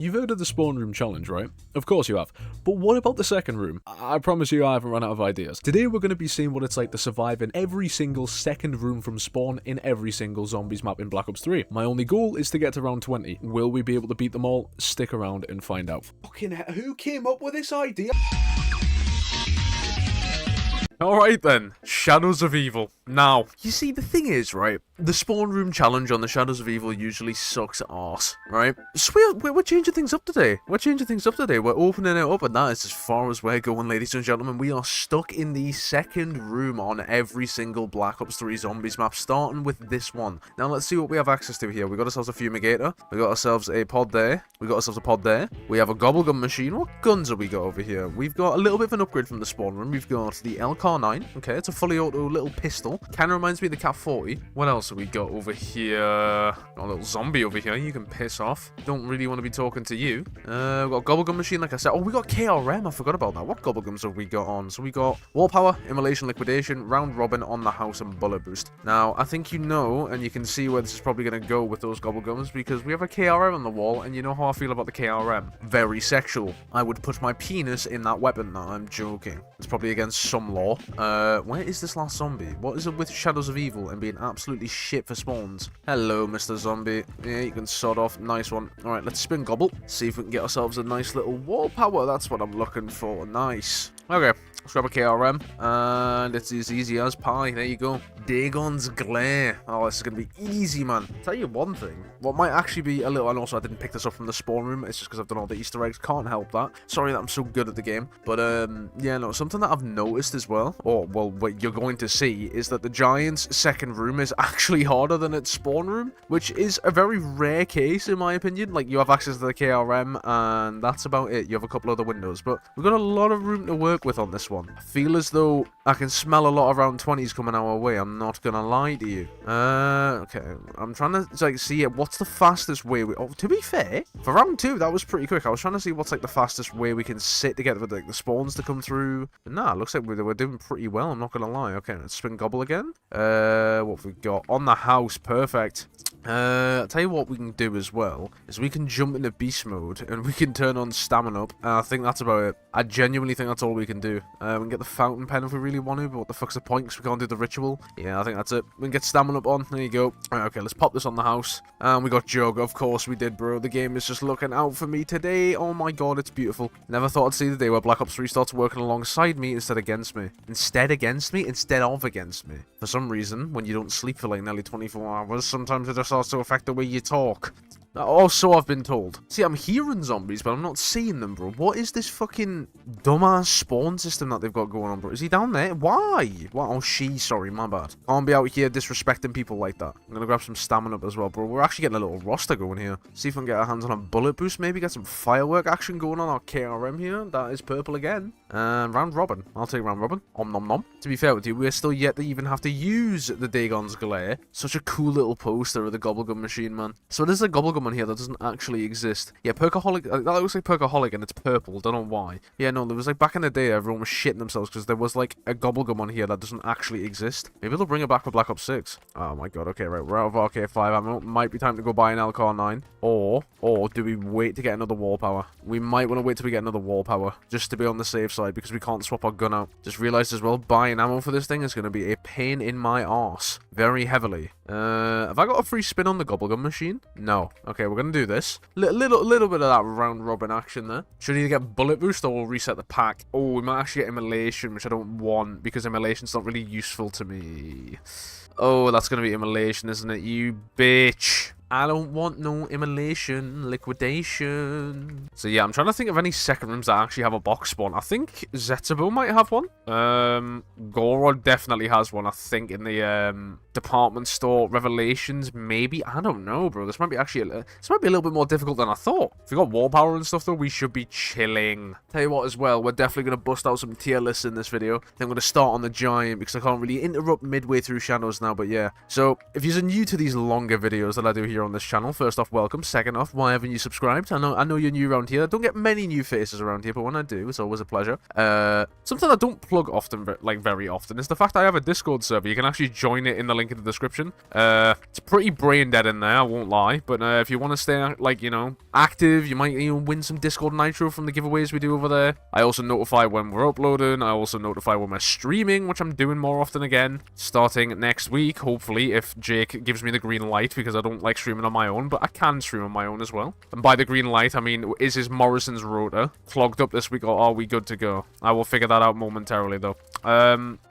You've heard of the spawn room challenge, right? Of course you have. But what about the second room? I promise you I haven't run out of ideas. Today we're going to be seeing what it's like to survive in every single second room from spawn in every single zombies map in Black Ops 3. My only goal is to get to round 20. Will we be able to beat them all? Stick around and find out. Fucking hell, who came up with this idea? Alright then, Shadows of Evil. Now, you see, the thing is, right, the spawn room challenge on the Shadows of Evil usually sucks arse, right? So we're changing things up today. We're opening it up, and that is as far as we're going, ladies and gentlemen. We are stuck in the second room on every single Black Ops 3 Zombies map, starting with this one. Now, let's see what we have access to here. We got ourselves a fumigator. We got ourselves a pod there. We got ourselves a pod there. We have a gobblegum machine. What guns have we got over here? We've got a little bit of an upgrade from the spawn room. We've got the LK9. Okay, it's a fully auto little pistol. Kind of reminds me of the Cat 40. What else have we got over here? Got a little zombie over here. You can piss off. Don't really want to be talking to you. We've got a gobblegum machine, like I said. Oh, we got KRM. I forgot about that. What gobblegums have we got on? So we got wall power, immolation, liquidation, round robin, on the house, and bullet boost. Now, I think you know, and you can see where this is probably going to go with those gobblegums, because we have a KRM on the wall, and you know how I feel about the KRM. Very sexual. I would put my penis in that weapon. No, I'm joking. It's probably against some law. Where is this last zombie? What is it with Shadows of Evil and being absolutely shit for spawns? Hello, Mr. Zombie. Yeah, you can sod off. Nice one. Alright, let's spin gobble. See if we can get ourselves a nice little wall power. That's what I'm looking for. Nice. Okay, let's grab a KRM. And it's as easy as pie. There you go. Dagon's Glare. Oh, this is going to be easy, man. Tell you one thing. What might actually be a little... And also, I didn't pick this up from the spawn room. It's just because I've done all the Easter eggs. Can't help that. Sorry that I'm so good at the game. But, yeah, no, something that I've noticed as well, or, well, what you're going to see, is that the Giant's second room is actually harder than its spawn room, which is a very rare case, in my opinion. Like, you have access to the KRM, and that's about it. You have a couple other windows, but we've got a lot of room to work with on this one. I feel as though I can smell a lot of round 20s coming our way. I'm not gonna lie to you. Okay. I'm trying to, like, see what's the fastest way we... Oh, to be fair, for round 2, that was pretty quick. I was trying to see what's, like, the fastest way we can sit to get, like, the spawns to come through. But nah, it looks like we're doing pretty well. I'm not gonna lie. Okay, let's spin gobble again. What have we got? On the house. Perfect. I'll tell you what we can do as well, is we can jump into beast mode, and we can turn on stamina up, and I think that's about it. I genuinely think that's all we can do. We can get the fountain pen if we really want to, but what the fuck's the point, because we can't do the ritual? Yeah, I think that's it. We can get stamina up on. There you go. Right, okay, let's pop this on the house. And we got Jug. Of course we did, bro. The game is just looking out for me today. Oh my god, it's beautiful. Never thought I'd see the day where Black Ops 3 starts working alongside me instead against me. Instead against me? Instead of against me. For some reason, when you don't sleep for like nearly 24 hours, sometimes it just starts to affect the way you talk. Also, I've been told. See, I'm hearing zombies, but I'm not seeing them, bro. What is this fucking dumbass spawn system that they've got going on, bro? Is he down there? Why? What? Oh, sorry, my bad. Can't be out here disrespecting people like that. I'm gonna grab some stamina up as well, bro. We're actually getting a little roster going here. See if we can get our hands on a bullet boost, maybe get some firework action going on our KRM here. That is purple again. And round robin. I'll take round robin. Om nom nom. To be fair with you, we're still yet to even have to use the Dagon's Glare. Such a cool little poster of the gobblegum machine, man. So there's a gobblegum on here that doesn't actually exist. Yeah, Perkaholic, that looks like Perkaholic and it's purple, don't know why. Yeah, no, there was like back in the day everyone was shitting themselves because there was like a gobblegum on here that doesn't actually exist. Maybe they'll bring it back for Black Ops 6. Oh my god, okay, right, we're out of RK5 ammo. Might be time to go buy an LK9. Or do we wait to get another wall power? We might want to wait till we get another wall power, just to be on the safe side, because we can't swap our gun out. Just realized as well, buying ammo for this thing is going to be a pain in my arse. Very heavily. Have I got a free spin on the gobblegum machine? No. Okay, we're going to do this. Little bit of that round robin action there. Should either get bullet boost or we'll reset the pack. Oh, we might actually get immolation, which I don't want, because immolation's not really useful to me. Oh, that's going to be immolation, isn't it? You bitch. I don't want no immolation, liquidation. So yeah, I'm trying to think of any second rooms that actually have a box spawn. I think Zetsubou might have one. Gorod definitely has one, I think, in the department store. Revelations, maybe. I don't know, bro. This might be actually this might be a little bit more difficult than I thought. If we got wall power and stuff, though, we should be chilling. Tell you what, as well, we're definitely going to bust out some tier lists in this video. Then I'm going to start on the Giant, because I can't really interrupt midway through Shadows now, but yeah. So, if you're new to these longer videos that I do here on this channel, first off, welcome. Second off, why haven't you subscribed? I know you're new around here. I don't get many new faces around here, but when I do, it's always a pleasure. Something I don't plug often, like very often, is the fact I have a Discord server. You can actually join it in the link in the description. It's pretty brain dead in there, I won't lie. But if you want to stay, like, you know, active, you might, you know, win some Discord Nitro from the giveaways we do over there. I also notify when we're uploading. I also notify when we're streaming, which I'm doing more often again, starting next week, hopefully, if Jake gives me the green light, because I don't like streaming on my own, but I can stream on my own as well. And by the green light, I mean, is his Morrison's rotor clogged up this week, or are we good to go? I will figure that out momentarily, though.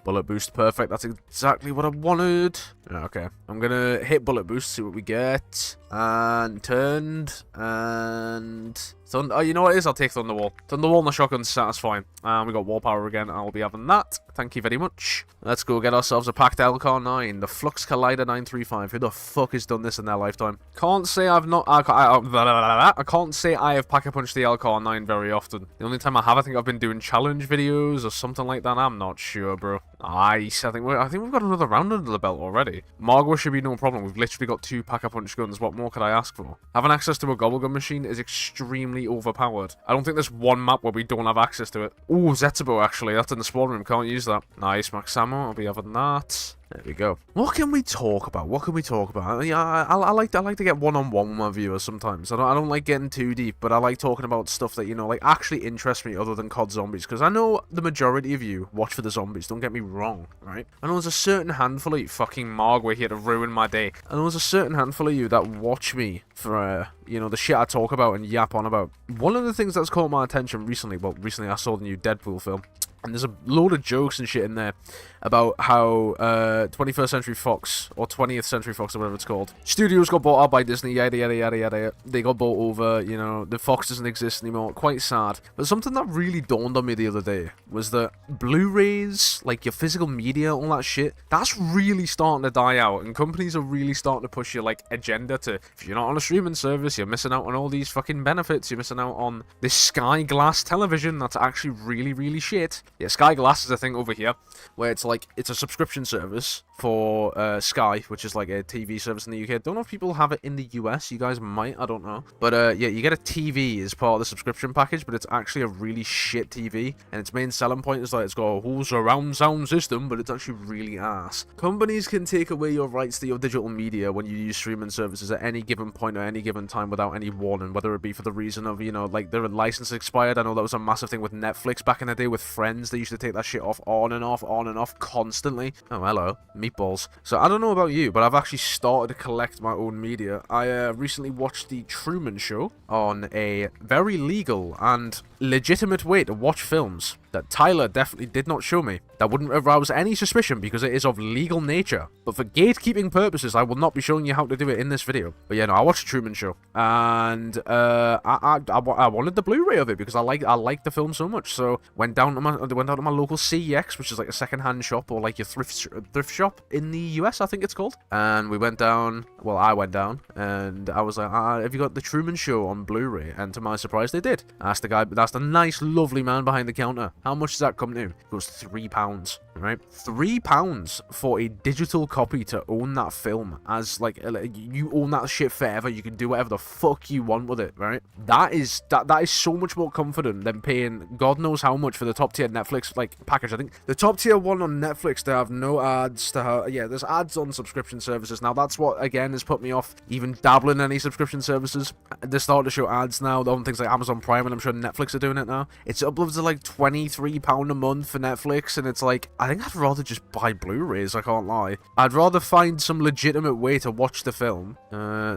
Bullet boost, perfect. That's exactly what I wanted. Okay, I'm gonna hit bullet boost, see what we get. And turned, and... Oh, you know what it is? I'll take Thunderwall. Thunderwall and the shotgun's satisfying. And we got Wall Power again. I'll be having that. Thank you very much. Let's go get ourselves a packed LCAR-9. The Flux Collider 935. Who the fuck has done this in their lifetime? Can't say I've not... I can't say I have Pack-a-Punched the LCAR-9 very often. The only time I have, I think I've been doing challenge videos or something like that. I'm not sure, bro. Nice. I think we've got another round under the belt already. Margwa should be no problem. We've literally got 2 Pack-a-Punch guns. What more could I ask for? Having access to a Gobblegun machine is extremely overpowered. I don't think there's one map where we don't have access to it. Ooh, Zetsubou, actually. That's in the spawn room. Can't use that. Nice, Max Ammo. I'll be having that. There we go. What can we talk about? What can we talk about? Yeah, I like to get one-on-one with my viewers sometimes. I don't like getting too deep, but I like talking about stuff that, you know, like, actually interests me other than COD Zombies. Because I know the majority of you watch for the zombies, don't get me wrong, right? I know there's a certain handful of you, fucking Margwa here to ruin my day. I know there's a certain handful of you that watch me for, you know, the shit I talk about and yap on about. One of the things that's caught my attention recently, well, recently I saw the new Deadpool film. And there's a load of jokes and shit in there about how 21st Century Fox, or 20th Century Fox, or whatever it's called, studios got bought out by Disney, yada yada yada yada. They got bought over, you know, the Fox doesn't exist anymore. Quite sad. But something that really dawned on me the other day was that Blu-rays, like your physical media, all that shit, that's really starting to die out. And companies are really starting to push your, like, agenda to, if you're not on a streaming service, you're missing out on all these fucking benefits. You're missing out on this Sky Glass television that's actually really, really shit. Yeah, Sky Glass is a thing over here where it's like, it's a subscription service for Sky, which is like a TV service in the UK. Don't know if people have it in the US. You guys might, I don't know. But yeah, you get a TV as part of the subscription package, but it's actually a really shit TV. And its main selling point is like, it's got a whole surround sound system, but it's actually really ass. Companies can take away your rights to your digital media when you use streaming services at any given point or any given time without any warning, whether it be for the reason of, you know, like their license expired. I know that was a massive thing with Netflix back in the day with Friends. They used to take that shit off on and off constantly. Oh, hello. Meatballs. So I don't know about you, but I've actually started to collect my own media. I recently watched The Truman Show on a very legal and legitimate way to watch films that Tyler definitely did not show me. That wouldn't arouse any suspicion because it is of legal nature. But for gatekeeping purposes, I will not be showing you how to do it in this video. But yeah, no, I watched The Truman Show. And I wanted the Blu-ray of it because I like the film so much. So went down to my local CEX, which is like a second-hand shop or like your thrift shop in the US, I think it's called. And we went down, well, I went down, and I was like, have you got The Truman Show on Blu-ray? And to my surprise, they did. I asked the guy, that's the nice, lovely man behind the counter. How much does that come to? It goes £3, right? £3 for a digital copy to own that film as, like, you own that shit forever. You can do whatever the fuck you want with it, right? That is so much more confident than paying God knows how much for the top tier Netflix, like, package. I think the top tier one on Netflix, they have no ads, yeah, there's ads on subscription services. Now, that's what, again, has put me off even dabbling in any subscription services. They're starting to show ads now on things like Amazon Prime, and I'm sure Netflix are doing it now. It's upwards to like £23 a month for Netflix, and it's like, I think I'd rather just buy Blu-rays, I can't lie. I'd rather find some legitimate way to watch the film.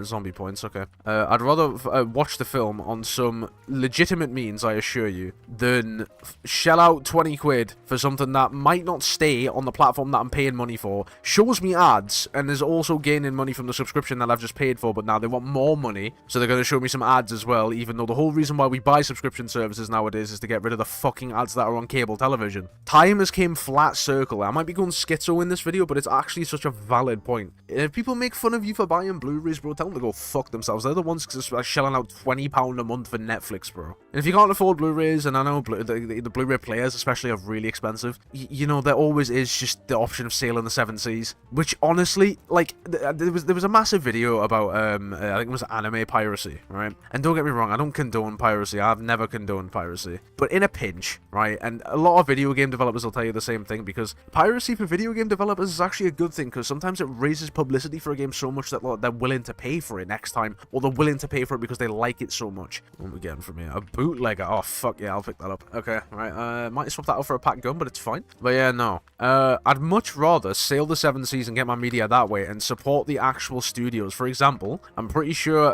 Zombie points, okay. I'd rather watch the film on some legitimate means, I assure you, than shell out 20 quid for something that might not stay on the platform that I'm paying money for, shows me ads, and is also gaining money from the subscription that I've just paid for, but now they want more money, so they're going to show me some ads as well, even though the whole reason why we buy subscription services nowadays is to get rid of the fucking ads that are on cable television. Time has came flat circle. I might be going schizo in this video, but it's actually such a valid point. If people make fun of you for buying Blu-rays, bro, tell them to go fuck themselves. They're the ones shelling out £20 a month for Netflix, bro. And if you can't afford Blu-rays, and I know the Blu-ray players especially are really expensive, you know, there always is just the option of sailing the seven seas, which honestly, like, there was a massive video about, I think it was anime piracy, right? And don't get me wrong, I don't condone piracy. I've never condoned piracy. But in a pinch, right? right? And a lot of video game developers will tell you the same thing, because piracy for video game developers is actually a good thing, because sometimes it raises publicity for a game so much that they're willing to pay for it next time, or they're willing to pay for it because they like it so much. What are we getting from here? A bootlegger. Oh, fuck yeah, I'll pick that up. Okay, right. Might swap that out for a pack gun, but it's fine. But yeah, no. I'd much rather sail the 7 seas and get my media that way and support the actual studios. For example, I'm pretty sure,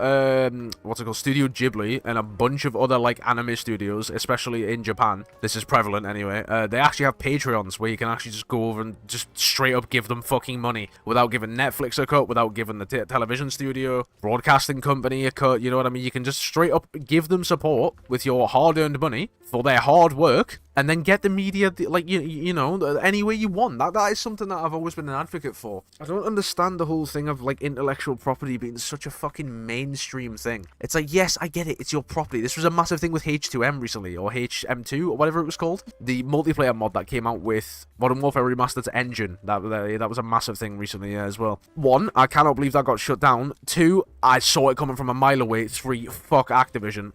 what's it called? Studio Ghibli and a bunch of other, like, anime studios, especially in Japan. This is prevalent anyway. They actually have Patreons where you can actually just go over and just straight up give them fucking money without giving Netflix a cut, without giving the television studio, broadcasting company a cut, you know what I mean? You can just straight up give them support with your hard-earned money for their hard work, and then get the media, like, you know, any way you want. That is something that I've always been an advocate for. I don't understand the whole thing of, like, intellectual property being such a fucking mainstream thing. It's like, yes, I get it, it's your property. This was a massive thing with H2M recently, or HM2, or whatever it was called. The multiplayer mod that came out with Modern Warfare Remastered's engine. That was a massive thing recently, yeah, as well. 1, I cannot believe that got shut down. 2, I saw it coming from a mile away. 3, fuck Activision.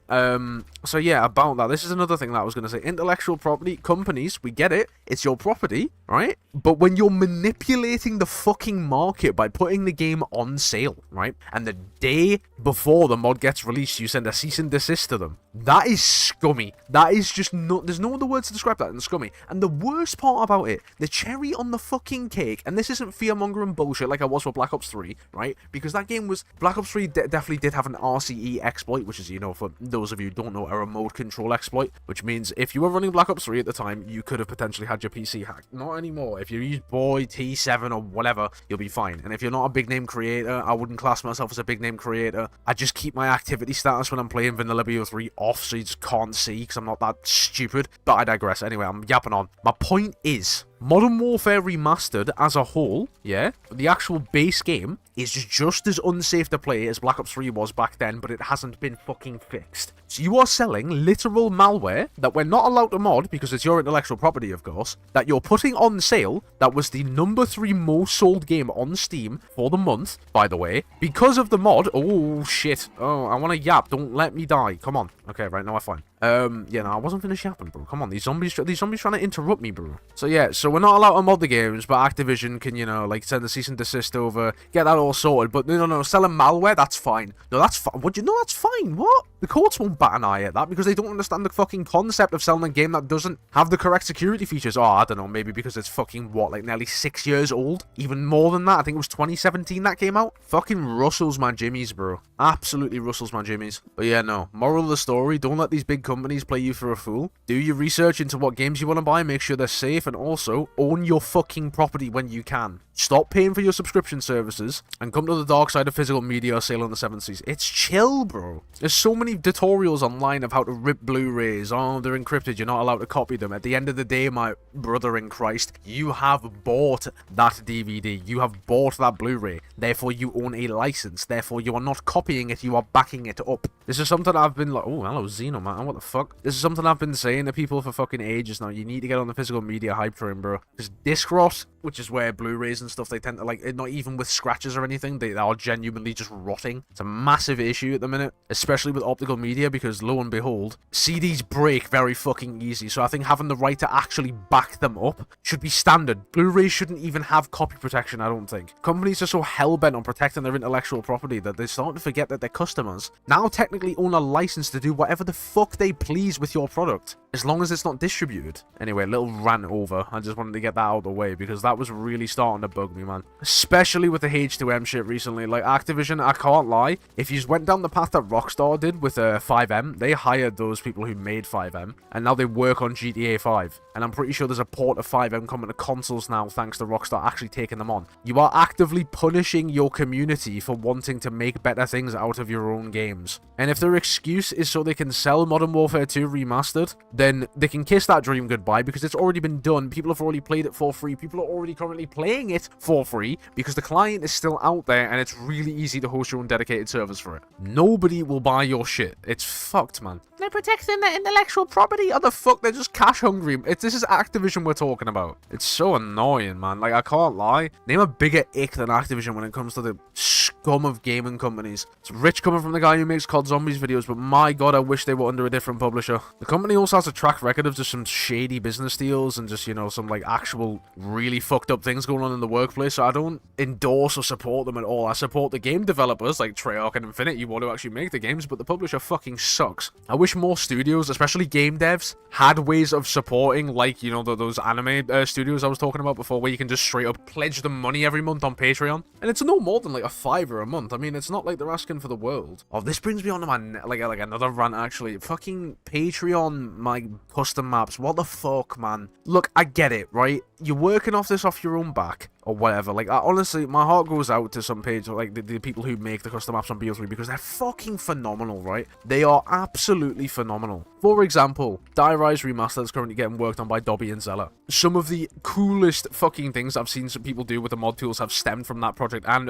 So yeah, about that. This is another thing that I was going to say. Intellectual property, companies, we get it. It's your property, right? But when you're manipulating the fucking market by putting the game on sale, right? And the day before the mod gets released, you send a cease and desist to them. That is scummy. That is just not... There's no other words to describe that than scummy. And the worst part about it, the cherry on the fucking cake, and this isn't fear-mongering bullshit like I was for Black Ops 3, right? Because that game was... Black Ops 3 definitely did have an RCE exploit, which is, you know, for those of you who don't know, a remote control exploit, which means if you were running Black Ops 3 at the time, you could have potentially had your PC hacked. Not anymore. If you use Boy, T7, or whatever, you'll be fine. And if you're not a big name creator, I wouldn't class myself as a big name creator. I just keep my activity status when I'm playing Vanilla BO3 off, so you just can't see, because I'm not that stupid. But I digress. Anyway, I'm yapping on. My point is, Modern Warfare Remastered as a whole, yeah, the actual base game is just as unsafe to play as Black Ops 3 was back then, but it hasn't been fucking fixed. So you are selling literal malware that we're not allowed to mod, because it's your intellectual property, of course, that you're putting on sale, that was the number 3 most sold game on Steam for the month, by the way, because of the mod. Oh, shit. Oh, I want to yap. Don't let me die. Come on. Okay, right, now I'm fine. Yeah, no, I wasn't finished yapping, bro. Come on, these zombies trying to interrupt me, bro. So yeah, so we're not allowed to mod the games, but Activision can, you know, like, send a cease and desist over, get that all sorted. But no, selling malware, that's fine. No, that's fine. What, you know, that's fine. What? The courts won't bat an eye at that because they don't understand the fucking concept of selling a game that doesn't have the correct security features. Oh, I don't know, maybe because it's fucking, what, like nearly 6 years old? Even more than that. I think it was 2017 that came out. Fucking Russell's my jimmies, bro. Absolutely Russell's my jimmies. But yeah, no. Moral of the story, don't let these big companies play you for a fool. Do your research into what games you want to buy, make sure they're safe, and also own your fucking property when you can. Stop paying for your subscription services and come to the dark side of physical media or sail on the 7 seas. It's chill, bro. There's so many tutorials online of how to rip Blu-rays. Oh, they're encrypted. You're not allowed to copy them. At the end of the day, my brother in Christ, you have bought that DVD. You have bought that Blu-ray. Therefore, you own a license. Therefore, you are not copying it. You are backing it up. This is something I've been like, oh, hello, Xeno, man. What the fuck? This is something I've been saying to people for fucking ages now. You need to get on the physical media hype train, bro. Because disc rot, which is where Blu-rays and stuff, they tend to, like, not even with scratches or anything, they are genuinely just rotting. It's a massive issue at the minute, especially with optical media, because lo and behold, CDs break very fucking easy. So I think having the right to actually back them up should be standard. Blu-rays shouldn't even have copy protection, I don't think. Companies are so hell-bent on protecting their intellectual property that they're starting to forget that their customers now technically own a license to do whatever the fuck they please with your product, as long as it's not distributed. Anyway, little rant over. I just wanted to get that out of the way, because that was really starting to bug me, man. Especially with the H2M shit recently. Like, Activision, I can't lie, if you just went down the path that Rockstar did with 5M, they hired those people who made 5M, and now they work on GTA 5. And I'm pretty sure there's a port of 5M coming to consoles now, thanks to Rockstar actually taking them on. You are actively punishing your community for wanting to make better things out of your own games. And if their excuse is so they can sell Modern Warfare 2 Remastered, then they can kiss that dream goodbye, because it's already been done. People have already played it for free. People are already currently playing it for free, because the client is still out there, and it's really easy to host your own dedicated servers for it. Nobody will buy your shit. It's fucked, man. They're protecting their intellectual property. How the fuck? They're just cash hungry. This is Activision we're talking about. It's so annoying, man. Like, I can't lie. Name a bigger ick than Activision when it comes to the scum of gaming companies. It's rich coming from the guy who makes COD Zombies videos, but my god, I wish they were under a different publisher. The company also has a track record of just some shady business deals and just, you know, some like actual really fucked up things going on in the workplace, so I don't endorse or support them at all. I support the game developers like Treyarch and Infinity who want to actually make the games, but the publisher fucking sucks. I wish more studios, especially game devs, had ways of supporting, like, you know, those anime studios I was talking about before, where you can just straight up pledge them money every month on Patreon, and it's no more than like a $5 a month. I mean, it's not like they're asking for the world. Oh, this brings me on to my like another rant actually. Fucking Patreon, my custom maps. What the fuck, man? Look, I get it, right? You're working off this off your own back or whatever. Like, honestly, my heart goes out to some page, like the people who make the custom maps on BO3, because they're fucking phenomenal, right? They are absolutely phenomenal. For example, Die Rise Remastered that's currently getting worked on by Dobby and Zeller. Some of the coolest fucking things I've seen some people do with the mod tools have stemmed from that project. And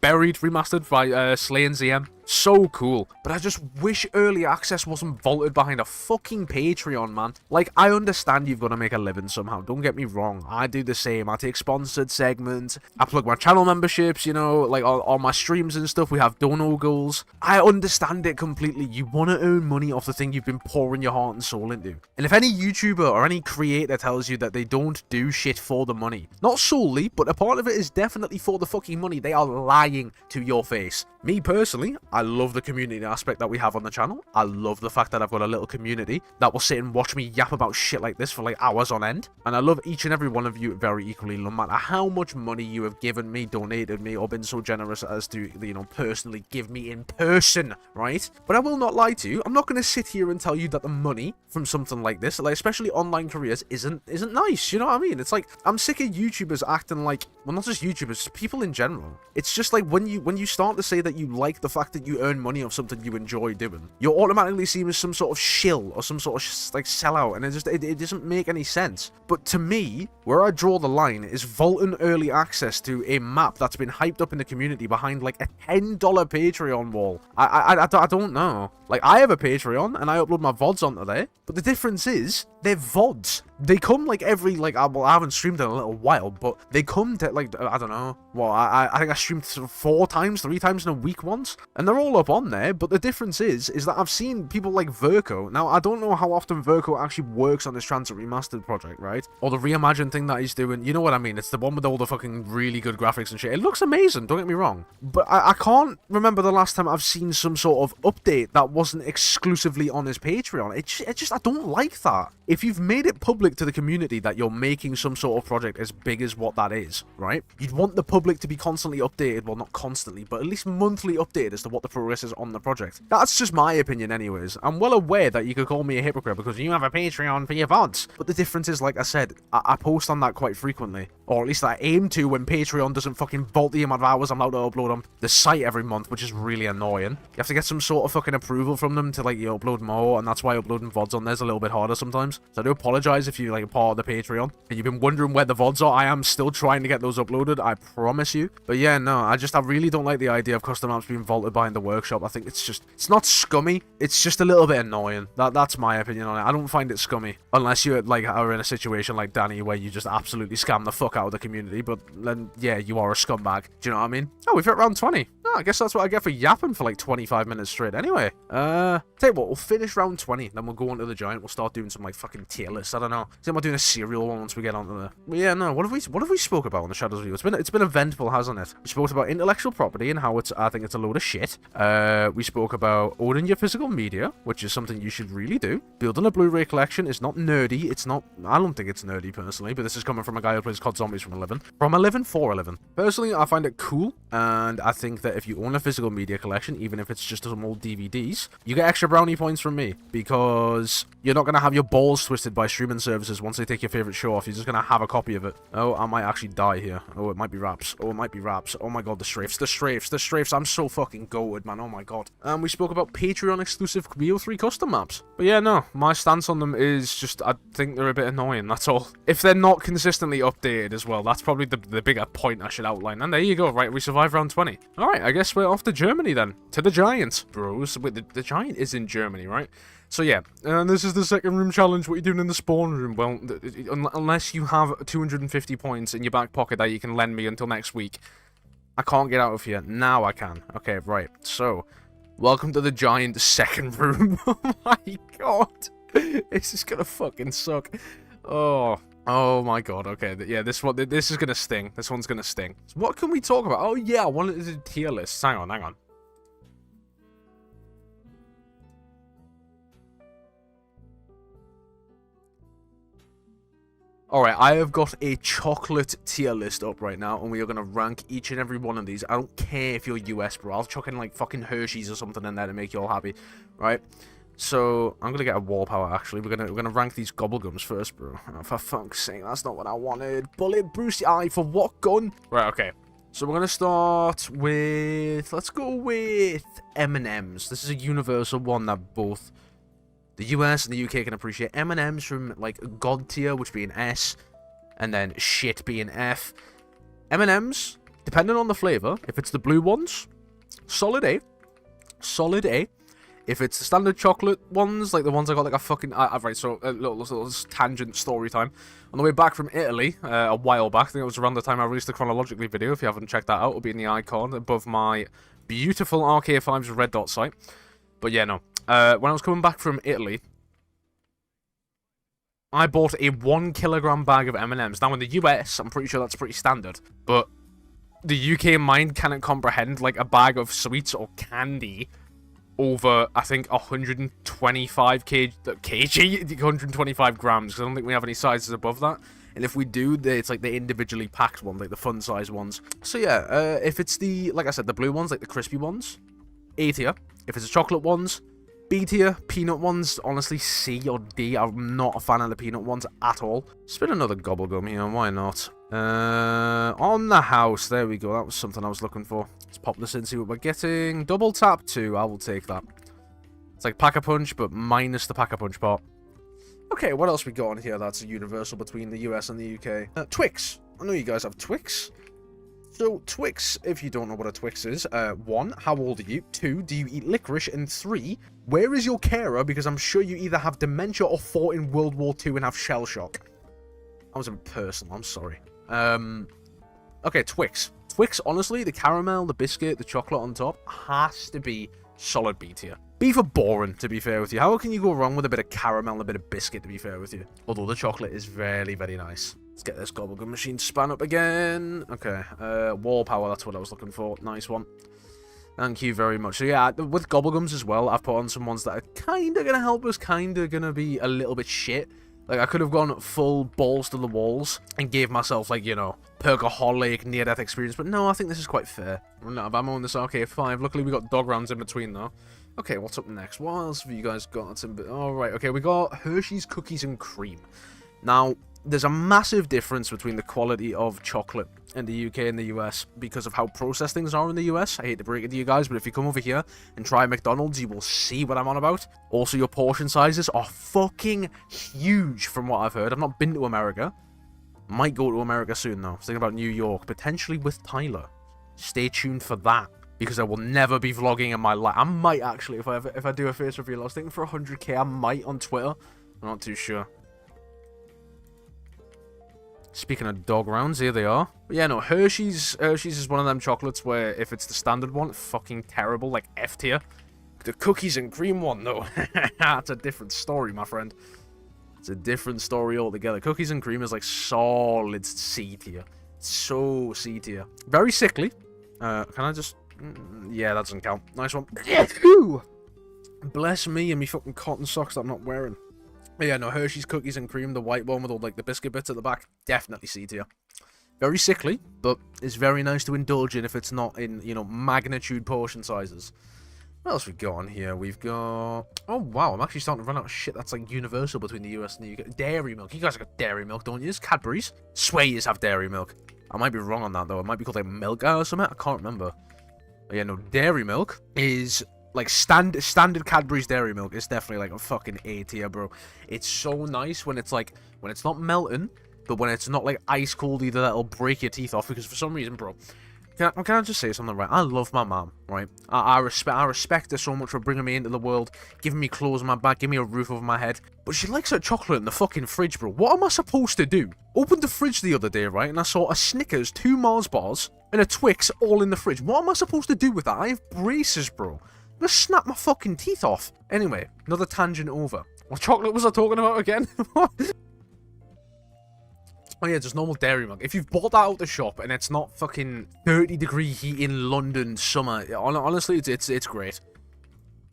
Buried Remastered by Slay and ZM. So cool. But I just wish early access wasn't vaulted behind a fucking Patreon, man. Like, I understand you've got to make a living somehow. Don't get me wrong. I do the same. I take sponsored segments. I plug my channel memberships, you know, like on my streams and stuff. We have dono goals. I understand it completely. You want to earn money off the thing you've been pouring your heart and soul into. And if any YouTuber or any creator tells you that they don't do shit for the money, not solely, but a part of it is definitely for the fucking money, they are lying to your face. Me personally, I love the community aspect that we have on the channel. I love the fact that I've got a little community that will sit and watch me yap about shit like this for like hours on end. And I love each and every one of you very equally, no matter how much money you have given me, donated me, or been so generous as to, you know, personally give me in person, right? But I will not lie to you. I'm not going to sit here and tell you that the money from something like this, like especially online careers, isn't nice. You know what I mean? It's like, I'm sick of YouTubers acting like, well, not just YouTubers, people in general. It's just like when you start to say that you like the fact that you earn money off something you enjoy doing, you're automatically seen as some sort of shill or some sort of like sellout, and it doesn't make any sense. But to me, where I draw the line is vaulting early access to a map that's been hyped up in the community behind like a $10 Patreon wall. I don't know. Like, I have a Patreon and I upload my VODs onto there, but the difference is they're VODs. They come like every, like, well, I haven't streamed in a little while, but they come to like, I don't know, well, I think I streamed 3 times in a week once, and they're all up on there. But the difference is that I've seen people like Verco. Now, I don't know how often Verco actually works on this Transit Remastered project, right? Or the reimagined thing that he's doing. You know what I mean? It's the one with all the fucking really good graphics and shit. It looks amazing, don't get me wrong. But I can't remember the last time I've seen some sort of update that wasn't exclusively on his Patreon. It just, I don't like that. If you've made it public to the community that you're making some sort of project as big as what that is, right? You'd want the public to be constantly updated, well, not constantly, but at least monthly updated as to what the progress is on the project. That's just my opinion anyways. I'm well aware that you could call me a hypocrite because you have a Patreon for your VODs, but the difference is, like I said, I post on that quite frequently, or at least I aim to when Patreon doesn't fucking vault the amount of hours I'm allowed to upload on the site every month, which is really annoying. You have to get some sort of fucking approval from them to, like, you upload more, and that's why uploading VODs on there's a little bit harder sometimes. So I do apologize if you're like a part of the Patreon and you've been wondering where the VODs are. I am still trying to get those uploaded, I promise you. But yeah, no, I really don't like the idea of custom maps being vaulted behind the workshop. I think it's not scummy, it's just a little bit annoying. That's my opinion on it. I don't find it scummy unless you like are in a situation like Danny where you just absolutely scam the fuck out of the community, but then yeah, you are a scumbag. Do you know what I mean? Oh, we've hit round 20. I guess that's what I get for yapping for like 25 minutes straight anyway. Tell you what, we'll finish round 20, then we'll go on to the giant. We'll start doing some like fucking tier lists. I don't know. See, I'm doing a serial one once we get onto the... But yeah, no, what have we spoke about on the Shadows Review? It's been eventful, hasn't it? We spoke about intellectual property and how I think it's a load of shit. We spoke about owning your physical media, which is something you should really do. Building a Blu-ray collection is not nerdy. It's not... I don't think it's nerdy personally, but this is coming from a guy who plays COD Zombies from 11. From 11 for 11. Personally, I find it cool, and I think that if you own a physical media collection, even if it's just some old DVDs, you get extra brownie points from me, because you're not going to have your balls twisted by streaming services once they take your favorite show off. You're just going to have a copy of it. Oh, I might actually die here. Oh, it might be Raps. Oh, it might be Raps. Oh my god, the strafes. I'm so fucking goated, man. Oh my god. And we spoke about Patreon exclusive BO3 custom maps. But yeah, no, my stance on them is just, I think they're a bit annoying, that's all. If they're not consistently updated as well, that's probably the bigger point I should outline. And there you go, right, we survived round 20. Alright, I guess we're off to Germany then. To the Giant, bros. Wait, the Giant is in Germany, right? So yeah, and this is the second room challenge. What are you doing in the spawn room? Well, unless you have 250 points in your back pocket that you can lend me until next week, I can't get out of here. Now I can. Okay, right. So, welcome to the giant second room. Oh my god. This is gonna fucking suck. Oh. Oh my god. Okay, yeah, this is gonna sting. This one's gonna sting. So what can we talk about? Oh yeah, I wanted to do tier lists. Hang on, hang on. Alright, I have got a chocolate tier list up right now, and we are going to rank each and every one of these. I don't care if you're US, bro. I'll chuck in, like, fucking Hershey's or something in there to make you all happy, right? So, I'm going to get a wall power, actually. We're gonna rank these gobblegums first, bro. Oh, for fuck's sake, that's not what I wanted. Bullet Bruce the Eye for what gun? Right, okay. So, we're going to start with... Let's go with M&M's. This is a universal one that both... the US and the UK can appreciate. M&M's from, like, God tier, which being S, and then shit being F. M&M's, depending on the flavor, if it's the blue ones, solid A. Solid A. If it's the standard chocolate ones, like the ones I got, like a fucking... right, so, a little tangent story time. On the way back from Italy, a while back, I think it was around the time I released the chronologically video. If you haven't checked that out, it'll be in the icon above my beautiful RK5's red dot site. But yeah, no. When I was coming back from Italy, I bought a 1 kilogram bag of M&M's. Now, in the US, I'm pretty sure that's pretty standard. But the UK mind cannot comprehend, like, a bag of sweets or candy over, I think, 125 125 grams. Because I don't think we have any sizes above that. And if we do, it's like the individually packed ones, like the fun size ones. So yeah, if it's the, like I said, the blue ones, like the crispy ones, A tier. If it's the chocolate ones, B tier. Peanut ones, honestly, C or D. I'm not a fan of the peanut ones at all. Spin another gobblegum here, why not? On the house, there we go. That was something I was looking for. Let's pop this in, see what we're getting. Double tap 2, I will take that. It's like Pack-a-Punch, but minus the Pack-a-Punch part. Okay, what else we got on here that's universal between the US and the UK? Twix. I know you guys have Twix. So, Twix, if you don't know what a Twix is, 1, how old are you? 2, do you eat licorice? And 3, where is your carer? Because I'm sure you either have dementia or fought in World War II and have shell shock. That was a bit personal, I'm sorry. Okay, Twix. Twix, honestly, the caramel, the biscuit, the chocolate on top, has to be solid B tier. B for boring, to be fair with you. How can you go wrong with a bit of caramel and a bit of biscuit, to be fair with you? Although the chocolate is very, very nice. Let's get this gobblegum machine spun up again. Okay, wall power, that's what I was looking for. Nice one. Thank you very much. So yeah, with gobblegums as well, I've put on some ones that are kind of going to help us, kind of going to be a little bit shit. Like, I could have gone full balls to the walls and gave myself, like, you know, perkaholic, near-death experience. But no, I think this is quite fair. Running out of ammo in this RK5. Luckily, we got dog rounds in between, though. Okay, what's up next? What else have you guys got? Alright, okay, we got Hershey's Cookies and Cream. Now, there's a massive difference between the quality of chocolate in the UK and the US because of how processed things are in the US. I hate to break it to you guys, but if you come over here and try McDonald's, you will see what I'm on about. Also, your portion sizes are fucking huge from what I've heard. I've not been to America. Might go to America soon, though. I was thinking about New York, potentially with Tyler. Stay tuned for that, because I will never be vlogging in my life. I might actually, if I do a face reveal. I was thinking for 100k, I might on Twitter. I'm not too sure. Speaking of dog rounds, here they are. But yeah, no, Hershey's is one of them chocolates where if it's the standard one, fucking terrible, like F tier. The cookies and cream one, though, that's a different story, my friend. It's a different story altogether. Cookies and cream is like solid C tier. So C tier. Very sickly. Can I just... yeah, that doesn't count. Nice one. Bless me and me fucking cotton socks that I'm not wearing. But yeah, no, Hershey's Cookies and Cream, the white one with all, like, the biscuit bits at the back, definitely C tier. Very sickly, but it's very nice to indulge in if it's not in, you know, magnitude portion sizes. What else we got on here? We've got... oh, wow, I'm actually starting to run out of shit that's, like, universal between the US and the UK. Dairy milk. You guys have got dairy milk, don't you? It's Cadbury's. Swear you have dairy milk. I might be wrong on that, though. It might be called, like, Milka or something. I can't remember. But yeah, no, dairy milk is... like, standard Cadbury's dairy milk is definitely, like, a fucking A tier, bro. It's so nice when it's, like, when it's not melting, but when it's not, like, ice cold either, that'll break your teeth off, because for some reason, bro, can I just say something, right? I love my mom, right? I respect her so much for bringing me into the world, giving me clothes on my back, giving me a roof over my head, but she likes her chocolate in the fucking fridge, bro. What am I supposed to do? Opened the fridge the other day, right, and I saw a Snickers, 2 Mars bars, and a Twix all in the fridge. What am I supposed to do with that? I have braces, bro. I'm gonna snap my fucking teeth off. Anyway, another tangent over. What chocolate was I talking about again? Oh yeah, just normal dairy milk. If you've bought that out the shop and it's not fucking 30-degree heat in London summer, honestly, it's great.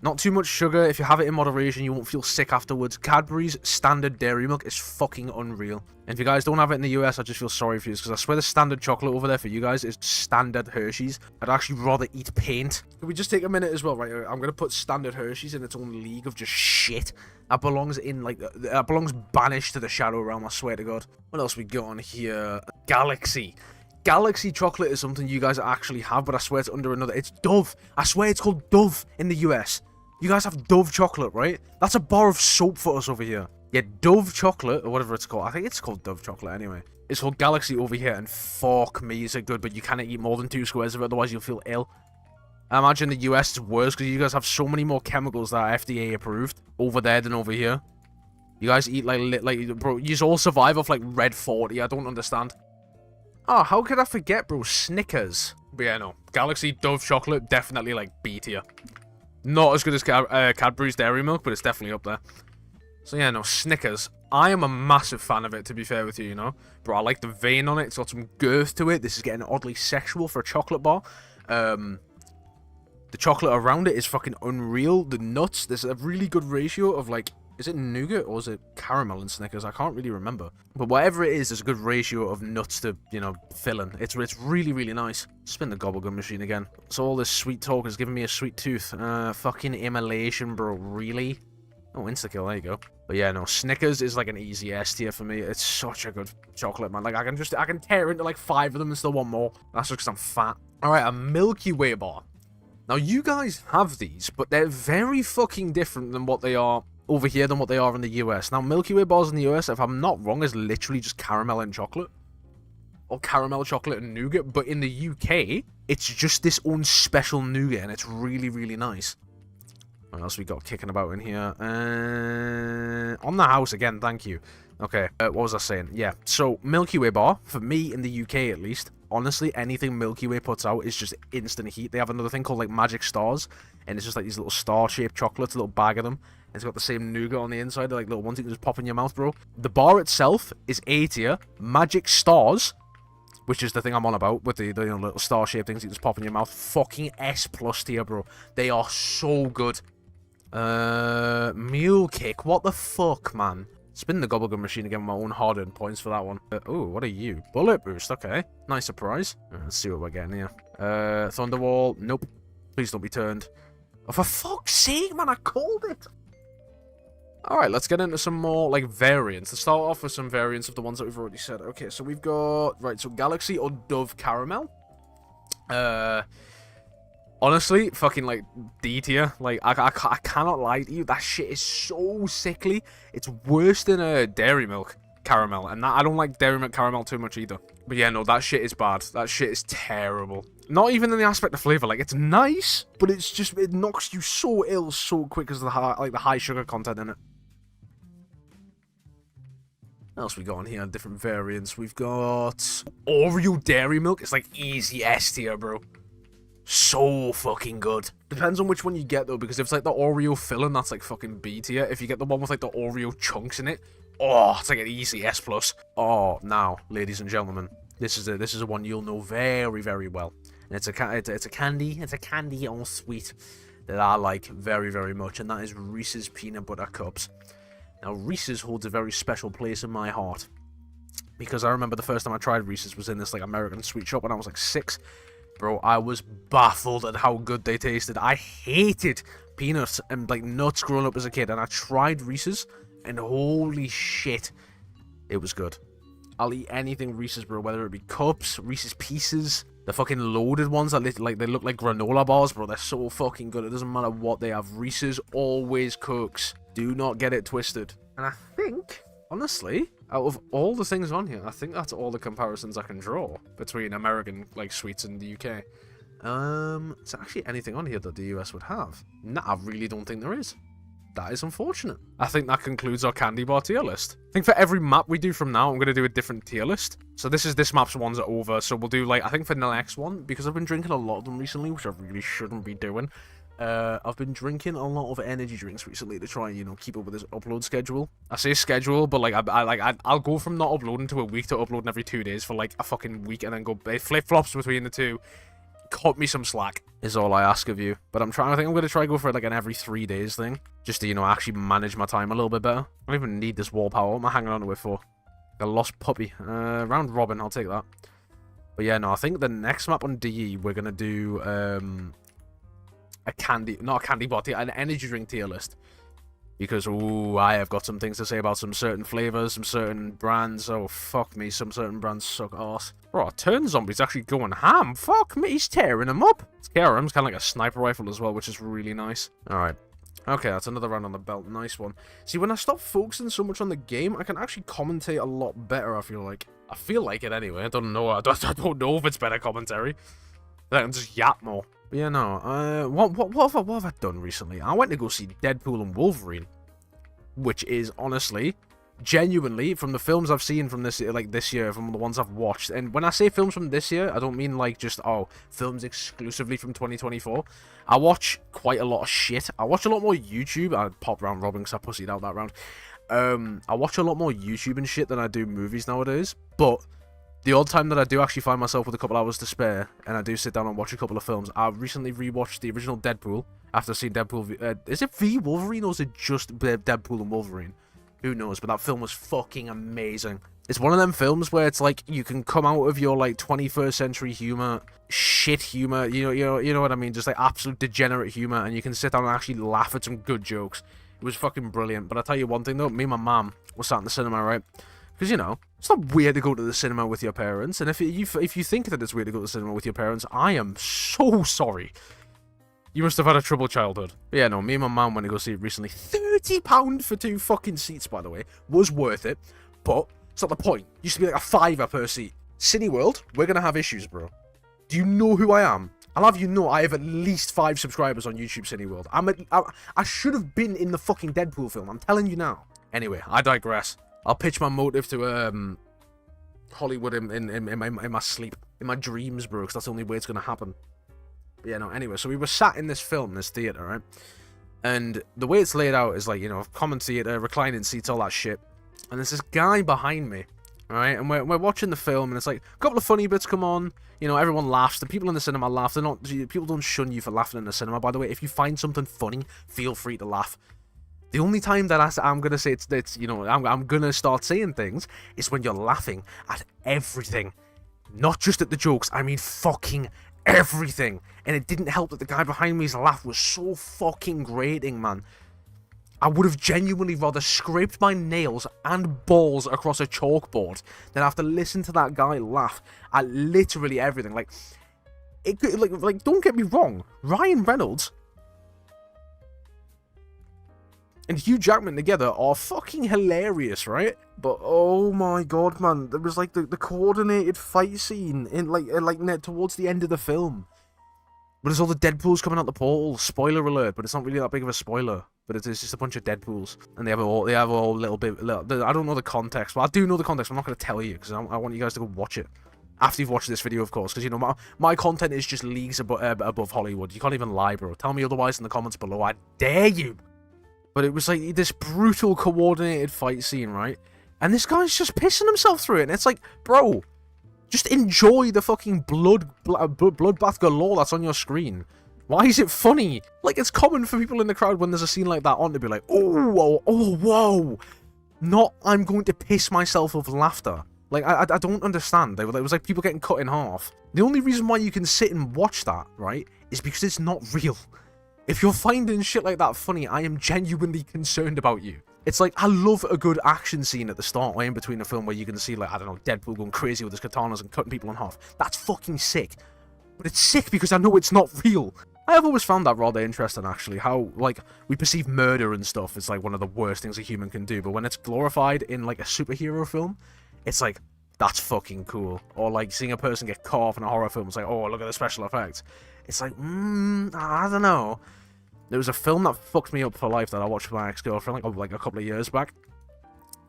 Not too much sugar. If you have it in moderation, you won't feel sick afterwards. Cadbury's standard dairy milk is fucking unreal. And if you guys don't have it in the US, I just feel sorry for you, because I swear the standard chocolate over there for you guys is standard Hershey's. I'd actually rather eat paint. Can we just take a minute as well, right? I'm going to put standard Hershey's in its own league of just shit. That belongs in, like, that belongs banished to the shadow realm, I swear to God. What else we got on here? Galaxy. Galaxy chocolate is something you guys actually have, but I swear it's under another. It's Dove. I swear it's called Dove in the US. You guys have Dove chocolate, right? That's a bar of soap for us over here. Yeah, Dove chocolate, or whatever it's called. I think it's called Dove chocolate anyway. It's called Galaxy over here, and fuck me, is it good, but you cannot eat more than 2 squares of it, otherwise you'll feel ill. I imagine the US is worse, because you guys have so many more chemicals that are FDA approved over there than over here. You guys eat like bro, you all survive off like Red 40, I don't understand. Oh, how could I forget, bro? Snickers. But yeah, no. Galaxy Dove chocolate, definitely like B tier. Not as good as Cadbury's Dairy Milk, but it's definitely up there. So yeah, no, Snickers. I am a massive fan of it, to be fair with you, you know. Bro, I like the vein on it. It's got some girth to it. This is getting oddly sexual for a chocolate bar. The chocolate around it is fucking unreal. The nuts, there's a really good ratio of like... Is it nougat or is it caramel in Snickers? I can't really remember. But whatever it is, there's a good ratio of nuts to, you know, filling. It's really, really nice. Spin the gobblegum machine again. So all this sweet talk is giving me a sweet tooth. Fucking immolation, bro. Really? Oh, insta-kill. There you go. But yeah, no. Snickers is like an easy S tier for me. It's such a good chocolate, man. Like, I can tear into like 5 of them and still want more. That's just because I'm fat. Alright, a Milky Way bar. Now, you guys have these, but they're very fucking different than what they are over here than what they are in the US. Now, Milky Way bars in the US, if I'm not wrong, is literally just caramel and chocolate. Or caramel, chocolate, and nougat. But in the UK, it's just this own special nougat, and it's really, really nice. What else we got kicking about in here? On the house again, thank you. Okay, what was I saying? Yeah, so Milky Way bar, for me in the UK at least, honestly, anything Milky Way puts out is just instant heat. They have another thing called like Magic Stars, and it's just like these little star-shaped chocolates, a little bag of them. And it's got the same nougat on the inside, they're like little ones you can just pop in your mouth, bro. The bar itself is A tier. Magic Stars, which is the thing I'm on about, with the you know, little star-shaped things you can just pop in your mouth. Fucking S+ tier, bro. They are so good. Mule Kick, what the fuck, man? Spin the gobblegum machine again with my own hard-earned points for that one. Oh, what are you? Bullet Boost, okay. Nice surprise. Let's see what we're getting here. Thunderwall, nope. Please don't be turned. Oh, for fuck's sake, man, I called it! Alright, let's get into some more, like, variants. Let's start off with some variants of the ones that we've already said. Okay, so we've got... Right, so Galaxy or Dove Caramel. Honestly, fucking, like, D tier. Like, I cannot lie to you. That shit is so sickly. It's worse than a Dairy Milk Caramel. And that, I don't like Dairy Milk Caramel too much either. But yeah, no, that shit is bad. That shit is terrible. Not even in the aspect of flavor. Like, it's nice, but it's just... It knocks you so ill so quick because of the high sugar content in it. What else we got on here? Different variants. We've got Oreo Dairy Milk. It's like easy S tier, bro. So fucking good. Depends on which one you get though, because if it's like the Oreo filling, that's like fucking B tier. If you get the one with like the Oreo chunks in it, oh, it's like an easy S+. Oh, now, ladies and gentlemen, this is a one you'll know very, very well. And it's a candy on sweet that I like very, very much, and that is Reese's Peanut Butter Cups. Now, Reese's holds a very special place in my heart, because I remember the first time I tried Reese's was in this, like, American sweet shop when I was, like, 6. Bro, I was baffled at how good they tasted. I hated peanuts and, like, nuts growing up as a kid, and I tried Reese's, and holy shit, it was good. I'll eat anything Reese's, bro, whether it be cups, Reese's Pieces, the fucking loaded ones that they look like granola bars, bro. They're so fucking good. It doesn't matter what they have. Reese's always cooks. Do not get it twisted. And I think, honestly, out of all the things on here, I think that's all the comparisons I can draw between American, like, sweets and the UK. Is there actually anything on here that the US would have? Nah, I really don't think there is. that is unfortunate. I think that concludes our candy bar tier list. I think for every map we do from now, I'm going to do a different tier list. So this map's ones are over. So we'll do, like, I think for the next one, because I've been drinking a lot of them recently, which I really shouldn't be doing. I've been drinking a lot of energy drinks recently to try and, you know, keep up with this upload schedule. I say schedule, but like I'll go from not uploading to a week to uploading every 2 days for like a fucking week, and then go flip-flops between the two. Cut me some slack is all I ask of you. But I think I'm gonna try go for like an every 3 days thing, just to, you know, actually manage my time a little bit better. I don't even need this wall power. What am I hanging on to it for? A lost puppy. Round robin, I'll take that. But yeah, no, I think the next map on DE we're gonna do not a candy bar tier, an energy drink tier list. Because, ooh, I have got some things to say about some certain flavors, some certain brands. Oh, fuck me, some certain brands suck arse. Bro, Turn Zombie's actually going ham. Fuck me, he's tearing them up. It's KRM's kind of like a sniper rifle as well, which is really nice. Alright. Okay, that's another round on the belt. Nice one. See, when I stop focusing so much on the game, I can actually commentate a lot better, I feel like. I feel like it anyway. I don't know. I don't know if it's better commentary. I can just yap more. But yeah, no. What have I done recently? I went to go see Deadpool and Wolverine, which is honestly, genuinely, from the films I've seen from this year, from the ones I've watched. And when I say films from this year, I don't mean like just films exclusively from 2024. I watch quite a lot of shit. I watch a lot more YouTube. I pop round Robin because I pussied out that round. I watch a lot more YouTube and shit than I do movies nowadays. But the odd time that I do actually find myself with a couple hours to spare, and I do sit down and watch a couple of films, I recently rewatched the original Deadpool after seeing Deadpool. Is it V Wolverine or is it just Deadpool and Wolverine? Who knows? But that film was fucking amazing. It's one of them films where it's like you can come out of your like 21st century humor, shit humor, you know what I mean, just like absolute degenerate humor, and you can sit down and actually laugh at some good jokes. It was fucking brilliant. But I'll tell you one thing though, me and my mum were sat in the cinema, right? Because, you know, it's not weird to go to the cinema with your parents. And if you think that it's weird to go to the cinema with your parents, I am so sorry. You must have had a troubled childhood. But yeah, no, me and my mum went to go see it recently. £30 for 2 fucking seats, by the way. Was worth it. But it's not the point. Used to be like a £5 per seat. Cineworld, we're going to have issues, bro. Do you know who I am? I'll have you know I have at least 5 subscribers on YouTube Cineworld. I should have been in the fucking Deadpool film. I'm telling you now. Anyway, I digress. I'll pitch my motive to Hollywood in my sleep, in my dreams, bro, because that's the only way it's going to happen. But yeah, no, anyway, so we were sat in this film, this theater, right? And the way it's laid out is like, you know, common theater, reclining seats, all that shit. And there's this guy behind me, right? And we're watching the film, and it's like, a couple of funny bits come on. You know, everyone laughs. The people in the cinema laugh. People don't shun you for laughing in the cinema, by the way. If you find something funny, feel free to laugh. The only time that I'm gonna say it's you know, I'm gonna start saying things is when you're laughing at everything, not just at the jokes. I mean fucking everything. And it didn't help that the guy behind me's laugh was so fucking grating, man. I would have genuinely rather scraped my nails and balls across a chalkboard than have to listen to that guy laugh at literally everything. Like, don't get me wrong, Ryan Reynolds and Hugh Jackman together are fucking hilarious, right? But oh my god, man, there was like the coordinated fight scene in like towards the end of the film. But there's all the Deadpools coming out the portal. Spoiler alert, but it's not really that big of a spoiler. But it's just a bunch of Deadpools, and they have all little bit. I don't know the context, but I do know the context. I'm not going to tell you because I want you guys to go watch it after you've watched this video, of course. Because you know my content is just leagues above Hollywood. You can't even lie, bro. Tell me otherwise in the comments below. I dare you. But it was like this brutal coordinated fight scene, right? And this guy's just pissing himself through it. And it's like, bro, just enjoy the fucking bloodbath galore that's on your screen. Why is it funny? Like, it's common for people in the crowd when there's a scene like that on to be like, oh, whoa. Not, I'm going to piss myself with laughter. Like, I don't understand. It was like people getting cut in half. The only reason why you can sit and watch that, right, is because it's not real. If you're finding shit like that funny, I am genuinely concerned about you. It's like, I love a good action scene at the start or in between a film where you can see, like, I don't know, Deadpool going crazy with his katanas and cutting people in half. That's fucking sick. But it's sick because I know it's not real. I have always found that rather interesting, actually, how, like, we perceive murder and stuff as, like, one of the worst things a human can do, but when it's glorified in, like, a superhero film, it's like, that's fucking cool. Or, like, seeing a person get cut off in a horror film, it's like, oh, look at the special effects. It's like, I don't know. There was a film that fucked me up for life that I watched with my ex-girlfriend like a couple of years back.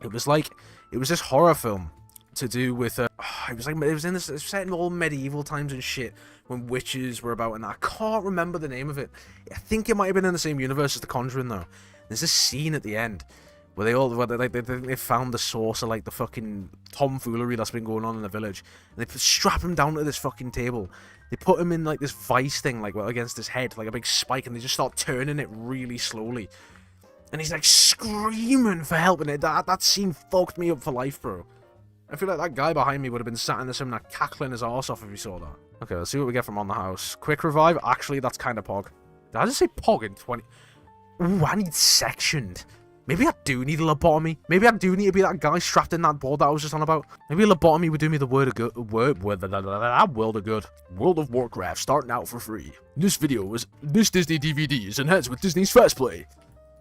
It was this horror film to do with it was in this set in all medieval times and shit when witches were about, and I can't remember the name of it. I think it might have been in the same universe as The Conjuring though. There's this scene at the end where they found the source of like the fucking tomfoolery that's been going on in the village, and they strap him down to this fucking table. They put him in like this vice thing, like against his head, like a big spike, and they just start turning it really slowly. And he's like screaming for help, and that scene fucked me up for life, bro. I feel like that guy behind me would have been sat in the cinema cackling his arse off if he saw that. Okay, let's see what we get from On the House. Quick revive. Actually, that's kind of pog. Did I just say pog in 20? Ooh, I need sectioned. Maybe I do need a lobotomy. Maybe I do need to be that guy strapped in that board that I was just on about. Maybe a lobotomy would do me the world of good. World of Warcraft starting out for free. This Disney DVD is enhanced with Disney's Fast Play.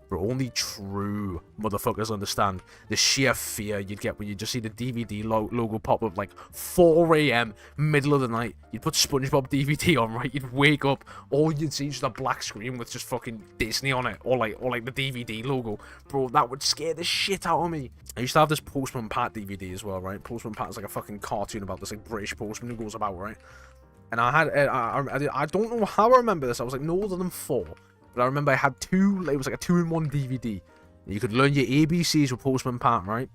But only true motherfuckers understand the sheer fear you'd get when you just see the DVD logo pop up like 4 a.m. middle of the night. You'd put SpongeBob DVD on, right? You'd wake up, all you'd see is just a black screen with just fucking Disney on it, or like the DVD logo. Bro, that would scare the shit out of me. I used to have this Postman Pat DVD as well, right? Postman Pat is like a fucking cartoon about this like British postman who goes about, right? And I had, I don't know how I remember this. I was like no older than 4. But I remember I had two, it was like a 2-in-1 DVD. You could learn your ABCs with Postman Pat, right?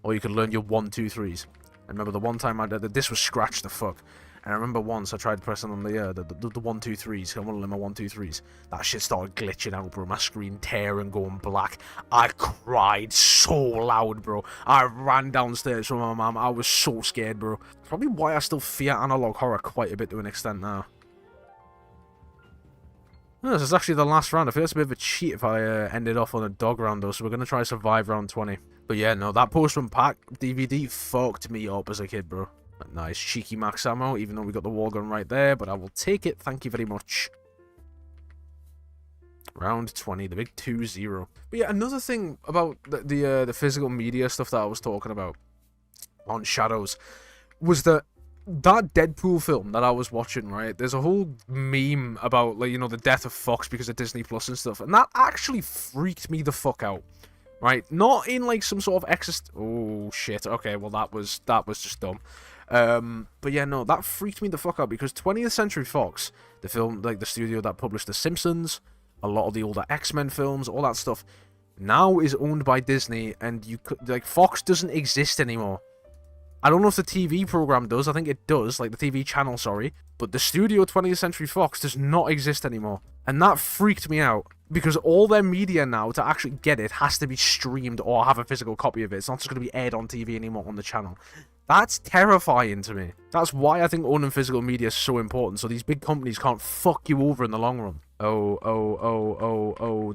Or you could learn your 1, 2, 3s. I remember the one time this was scratched the fuck. And I remember once I tried pressing on the 1, 2, 3s. I want to learn my 1, 2, 3s. That shit started glitching out, bro. My screen tearing, going black. I cried so loud, bro. I ran downstairs from my mum. I was so scared, bro. Probably why I still fear analog horror quite a bit to an extent now. Oh, this is actually the last round. I feel it's a bit of a cheat if I ended off on a dog round though, so we're going to try to survive round 20. But yeah, no, that Postman Pack DVD fucked me up as a kid, bro. Nice cheeky max ammo, even though we got the wall gun right there, but I will take it, thank you very much. Round 20, the big 2-0. But yeah, another thing about the physical media stuff that I was talking about on Shadows was that Deadpool film that I was watching, right? There's a whole meme about, like, you know, the death of Fox because of Disney Plus and stuff, and that actually freaked me the fuck out, right? Not in like some sort of oh shit. Okay, well that was just dumb. But yeah, no, that freaked me the fuck out because 20th Century Fox, the film, like the studio that published The Simpsons, a lot of the older X-Men films, all that stuff, now is owned by Disney, and Fox doesn't exist anymore. I don't know if the TV program does. I think it does, like the TV channel, sorry. But the studio 20th Century Fox does not exist anymore. And that freaked me out. Because all their media now, to actually get it, has to be streamed or have a physical copy of it. It's not just going to be aired on TV anymore on the channel. That's terrifying to me. That's why I think owning physical media is so important. So these big companies can't fuck you over in the long run. Oh.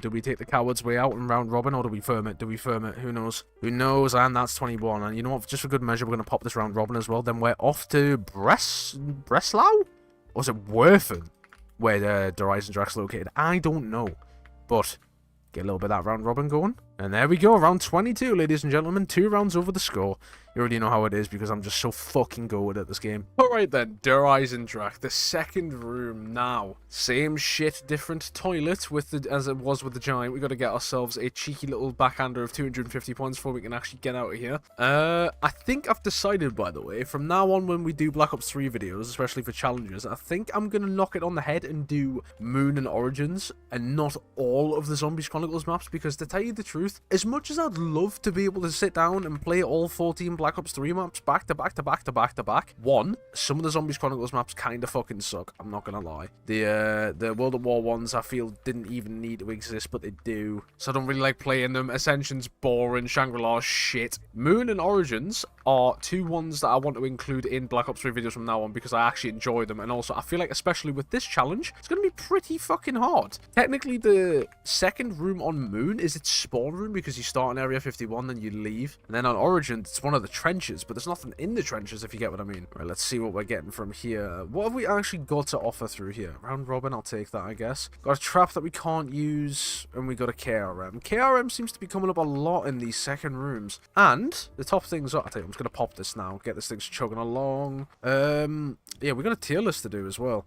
Do we take the coward's way out in round robin, or do we firm it? Who knows? Who knows? And that's 21. And you know what? Just for good measure, we're going to pop this round robin as well. Then we're off to Breslau? Or is it Werfen, where the Eisendrache is located? I don't know. But get a little bit of that round robin going. And there we go, round 22, ladies and gentlemen. 2 rounds over the score. You already know how it is because I'm just so fucking good at this game. Alright then, Der Eisendrache, the second room now. Same shit, different toilet as it was with the giant. We got to get ourselves a cheeky little backhander of 250 points before we can actually get out of here. I think I've decided, by the way, from now on when we do Black Ops 3 videos, especially for challenges, I think I'm going to knock it on the head and do Moon and Origins and not all of the Zombies Chronicles maps, because to tell you the truth, as much as I'd love to be able to sit down and play all 14 Black Ops 3 maps back to back, one, some of the Zombies Chronicles maps kind of fucking suck, I'm not gonna lie. The World at War ones I feel didn't even need to exist, but they do, so I don't really like playing them. Ascension's boring, Shangri-La's shit. Moon and Origins are 2 ones that I want to include in Black Ops 3 videos from now on because I actually enjoy them, and also I feel like, especially with this challenge, it's gonna be pretty fucking hard. Technically, the second room on Moon is its spawn room because you start in Area 51, then you leave, and then on Origins it's one of the trenches, but there's nothing in the trenches, if you get what I mean. Right, let's see what we're getting from here. What have we actually got to offer through here? Round robin, I'll take that, I guess. Got a trap that we can't use, and we got a KRM. KRM seems to be coming up a lot in these second rooms, and the top things are, I'll tell you, just going to pop this now. Get this thing's chugging along. Yeah, we got a tier list to do as well.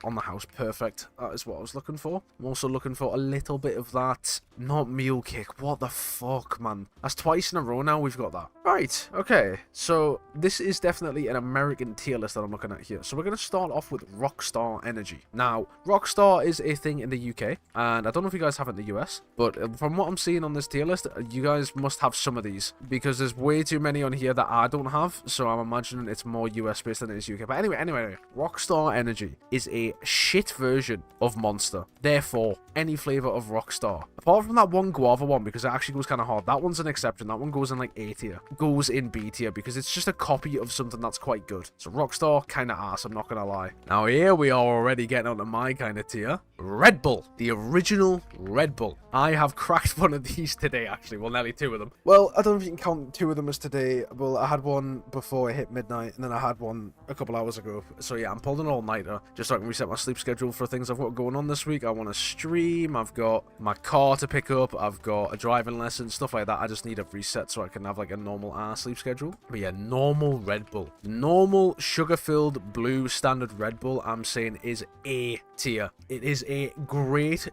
On the house. Perfect. That is what I was looking for. I'm also looking for a little bit of that. Not mule kick. What the fuck, man? That's twice in a row now we've got that. Right. Okay. So this is definitely an American tier list that I'm looking at here. So we're going to start off with Rockstar Energy. Now, Rockstar is a thing in the UK. And I don't know if you guys have it in the US. But from what I'm seeing on this tier list, you guys must have some of these. Because there's way too many on here that I don't have. So I'm imagining it's more US based than it is UK. But anyway. Rockstar Energy is a shit version of Monster. Therefore, any flavor of Rockstar. Apart from that one guava one, because it actually goes kind of hard. That one's an exception. That one goes in like A tier. Goes in B tier because it's just a copy of something that's quite good. So Rockstar, kind of ass, I'm not going to lie. Now here we are already getting onto my kind of tier. Red Bull. The original Red Bull. I have cracked one of these today, actually. Well, nearly two of them. Well, I don't know if you can count two of them as today. Well, I had one before it hit midnight, and then I had one a couple hours ago. So yeah, I'm pulling an all-nighter, just so I can reset my sleep schedule for things I've got going on this week. I want to stream, I've got my car to pick up, I've got a driving lesson, stuff like that. I just need a reset so I can have like a normal sleep schedule. But yeah, normal Red Bull. Normal sugar-filled blue standard Red Bull, I'm saying, is A tier. It is a great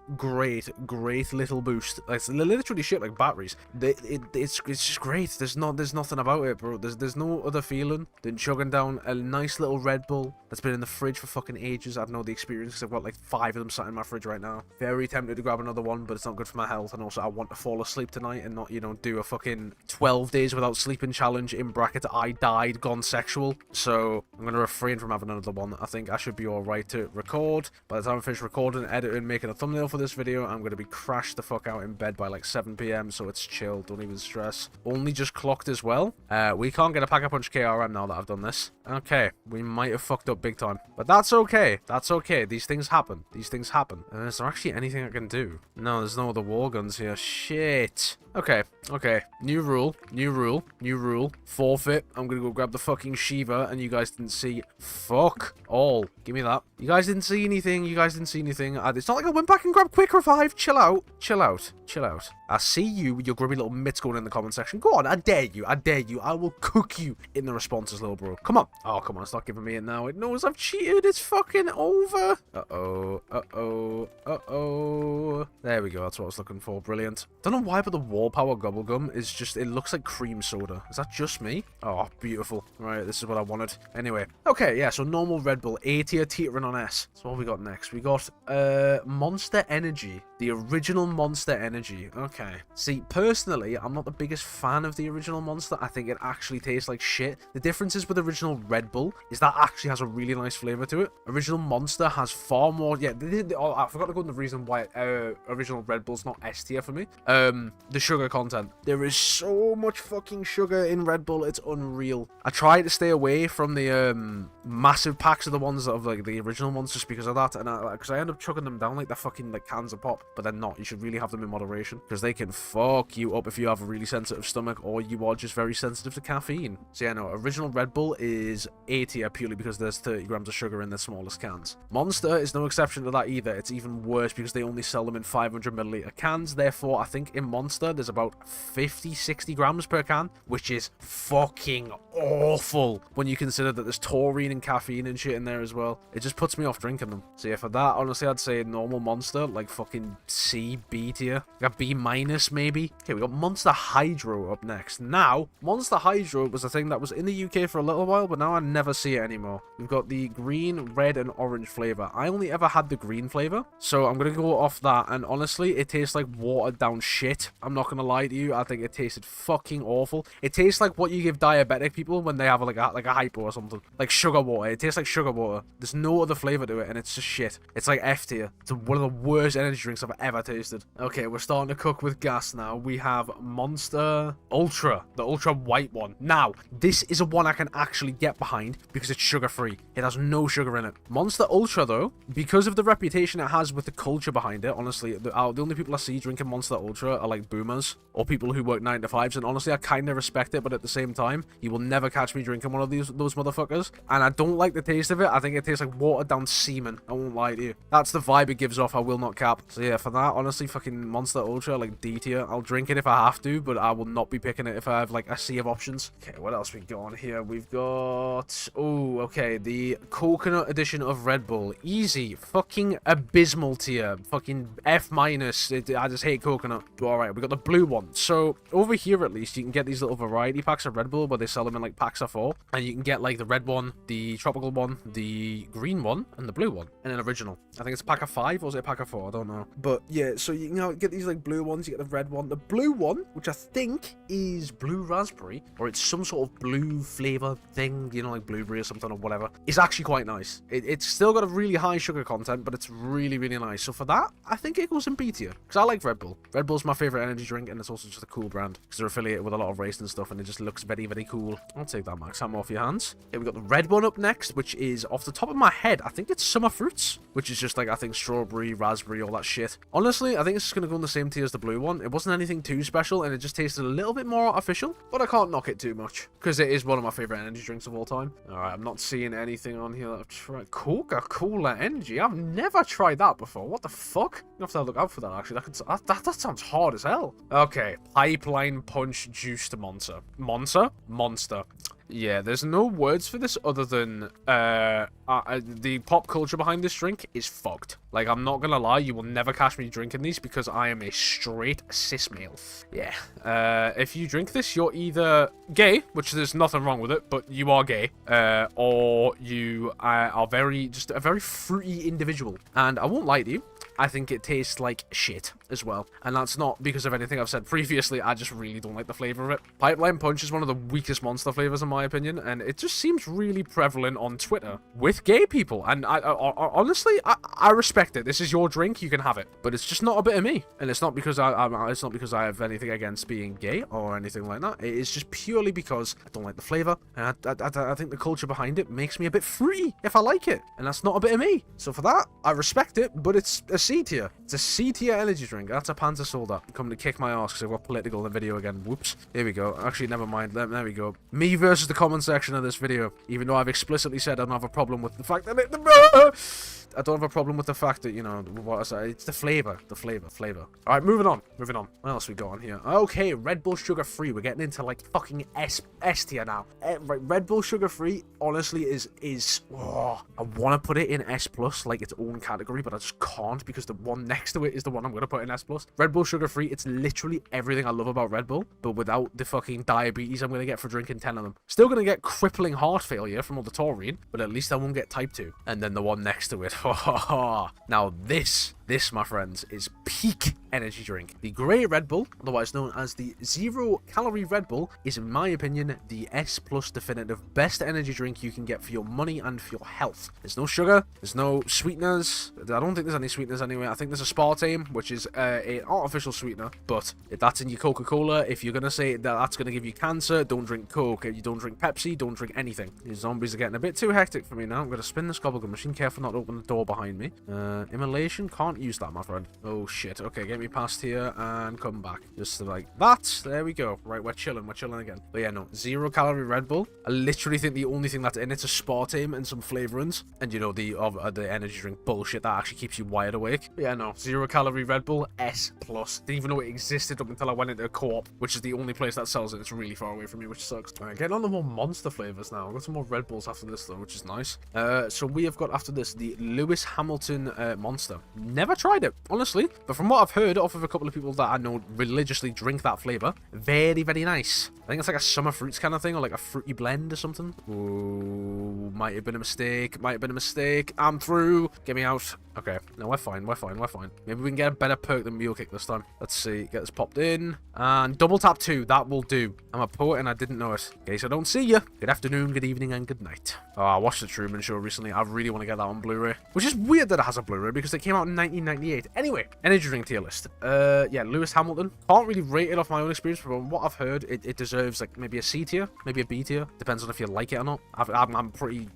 little boost. It's literally shit like batteries. It's just great. There's nothing about it, bro. There's no other feeling than chugging down a nice little Red Bull that's been in the fridge for fucking ages. I know the experience because I've got like 5 of them sat in my fridge right now. Very tempted to grab another one, but it's not good for my health. And also I want to fall asleep tonight and not, you know, do a fucking 12 days without sleeping challenge in bracket I died gone sexual. So I'm going to refrain from having another one. I think I should be alright to record. By the time I finish recording, editing, making a thumbnail for this video, I'm going to be crashed the fuck out in bed by like 7 PM, so it's chill, don't even stress. Only just clocked as well. We can't get a Pack-a-Punch KRM now that I've done this. Okay, we might have fucked up big time. But that's okay. That's okay. These things happen. These things happen. Is there actually anything I can do? No, there's no other war guns here. Shit. Okay, okay. New rule. New rule. New rule. Forfeit. I'm gonna go grab the fucking Shiva, and you guys didn't see fuck all. Give me that. You guys didn't see anything. You guys didn't see anything. It's not like I went back and grabbed quick revive. Chill out. Chill out. Chill out. I see you with your grubby little mitts going in the comment section. Go on. I dare you. I dare you. I will cook you in the responses, little bro. Come on. Oh, come on. It's not giving me it now. It knows I've cheated. It's fucking over. Uh-oh. Uh-oh. Uh-oh. There we go. That's what I was looking for. Brilliant. Don't know why, but the War Power Bubblegum is just, it looks like cream soda. Is that just me? Oh, beautiful. Right, this is what I wanted. Anyway. Okay, yeah, so normal Red Bull. A tier, teetering on S. So what have we got next? We got, Monster Energy. The original Monster Energy. Okay. See, personally, I'm not the biggest fan of the original Monster. I think it actually tastes like shit. The differences with original Red Bull is that actually has a really nice flavor to it. Original Monster has far more, yeah, I forgot to go into the reason why original Red Bull's not S tier for me. The sugar content. There is so much fucking sugar in Red Bull, it's unreal. I try to stay away from the massive packs of the ones of like the original ones just because of that, and because I end up chugging them down like they're fucking like cans of pop, but they're not. You should really have them in moderation because they can fuck you up if you have a really sensitive stomach or you are just very sensitive to caffeine. So yeah, no, original Red Bull is A tier purely because there's 30 grams of sugar in the smallest cans. Monster is no exception to that either. It's even worse because they only sell them in 500 milliliter cans. Therefore, I think in Monster there's about 50-60 grams per can, which is fucking awful when you consider that there's taurine and caffeine and shit in there as well. It just puts me off drinking them. So yeah, for that, honestly, I'd say normal Monster, like fucking C, B tier. We got B minus maybe. Okay, we got Monster Hydro up next. Now, Monster Hydro was a thing that was in the UK for a little while, but now I never see it anymore. We've got the green, red, and orange flavor. I only ever had the green flavor, so I'm gonna go off that, and honestly, it tastes like watered down shit. I'm not gonna lie to you. I think it tasted fucking awful. It tastes like what you give diabetic people when they have like a hypo or something. Like sugar water. It tastes like sugar water. There's no other flavor to it, and it's just shit. It's like F tier. It's one of the worst energy drinks I've ever tasted. Okay, we're starting to cook with gas now. We have Monster Ultra, the ultra white one. Now, this is a one I can actually get behind because it's sugar-free. It has no sugar in it. Monster Ultra, though, because of the reputation it has with the culture behind it, honestly, the only people I see drinking Monster Ultra are like boomers or people who work 9 to 5s, and honestly, I kind of respect it, but at the same time, you will never catch me drinking one of those motherfuckers, and I don't like the taste of it. I think it tastes like watered down semen. I won't lie to you. That's the vibe it gives off. I will not cap. So yeah, for that, honestly, fucking Monster Ultra, like D tier. I'll drink it if I have to, but I will not be picking it if I have like a sea of options. Okay, what else we got on here? We've got... Oh, okay. The coconut edition of Red Bull. Easy. Fucking abysmal tier. Fucking F-. I just hate coconut. Alright, we got the blue one. So, over here at least, you can get these little variety packs of Red Bull where they sell them in like packs of 4. And you can get like the red one, the tropical one, the green one, and the blue one. And an original. I think it's a pack of 5 or is it a pack of 4? I don't know. But yeah, so you can get these like blue ones. You get the red one. The blue one, which I think is blue raspberry, or it's some sort of blue flavor thing, you know, like blueberry or something or whatever, is actually quite nice. It's still got a really high sugar content, but it's really, really nice. So for that, I think it goes in B tier. Because I like Red Bull. Red Bull's my favorite energy drink, and it's also just a cool brand. Because they're affiliated with a lot of racing and stuff, and it just looks very, very cool. I'll take that, Max. Hammer off your hands. Here we got the red one up next, which is off the top of my head, I think it's Summer Fruits, which is just like, I think, strawberry, raspberry, all that shit. Honestly, I think it's just going to go in the same tier as the blue one. It wasn't anything too special, and it just tasted a little bit more artificial, but I can't knock it too much, because it is one of my favorite energy drinks of all time. Alright, I'm not seeing anything on here that I've tried. Coca-Cola Energy? I've never tried that before. What the fuck? You have to look out for that, actually. That sounds hard as hell. Okay, Pipeline Punch Juiced Monster. Monster. Yeah, there's no words for this other than the pop culture behind this drink is fucked. Like, I'm not gonna lie, you will never catch me drinking these because I am a straight cis male. Yeah. If you drink this, you're either gay, which there's nothing wrong with it, but you are gay, or you are just a very fruity individual. And I won't lie to you, I think it tastes like shit as well. And that's not because of anything I've said previously, I just really don't like the flavor of it. Pipeline Punch is one of the weakest Monster flavors in my opinion, and it just seems really prevalent on Twitter with gay people. And I honestly, I respect it. This is your drink, you can have it. But it's just not a bit of me. And it's not because I have anything against being gay or anything like that. It is just purely because I don't like the flavor. And I think the culture behind it makes me a bit free if I like it. And that's not a bit of me. So for that, I respect it, but it's a C tier. It's a C tier energy drink. That's a Panther Soldier. Coming to kick my ass because I got political in the video again. Whoops. Here we go. Actually, never mind. There we go. Me versus the comment section of this video. Even though I've explicitly said I don't have a problem with the fact that I don't have a problem with the fact that, you know, what I say. It's the flavor. The flavor. Alright, moving on. What else we got on here? Okay, Red Bull Sugar Free. We're getting into like fucking S tier now. Right, Red Bull Sugar Free honestly is I want to put it in S plus, like its own category, but I just can't because the one next to it is the one I'm going to put in S plus. Red Bull Sugar Free, it's literally everything I love about Red Bull, but without the fucking diabetes I'm going to get for drinking 10 of them. Still going to get crippling heart failure from all the taurine, but at least I won't get type 2. And then the one next to it. Now this, my friends, is peak energy drink. The grey Red Bull, otherwise known as the 0-calorie Red Bull, is in my opinion the S plus definitive best energy drink you can get for your money and for your health. There's no sugar, there's no sweeteners. I don't think there's any sweeteners anyway. I think there's aspartame, which is an artificial sweetener, but if that's in your Coca-Cola, if you're gonna say that that's gonna give you cancer, don't drink Coke. If you don't drink Pepsi, don't drink anything. These zombies are getting a bit too hectic for me now. I'm gonna spin this gobblegum machine. Careful not to open the door behind me. Immolation, can't use that, my friend. Oh shit. Okay, get me past here and come back. Just like that. There we go. Right, we're chilling again. But yeah, no, 0-calorie Red Bull. I literally think the only thing that's in it's aspartame and some flavorings, and you know the energy drink bullshit that actually keeps you wide awake. But yeah, no, 0-calorie Red Bull S plus. Didn't even know it existed up until I went into a co-op, which is the only place that sells it. It's really far away from me, which sucks. All right, getting on the more Monster flavors now. I've got some more Red Bulls after this though, which is nice. So we have got after this the Lewis Hamilton Monster. Never tried it, honestly, but from what I've heard off of a couple of people that I know religiously drink that flavor, very, very nice. I think it's like a summer fruits kind of thing, or like a fruity blend or something. Ooh, might have been a mistake. I'm through. Get me out. Okay, no, we're fine. Maybe we can get a better perk than Mule Kick this time. Let's see. Get this popped in. And double tap 2. That will do. I'm a poet and I didn't know it. In case I don't see you. Good afternoon, good evening, and good night. Oh, I watched the Truman Show recently. I really want to get that on Blu-ray. Which is weird that it has a Blu-ray because it came out in 1998. Anyway, energy drink tier list. Yeah, Lewis Hamilton. Can't really rate it off my own experience, but from what I've heard, it deserves like maybe a C tier, maybe a B tier. Depends on if you like it or not. I'm pretty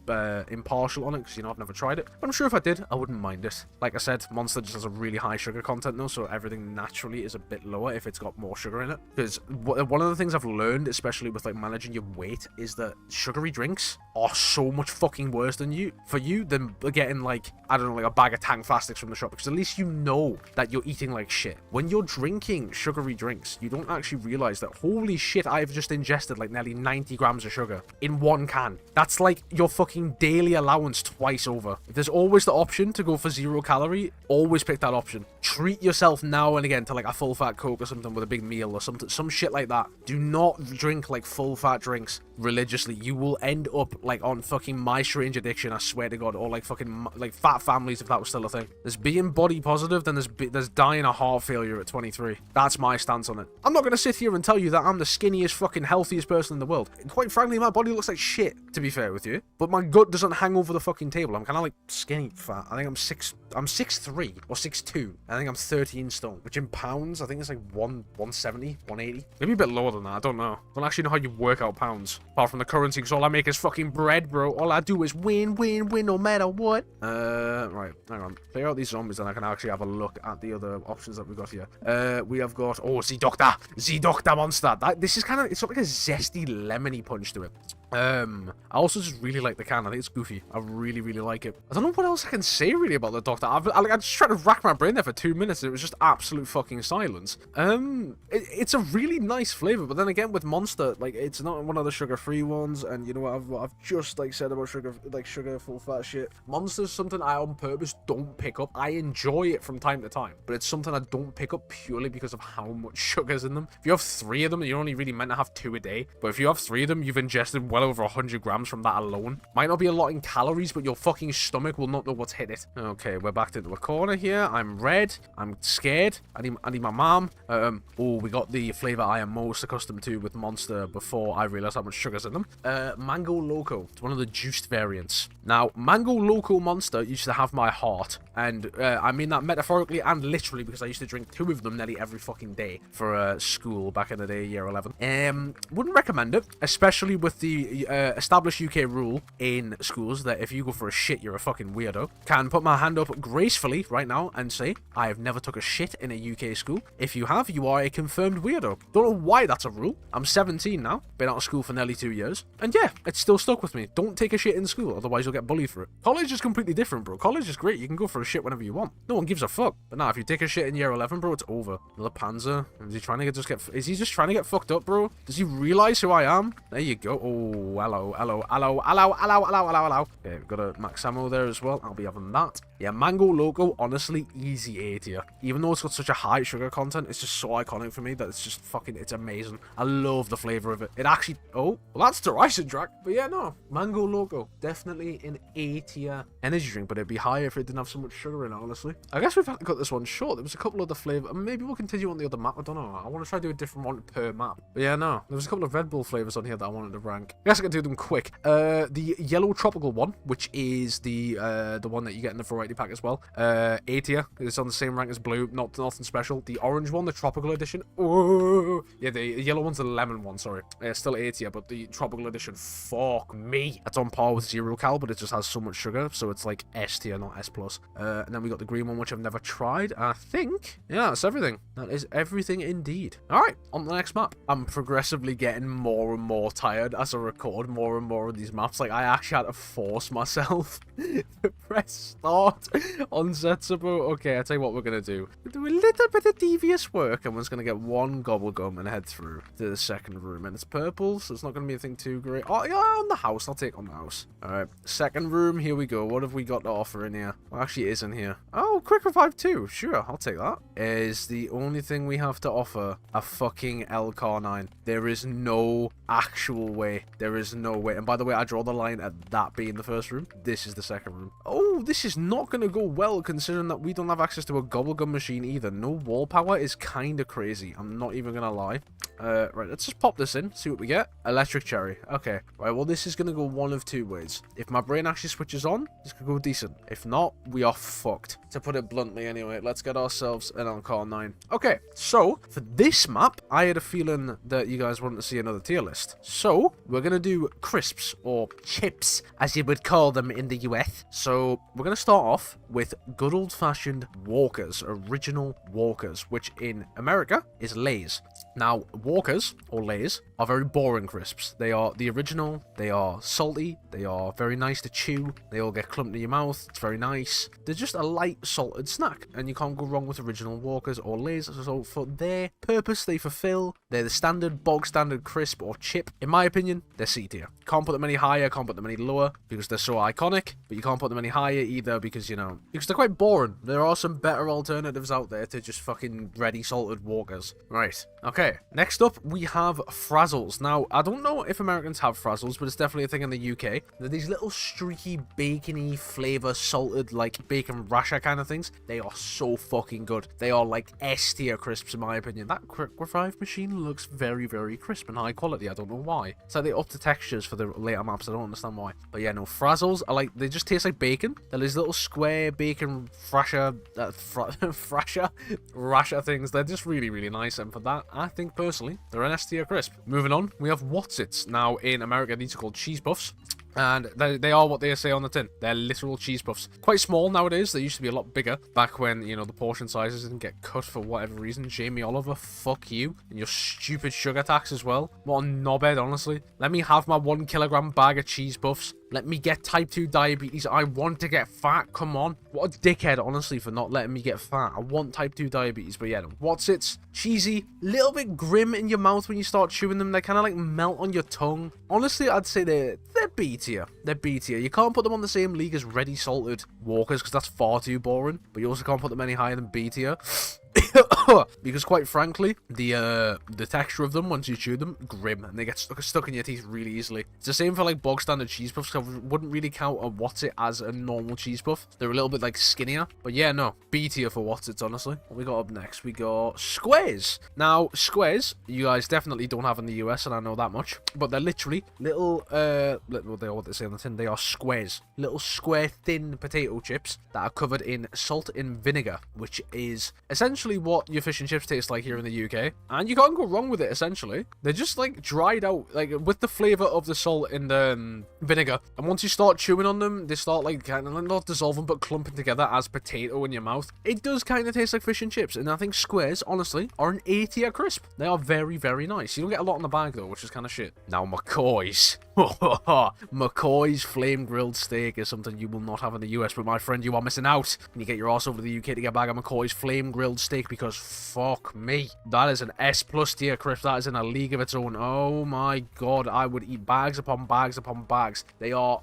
impartial on it because, you know, I've never tried it. But I'm sure if I did, I wouldn't mind it. Like I said, Monster just has a really high sugar content though, so everything naturally is a bit lower if it's got more sugar in it. Because one of the things I've learned learned, especially with like managing your weight, is that sugary drinks are so much fucking worse than you than getting like, I don't know, like a bag of Tang Fastics from the shop, because at least you know that you're eating like shit. When you're drinking sugary drinks, you don't actually realize that, holy shit, I've just ingested like nearly 90 grams of sugar in one can. That's like your fucking daily allowance twice over. If there's always the option to go for 0 calorie, always pick that option. Treat yourself now and again to like a full fat Coke or something with a big meal or something, some shit like that. Do not drink like full fat drinks religiously. You will end up like on fucking My Strange Addiction, I swear to God, or like fucking like Fat Families, if that was still a thing. There's being body positive, then there's dying of heart failure at 23. That's my stance on it. I'm not gonna sit here and tell you that I'm the skinniest fucking healthiest person in the world. Quite frankly, my body looks like shit, to be fair with you, but my gut doesn't hang over the fucking table. I'm kind of like skinny fat. I think I'm 6'3" or 6'2". I think I'm 13 stone, which in pounds I think it's like 170, 180, maybe a bit lower than that. I don't know. I don't actually know how you work out pounds apart from the currency, because all I make is fucking bread, bro. All I do is win no matter what. Right, hang on, clear out these zombies, and I can actually have a look at the other options that we've got here. We have got, oh, Z-Doctor monster. This is kind of, it's got like a zesty lemony punch to it. I also just really like the can. I think it's goofy. I really like it. I don't know what else I can say really about the Doctor. I just tried to rack my brain there for 2 minutes and it was just absolute fucking silence. It's a really nice flavor, but then again with Monster, like, it's not one of the sugar-free ones, and you know what I've just like said about sugar full fat shit. Monster's something I on purpose don't pick up. I enjoy it from time to time, but it's something I don't pick up purely because of how much sugar's in them. If you have 3 of them, you're only really meant to have 2 a day, but if you have 3 of them, you've ingested well over 100 grams from that alone. Might not be a lot in calories, but your fucking stomach will not know what's hit it. Okay, we're backed into a corner here. I'm red. I'm scared. I need my mom. Oh, we got the flavor I am most accustomed to with Monster before I realized how much sugar's in them. Mango Loco. It's one of the juiced variants. Now, Mango Loco Monster used to have my heart, and I mean that metaphorically and literally, because I used to drink 2 of them nearly every fucking day for school back in the day, year 11. Wouldn't recommend it, especially with the established UK rule in schools that if you go for a shit, you're a fucking weirdo. Can put my hand up gracefully right now and say I have never took a shit in a UK school. If you have, you are a confirmed weirdo. Don't know why that's a rule. I'm 17 now, been out of school for nearly 2 years, and yeah, it's still stuck with me. Don't take a shit in school, otherwise you'll get bullied for it. College is completely different, bro. College is great. You can go for a shit whenever you want. No one gives a fuck. But nah, if you take a shit in year 11, bro, it's over. Another Panzer. Is he trying to is he just trying to get fucked up, bro? Does he realize who I am? There you go. Oh, hello. Okay, we've got a max ammo there as well. I'll be having that. Yeah, Mango Loco, honestly, easy A tier. Even though it's got such a high sugar content, it's just so iconic for me that it's just fucking, it's amazing. I love the flavor of it. It actually, oh, well, that's the Eisendrache. But yeah, no, Mango Loco, definitely an A tier energy drink, but it'd be higher if it didn't have so much sugar in it, honestly. I guess we've had to cut this one short. There was a couple of the flavors. Maybe we'll continue on the other map. I don't know. I want to try to do a different one per map. But yeah, no, there was a couple of Red Bull flavors on here that I wanted to rank. I guess I can do them quick. The yellow tropical one, which is the one that you get in the variety pack as well. A tier. It's on the same rank as blue. Nothing special. The orange one, the tropical edition. Oh, yeah, the yellow one's the lemon one. Sorry, still A tier, but the tropical edition. Fuck me. That's on par with 0 cal, but it just has so much sugar, so it's like S tier, not S plus. And then we got the green one, which I've never tried. I think, yeah, that's everything. That is everything indeed. All right, on the next map. I'm progressively getting more and more tired as I record more and more of these maps. Like, I actually had to force myself to press start on Zetsubou. Okay, I'll tell you what we're gonna do. We'll do a little bit of devious work, and we're just gonna get one gobble gum and head through to the second room. And it's purple, so it's not gonna be a thing too great. Oh yeah, on the house. I'll take on the house. All right, second room. Here we go. What have we got to offer in here? Well, actually, it is in here. Oh, quick revive 2. Sure, I'll take that. Is the only thing we have to offer a fucking LCAR9. There is no actual way. There is no way. And by the way, I draw the line at that being the first room. This is the second room. Oh, this is not going to go well considering that we don't have access to a gobblegum machine either. No wall power is kind of crazy. I'm not even going to lie. Right, let's just pop this in, see what we get. Electric cherry. Okay. Right, well, this is going to go one of 2 ways. If my brain actually switches on, this could go decent. If not, we are fucked. To put it bluntly anyway, let's get ourselves an LCAR9. Okay, so for this map, I had a feeling that you guys wanted to see another tier list. So we're going to do crisps, or chips, as you would call them in the US. So we're going to start off with good old-fashioned Walkers, original Walkers, which in America is Lay's. Now, Walkers, or Lays, are very boring crisps. They are the original, they are salty, they are very nice to chew, they all get clumped in your mouth, it's very nice. They're just a light salted snack, and you can't go wrong with original Walkers or Lays, so for their purpose they fulfill, they're the standard, bog standard crisp or chip. In my opinion, they're C tier. Can't put them any higher, can't put them any lower, because they're so iconic, but you can't put them any higher either, because, you know, because they're quite boring. There are some better alternatives out there to just fucking ready salted Walkers. Right, okay. Next up, we have Frazzles. Now, I don't know if Americans have Frazzles, but it's definitely a thing in the UK. They're these little streaky, bacony flavor, salted, like bacon rasher kind of things. They are so fucking good. They are like S tier crisps in my opinion. That Quick Revive machine looks very, very crisp and high quality. I don't know why. It's like they up the textures for the later maps. I don't understand why. But yeah, no, Frazzles are like, they just taste like bacon. They're these little square bacon rasher things. They're just really, really nice. And for that, I think personally, they're an S tier crisp. Moving on, we have Whatsits. Now, in America, these are called cheese puffs. And they are what they say on the tin. They're literal cheese puffs. Quite small nowadays. They used to be a lot bigger back when, you know, the portion sizes didn't get cut for whatever reason. Jamie Oliver, fuck you. And your stupid sugar tax as well. What a knobhead, honestly. Let me have my 1 kilogram bag of cheese puffs. Let me get type 2 diabetes. I want to get fat. Come on. What a dickhead, honestly, for not letting me get fat. I want type 2 diabetes. But yeah, no. Whatsits, cheesy, little bit grim in your mouth when you start chewing them. They kind of like melt on your tongue. Honestly, I'd say they're B tier. They're B tier. You can't put them on the same league as ready salted Walkers because that's far too boring. But you also can't put them any higher than B tier. Because quite frankly, the texture of them once you chew them, grim, and they get stuck in your teeth really easily. It's the same for like bog standard cheese puffs. So I wouldn't really count a Whatsit as a normal cheese puff. They're a little bit like skinnier, but yeah, no, B tier for Whatsits, honestly. What we got up next? We got Squares. Now, Squares, you guys definitely don't have in the US, and I know that much. But they're literally little, what they say on the tin. They are squares, little square thin potato chips that are covered in salt and vinegar, which is essentially what your fish and chips taste like here in the UK, and you can't go wrong with it. Essentially, they're just like dried out, like with the flavor of the salt and the vinegar, and once you start chewing on them, they start like kind of not dissolving but clumping together as potato in your mouth. It does kind of taste like fish and chips, and I think Squares, honestly, are an A tier crisp. They are very, very nice. You don't get a lot in the bag though, which is kind of shit. Now, McCoy's. McCoy's flame grilled steak is something you will not have in the US, but my friend, you are missing out. When you get your ass over to the UK to get a bag of McCoy's flame grilled steak, because fuck me, that is an S plus tier crisp. That is in a league of its own. Oh my god, I would eat bags upon bags upon bags. They are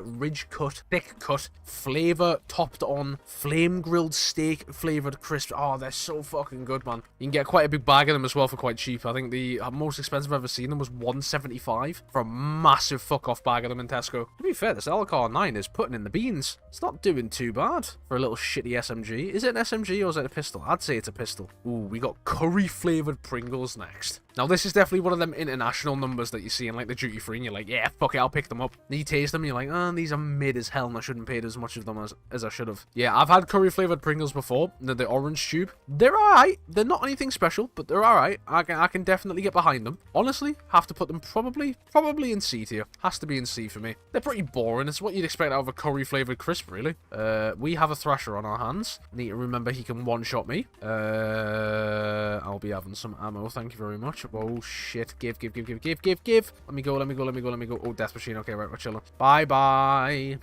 ridge cut, thick cut, flavor topped on, flame grilled steak flavored crisps. Oh, they're so fucking good, man. You can get quite a big bag of them as well for quite cheap. I think the most expensive I've ever seen them was $1.75 for a massive fuck off bag of them in Tesco. To be fair, this LK9 is putting in the beans. It's not doing too bad for a little shitty SMG. Is it an SMG or is it a pistol? I'd say it's a pistol. Ooh, we got curry flavored Pringles next. Now, this is definitely one of them international numbers that you see in, like, the duty-free, and you're like, yeah, fuck it, I'll pick them up. And you taste them, and you're like, oh, these are mid as hell, and I shouldn't pay as much of them as I should have. Yeah, I've had curry-flavored Pringles before, the orange tube. They're alright. They're not anything special, but they're alright. I can definitely get behind them. Honestly, have to put them probably in C tier. Has to be in C for me. They're pretty boring. It's what you'd expect out of a curry-flavored crisp, really. We have a Thrasher on our hands. Need to remember he can one-shot me. I'll be having some ammo, thank you very much. Oh shit, give. Let me go. Oh, death machine. Okay, right, we're chilling. Bye,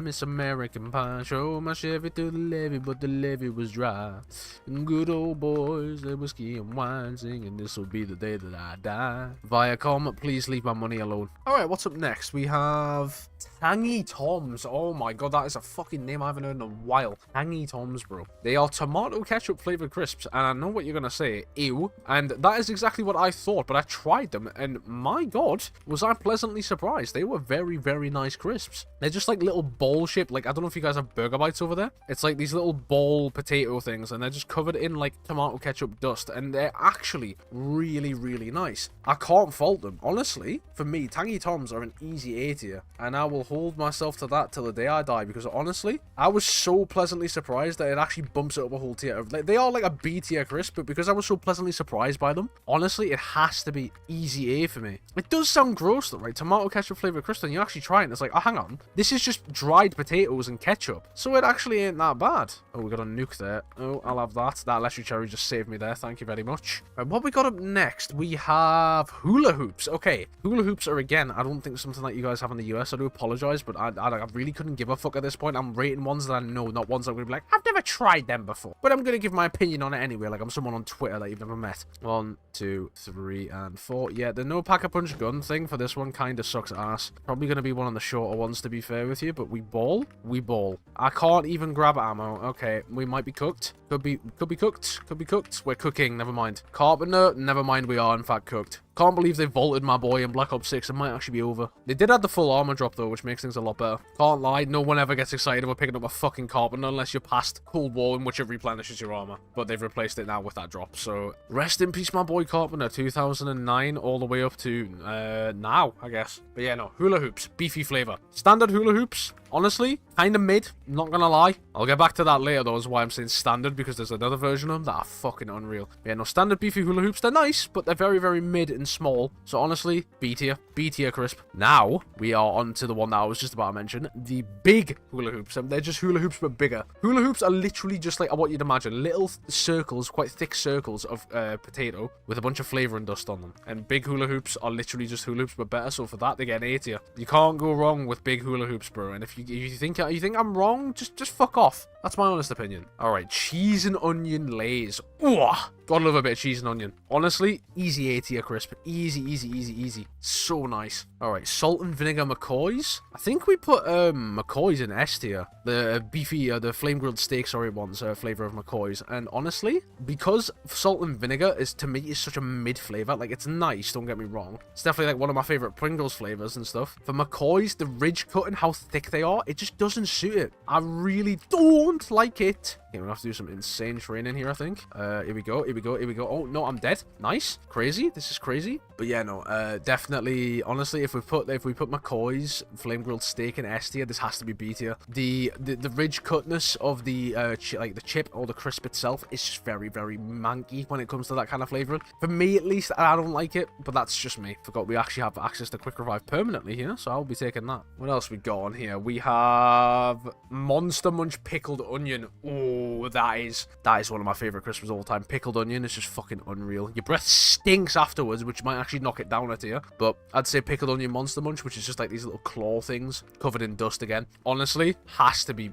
Miss American Pie. Show my Chevy to the levee, but the levee was dry. And good old boys, they whiskey and wine, singing this'll be the day that I die. Viacom, please leave my money alone. Alright, what's up next? We have Tangy Toms. Oh my god, that is a fucking name I haven't heard in a while. Tangy Toms, bro. They are tomato ketchup flavored crisps, and I know what you're gonna say, ew. And that is exactly what I thought, but I tried them, and my god, was I pleasantly surprised. They were very, very nice crisps. They're just like little bowl shaped, like, I don't know if you guys have Burger Bites over there. It's like these little bowl potato things, and they're just covered in like tomato ketchup dust, and they're actually really, really nice. I can't fault them. Honestly, for me, Tangy Toms are an easy A tier, and I will hold myself to that till the day I die, because honestly, I was so pleasantly surprised that it actually bumps it up a whole tier. Like, they are like a B tier crisp, but because I was so pleasantly surprised by them, honestly, it has to be easy A for me. It does sound gross though, right? Tomato ketchup flavored crisp, and you actually try it, and it's like, oh, hang on, this is just dried potatoes and ketchup, so it actually ain't that bad. Oh, we got a nuke there. Oh, I'll have that. That electric cherry just saved me there. Thank you very much. Right, what we got up next? We have hula hoops. Okay, hula hoops are, again, I don't think something like you guys have in the US. I do apologize, but I really couldn't give a fuck at this point. I'm rating ones that I know, not ones I'm going to be like, I've never tried them before. But I'm going to give my opinion on it anyway, like I'm someone on Twitter that you've never met. 1, 2, 3, and 4. Yeah, the no pack-a-punch gun thing for this one kind of sucks ass. Probably going to be one of the shorter ones, to be fair with you, but we ball. We ball. I can't even grab ammo. Okay, we might be cooked. Could be cooked. Could be cooked. We're cooking. Never mind. Carpenter. Never mind. We are in fact cooked. Can't believe they vaulted my boy in Black Ops 6. It might actually be over. They did have the full armor drop though, which makes things a lot better. Can't lie. No one ever gets excited about picking up a fucking carpenter unless you're past Cold War, in which it replenishes your armor. But they've replaced it now with that drop. So rest in peace, my boy Carpenter. 2009 all the way up to now, I guess. But yeah, no. Hula hoops. Beefy flavor. Standard hula hoops. Honestly, kind of mid, not gonna lie. I'll get back to that later though, is why I'm saying standard, because there's another version of them that are fucking unreal. Yeah, no, standard beefy hula hoops, they're nice, but they're very, very mid and small. So honestly, B tier crisp. Now, we are on to the one that I was just about to mention, the big hula hoops. They're just hula hoops, but bigger. Hula hoops are literally just like what you'd imagine, little circles, quite thick circles of potato with a bunch of flavor and dust on them. And big hula hoops are literally just hula hoops, but better. So for that, they get an A tier. You can't go wrong with big hula hoops, bro. And if you think I'm wrong, just fuck off. That's my honest opinion. All right, cheese and onion lays. Ooh, gotta love a bit of cheese and onion. Honestly, easy A tier crisp. Easy, easy, easy, easy. So nice. All right, salt and vinegar McCoys. I think we put McCoys in S tier. The beefy, the flame grilled steak, sorry, ones flavor of McCoys. And honestly, because salt and vinegar is, to me, is such a mid flavor. Like, it's nice, don't get me wrong. It's definitely like one of my favorite Pringles flavors and stuff. For McCoys, the ridge cut and how thick they are, it just doesn't suit it. I really don't like it. Okay, we're gonna have to do some insane training here, I think. Here we go, here we go, here we go. Oh, no, I'm dead. Nice. Crazy. This is crazy. But yeah, no, definitely, honestly, if we put McCoy's flame grilled steak in S tier, this has to be B tier. The ridge cutness of the like the chip or the crisp itself is just very, very manky when it comes to that kind of flavoring. For me, at least, I don't like it, but that's just me. Forgot we actually have access to quick revive permanently here, so I'll be taking that. What else we got on here? We have Monster Munch pickled onion. Oh, that is one of my favorite crisps of all time. Pickled onion is just fucking unreal. Your breath stinks afterwards, which might actually knock it down a tier. But I'd say pickled onion Monster Munch, which is just like these little claw things covered in dust again. Honestly, has to be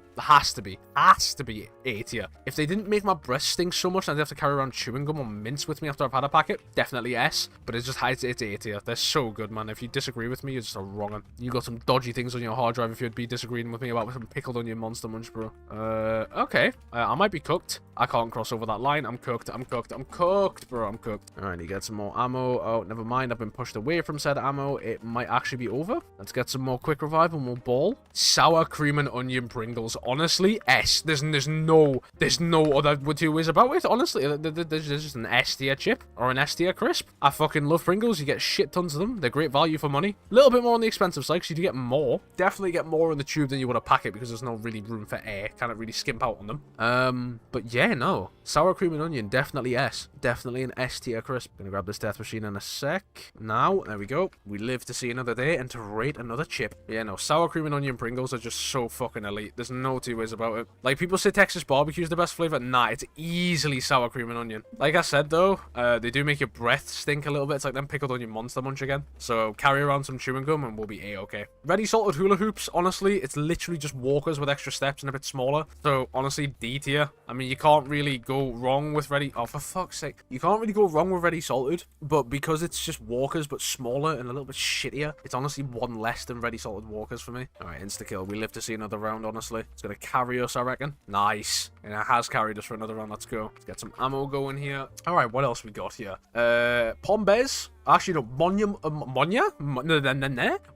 A tier. If they didn't make my breath stink so much and I'd have to carry around chewing gum or mints with me after I've had a packet, definitely S. But it's just it's A tier. They're so good, man. If you disagree with me, you're just a wrong'un. You got some dodgy things on your hard drive if you'd be disagreeing with me about some pickled onion Monster Munch, bro. Okay. I might be cooked. I can't cross over that line. I'm cooked. I'm cooked. I'm cooked, bro. I'm cooked. All right, you get some more ammo. Oh, never mind. I've been pushed away from said ammo. It might actually be over. Let's get some more quick revive and we'll ball. Sour cream and onion Pringles. Honestly, S. There's no other two ways about it. Honestly, there's just an S tier chip or an S tier crisp. I fucking love Pringles. You get shit tons of them. They're great value for money. A little bit more on the expensive side because you do get more. Definitely get more in the tube than you would a packet because there's no really room for air. Can't really skimp out on them. But yeah, no. Sour cream and onion, definitely S. Definitely an S tier crisp. Gonna grab this death machine in a sec. Now, there we go. We live to see another day and to rate another chip. Yeah, no. Sour cream and onion Pringles are just so fucking elite. There's no two ways about it. Like, people say Texas barbecue is the best flavor. Nah, it's easily sour cream and onion. Like I said, though, they do make your breath stink a little bit. It's like them pickled onion Monster Munch again. So, carry around some chewing gum and we'll be A-okay. Ready salted hula hoops, honestly, it's literally just walkers with extra steps and a bit smaller. So, honestly, D tier. I mean, you can't really go wrong with ready... Oh, for fuck's sake. You can't really go wrong with ready salted, but because it's just walkers but smaller and a little bit shittier, it's honestly one less than ready salted walkers for me. Alright, insta-kill. We live to see another round, honestly. It's gonna carry us, I reckon. Nice. And it has carried us for another round. Let's go. Let's get some ammo going here. Alright, what else we got here? Pombez. Actually, no,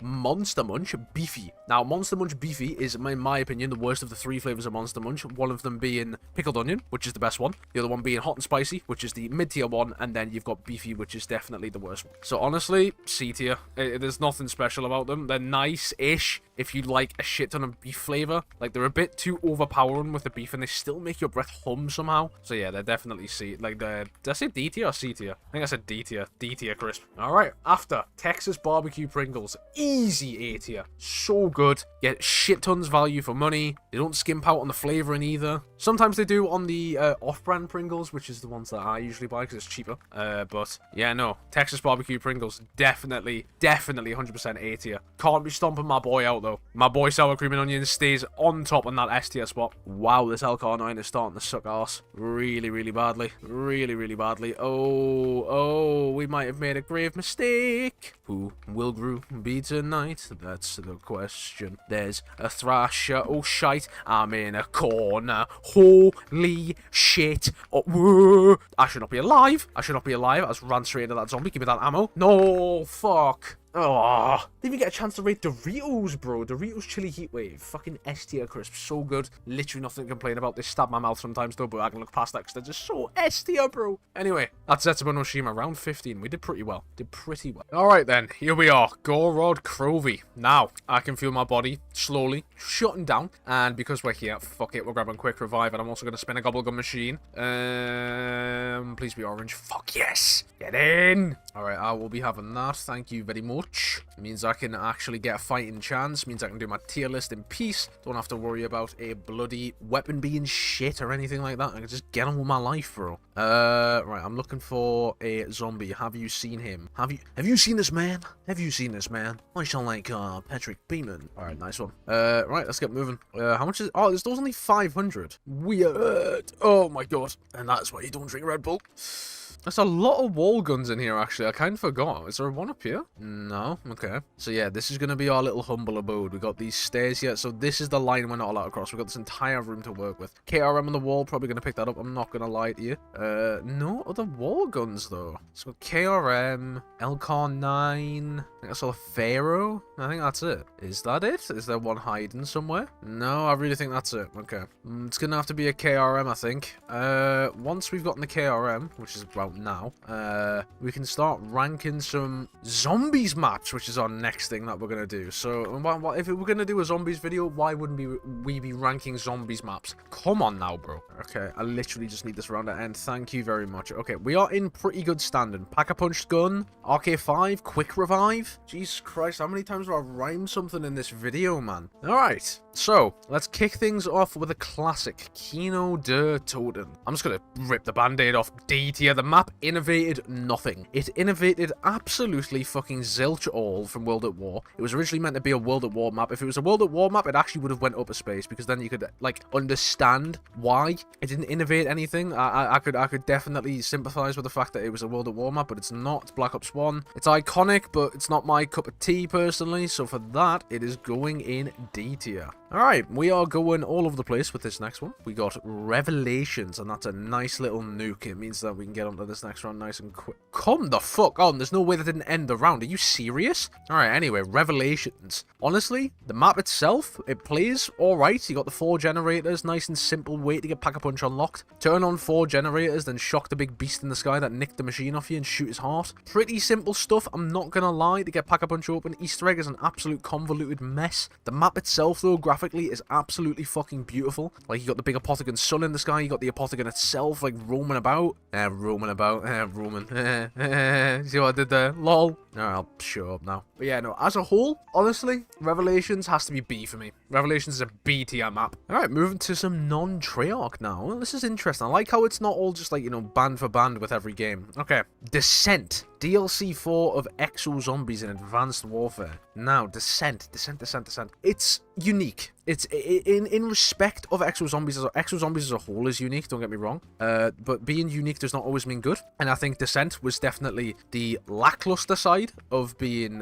Monster Munch Beefy. Now, Monster Munch Beefy is, in my opinion, the worst of the 3 flavors of Monster Munch. One of them being Pickled Onion, which is the best one. The other one being Hot and Spicy, which is the mid-tier one. And then you've got Beefy, which is definitely the worst one. So honestly, C tier. There's nothing special about them. They're nice-ish if you like a shit ton of beef flavor. Like, they're a bit too overpowering with the beef, and they still make your breath hum somehow. So yeah, they're definitely C. Like, did I say D tier or C tier? I think I said D tier. D tier crisp. Alright, after Texas barbecue Pringles. Easy A tier. So good. Get shit tons value for money. They don't skimp out on the flavoring either. Sometimes they do on the off-brand Pringles, which is the ones that I usually buy because it's cheaper. But yeah, no. Texas barbecue Pringles, definitely 100% A tier. Can't be stomping my boy out though. My boy Sour Cream and Onion stays on top on that S tier spot. Wow, this LK9 is starting to suck ass really badly. Really badly. Oh, we might have made a grave mistake. Who will Gru be tonight? That's the question. There's a thrasher. Oh shite, I'm in a corner. Holy shit. Oh, I should not be alive. I should not be alive. I just ran straight into that zombie. Give me that ammo. No, fuck. Oh, didn't even get a chance to rate Doritos, bro. Doritos Chili Heatwave. Fucking S tier crisp. So good. Literally nothing to complain about. They stab my mouth sometimes, though, but I can look past that because they're just so S tier, bro. Anyway, that's Zetsubou No Shima. Round 15. We did pretty well. Alright, then. Here we are. Gorod Krovi. Now, I can feel my body slowly shutting down. And because we're here, fuck it, we're grabbing Quick Revive. And I'm also going to spin a Gobblegum machine. Please be orange. Fuck yes. Get in. Alright, I will be having that. Thank you very much. It means I can actually get a fighting chance. It means I can do my tier list in peace. Don't have to worry about a bloody weapon being shit or anything like that. I can just get on with my life, bro. Right, I'm looking for a zombie. Have you seen him? Have you seen this man? Have you seen this man? I shall like Patrick Bateman. Alright, nice one. Right, let's get moving. How much is oh, there's only 500. Weird. Oh my god. And that's why you don't drink Red Bull. There's a lot of wall guns in here, actually. I kind of forgot. Is there one up here? No? Okay. So, yeah, this is going to be our little humble abode. We got these stairs here. So, this is the line we're not allowed to cross. We've got this entire room to work with. KRM on the wall. Probably going to pick that up. I'm not going to lie to you. No other wall guns, though. So, KRM, LK9. I think I saw a Pharaoh. I think that's it. Is that it? Is there one hiding somewhere? No, I really think that's it. Okay. It's going to have to be a KRM, I think. Once we've gotten the KRM, which is about now, we can start ranking some zombies maps, which is our next thing that we're gonna do. So if we're gonna do a zombies video, why wouldn't we be ranking zombies maps? Come on now, bro. Okay, I literally just need this round at end. Thank you very much. Okay, we are in pretty good standing. Pack-a-punch gun, RK5, quick revive. Jesus Christ, how many times have I rhymed something in this video, man? Alright, so let's kick things off with a classic, Kino Der Toten. I'm just gonna rip the band-aid off. D tier. The map innovated nothing. It innovated absolutely fucking zilch all from World at War. It was originally meant to be a World at War map. If it was a World at War map, it actually would have went up a space, because then you could like understand why it didn't innovate anything. I could definitely sympathize with the fact that it was a World at War map, but it's not. It's Black Ops 1. It's iconic, but it's not my cup of tea personally. So for that, it is going in D tier. Alright, we are going all over the place with this next one. We got Revelations, and that's a nice little nuke. It means that we can get onto this next round nice and quick. Come the fuck on, there's no way that didn't end the round. Are you serious? Alright, anyway, Revelations. Honestly, the map itself, it plays alright. You got the 4 generators, nice and simple way to get Pack-a-Punch unlocked. Turn on 4 generators, then shock the big beast in the sky that nicked the machine off you and shoot his heart. Pretty simple stuff, I'm not gonna lie, to get Pack-a-Punch open. Easter egg is an absolute convoluted mess. The map itself, though, graphically is absolutely fucking beautiful. Like, you got the big Apothegon sun in the sky, you got the Apothegon itself, like, roaming about. Roaming. See what I did there? LOL. Alright, I'll show up now. But yeah, no, as a whole, honestly, Revelations has to be B for me. Revelations is a B tier map. Alright, moving to some non-Treyarch now. Well, this is interesting. I like how it's not all just like, you know, band for band with every game. Okay, Descent. DLC 4 of Exo Zombies in Advanced Warfare. Now, Descent. It's unique. it's in respect of Exo Zombies. Exo Zombies as a whole is unique. Don't get me wrong. But being unique does not always mean good. And I think Descent was definitely the lackluster side of being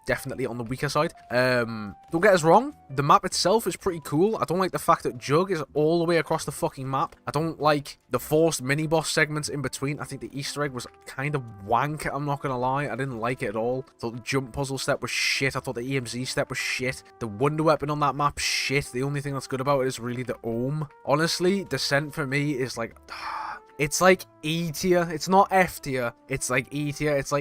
definitely on the weaker side. Don't get us wrong. The map itself is pretty cool. I don't like the fact that Jug is all the way across the fucking map. I don't like the forced mini boss segments in between. I think the Easter egg was kind of wank. I'm not gonna lie. I didn't like it at all. I thought the jump puzzle step was shit. I thought the EMZ step was shit. The wonder weapon on that map, shit. The only thing that's good about it is really the Ohm. Honestly, Descent for me is like... It's like E tier. It's not F tier. It's like E tier. It's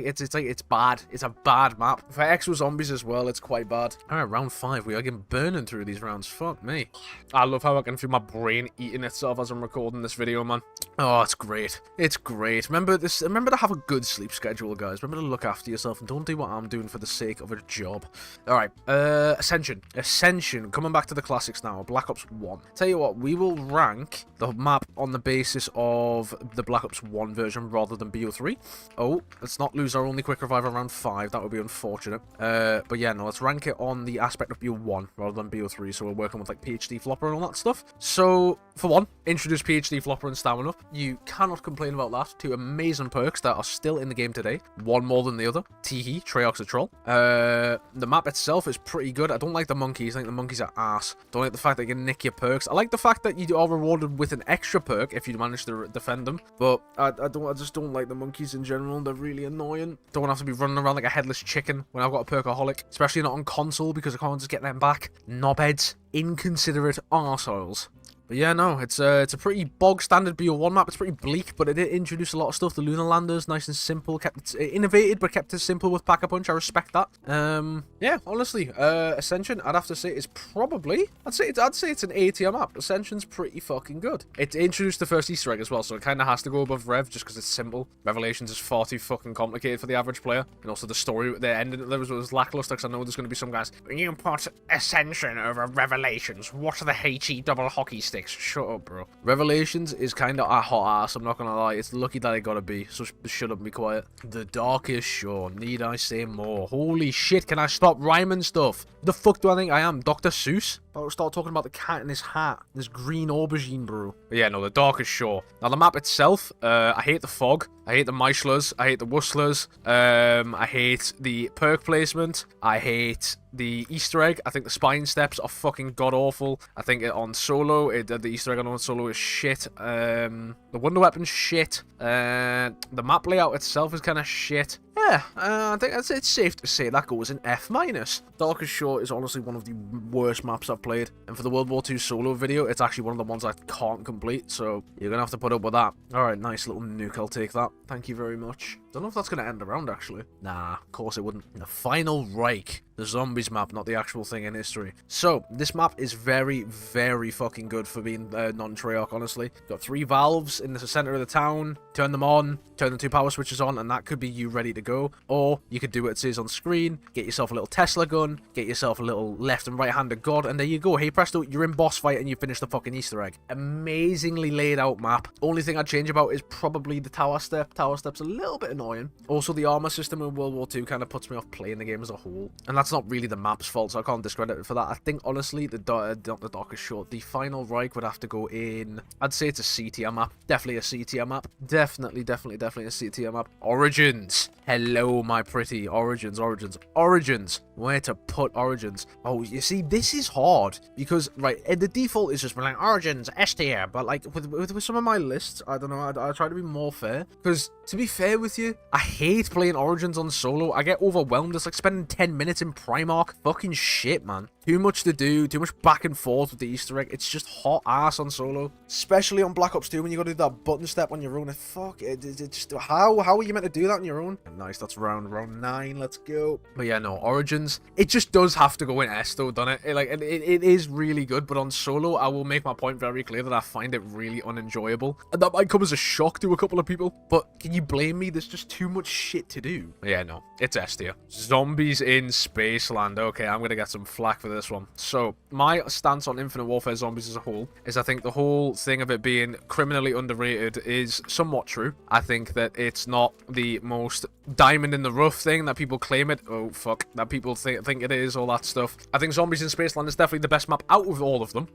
bad. It's a bad map. For Exo Zombies as well, it's quite bad. Alright, round 5. We are getting burning through these rounds. Fuck me. I love how I can feel my brain eating itself as I'm recording this video, man. Oh, it's great. It's great. Remember to have a good sleep schedule, guys. Remember to look after yourself and don't do what I'm doing for the sake of a job. Alright, Ascension. Ascension. Coming back to the classics now. Black Ops 1. Tell you what, we will rank the map on the basis of the Black Ops 1 version rather than BO3. Oh, let's not lose our only quick revive around 5. That would be unfortunate. But yeah, no, let's rank it on the aspect of BO1 rather than BO3. So we're working with like PhD Flopper and all that stuff. So for one, introduce PhD Flopper and Stamina Up. You cannot complain about that. 2 amazing perks that are still in the game today. One more than the other. Teehee, Treox a Troll. The map itself is pretty good. I don't like the monkeys. I think the monkeys are ass. Don't like the fact that you can nick your perks. I like the fact that you are rewarded with an extra perk if you manage to defend them. But I just don't like the monkeys in general. They're really annoying. Don't want to have to be running around like a headless chicken when I've got a perkaholic. Especially not on console because I can't just get them back. Knobheads. Inconsiderate arseholes. But yeah, no, it's a pretty bog standard BO1 map. It's pretty bleak, but it did introduce a lot of stuff. The Lunar Landers, nice and simple, kept it innovated, but kept it simple with Pack-a-Punch. I respect that. Yeah, honestly, Ascension, I'd have to say is probably, I'd say it's an A tier map. Ascension's pretty fucking good. It introduced the first Easter egg as well, so it kind of has to go above Rev just because it's simple. Revelations is far too fucking complicated for the average player, and also the story, the ending there was lackluster. Because I know there's going to be some guys. You put Ascension over Revelations. What are the HE double hockey sticks? Shut up, bro. Revelations is kind of a hot ass, I'm not gonna lie. It's lucky that it gotta be, so shut up and be quiet. The Darkest Shore, need I say more? Holy shit, can I stop rhyming stuff? The fuck do I think I am, Dr. Seuss? I'll start talking about the cat in his hat. This green aubergine, bro. But yeah, no, the Darkest Shore. Now, the map itself, I hate the fog. I hate the Meischlers. I hate the Wustlers. I hate the perk placement. I hate the Easter egg. I think the spine steps are fucking god-awful. I think it on solo, the Easter egg on solo is shit. The wonder weapon's shit. The map layout itself is kind of shit. Yeah, I think it's safe to say that goes in F-. Darkest Shore is honestly one of the worst maps I've played. And for the World War II solo video, it's actually one of the ones I can't complete. So you're going to have to put up with that. Alright, nice little nuke. I'll take that. Thank you very much. Don't know if that's going to end the round, actually. Nah, of course it wouldn't. The Final Reich. The zombies map, not the actual thing in history. So, this map is very, very fucking good for being non-Treyarch, honestly. Got 3 valves in the center of the town. Turn them on, turn the 2 power switches on, and that could be you ready to go. Or, you could do what it says on screen, get yourself a little Tesla gun, get yourself a little left and right-handed god, and there you go. Hey presto, you're in boss fight and you finish the fucking Easter egg. Amazingly laid out map. Only thing I'd change about is probably the tower step. Tower step's a little bit annoying. Also, the armor system in World War II kind of puts me off playing the game as a whole. And that's not really the map's fault, so I can't discredit it for that. I think, honestly, the Darkest Shore, the Final Reich would have to go in... I'd say it's a C tier map. Definitely a C tier map. Definitely a C tier map. Origins. Hello, my pretty. Origins. Where to put Origins? Oh, you see, this is hard. Because, right, the default is just like, Origins, S tier. But, like, with some of my lists, I don't know, I try to be more fair. Because, to be fair with you, I hate playing Origins on solo. I get overwhelmed. It's like spending 10 minutes in Primark. Fucking shit, man. Too much to do, too much back and forth with the Easter egg. It's just hot ass on solo. Especially on Black Ops 2 when you gotta do that button step on your own. Fuck, it's just, how are you meant to do that on your own? Nice, that's round 9, let's go. But yeah, no, Origins, it just does have to go in S though, doesn't it? It is really good, but on solo, I will make my point very clear that I find it really unenjoyable. And that might come as a shock to a couple of people, but can you blame me? There's just too much shit to do. But yeah, no, it's S tier. Zombies in Spaceland. Okay, I'm gonna get some flack for this one. So, my stance on Infinite Warfare Zombies as a whole is I think the whole thing of it being criminally underrated is somewhat true. I think that it's not the most diamond in the rough thing that people claim it. Oh, fuck. That people think it is, all that stuff. I think Zombies in Spaceland is definitely the best map out of all of them.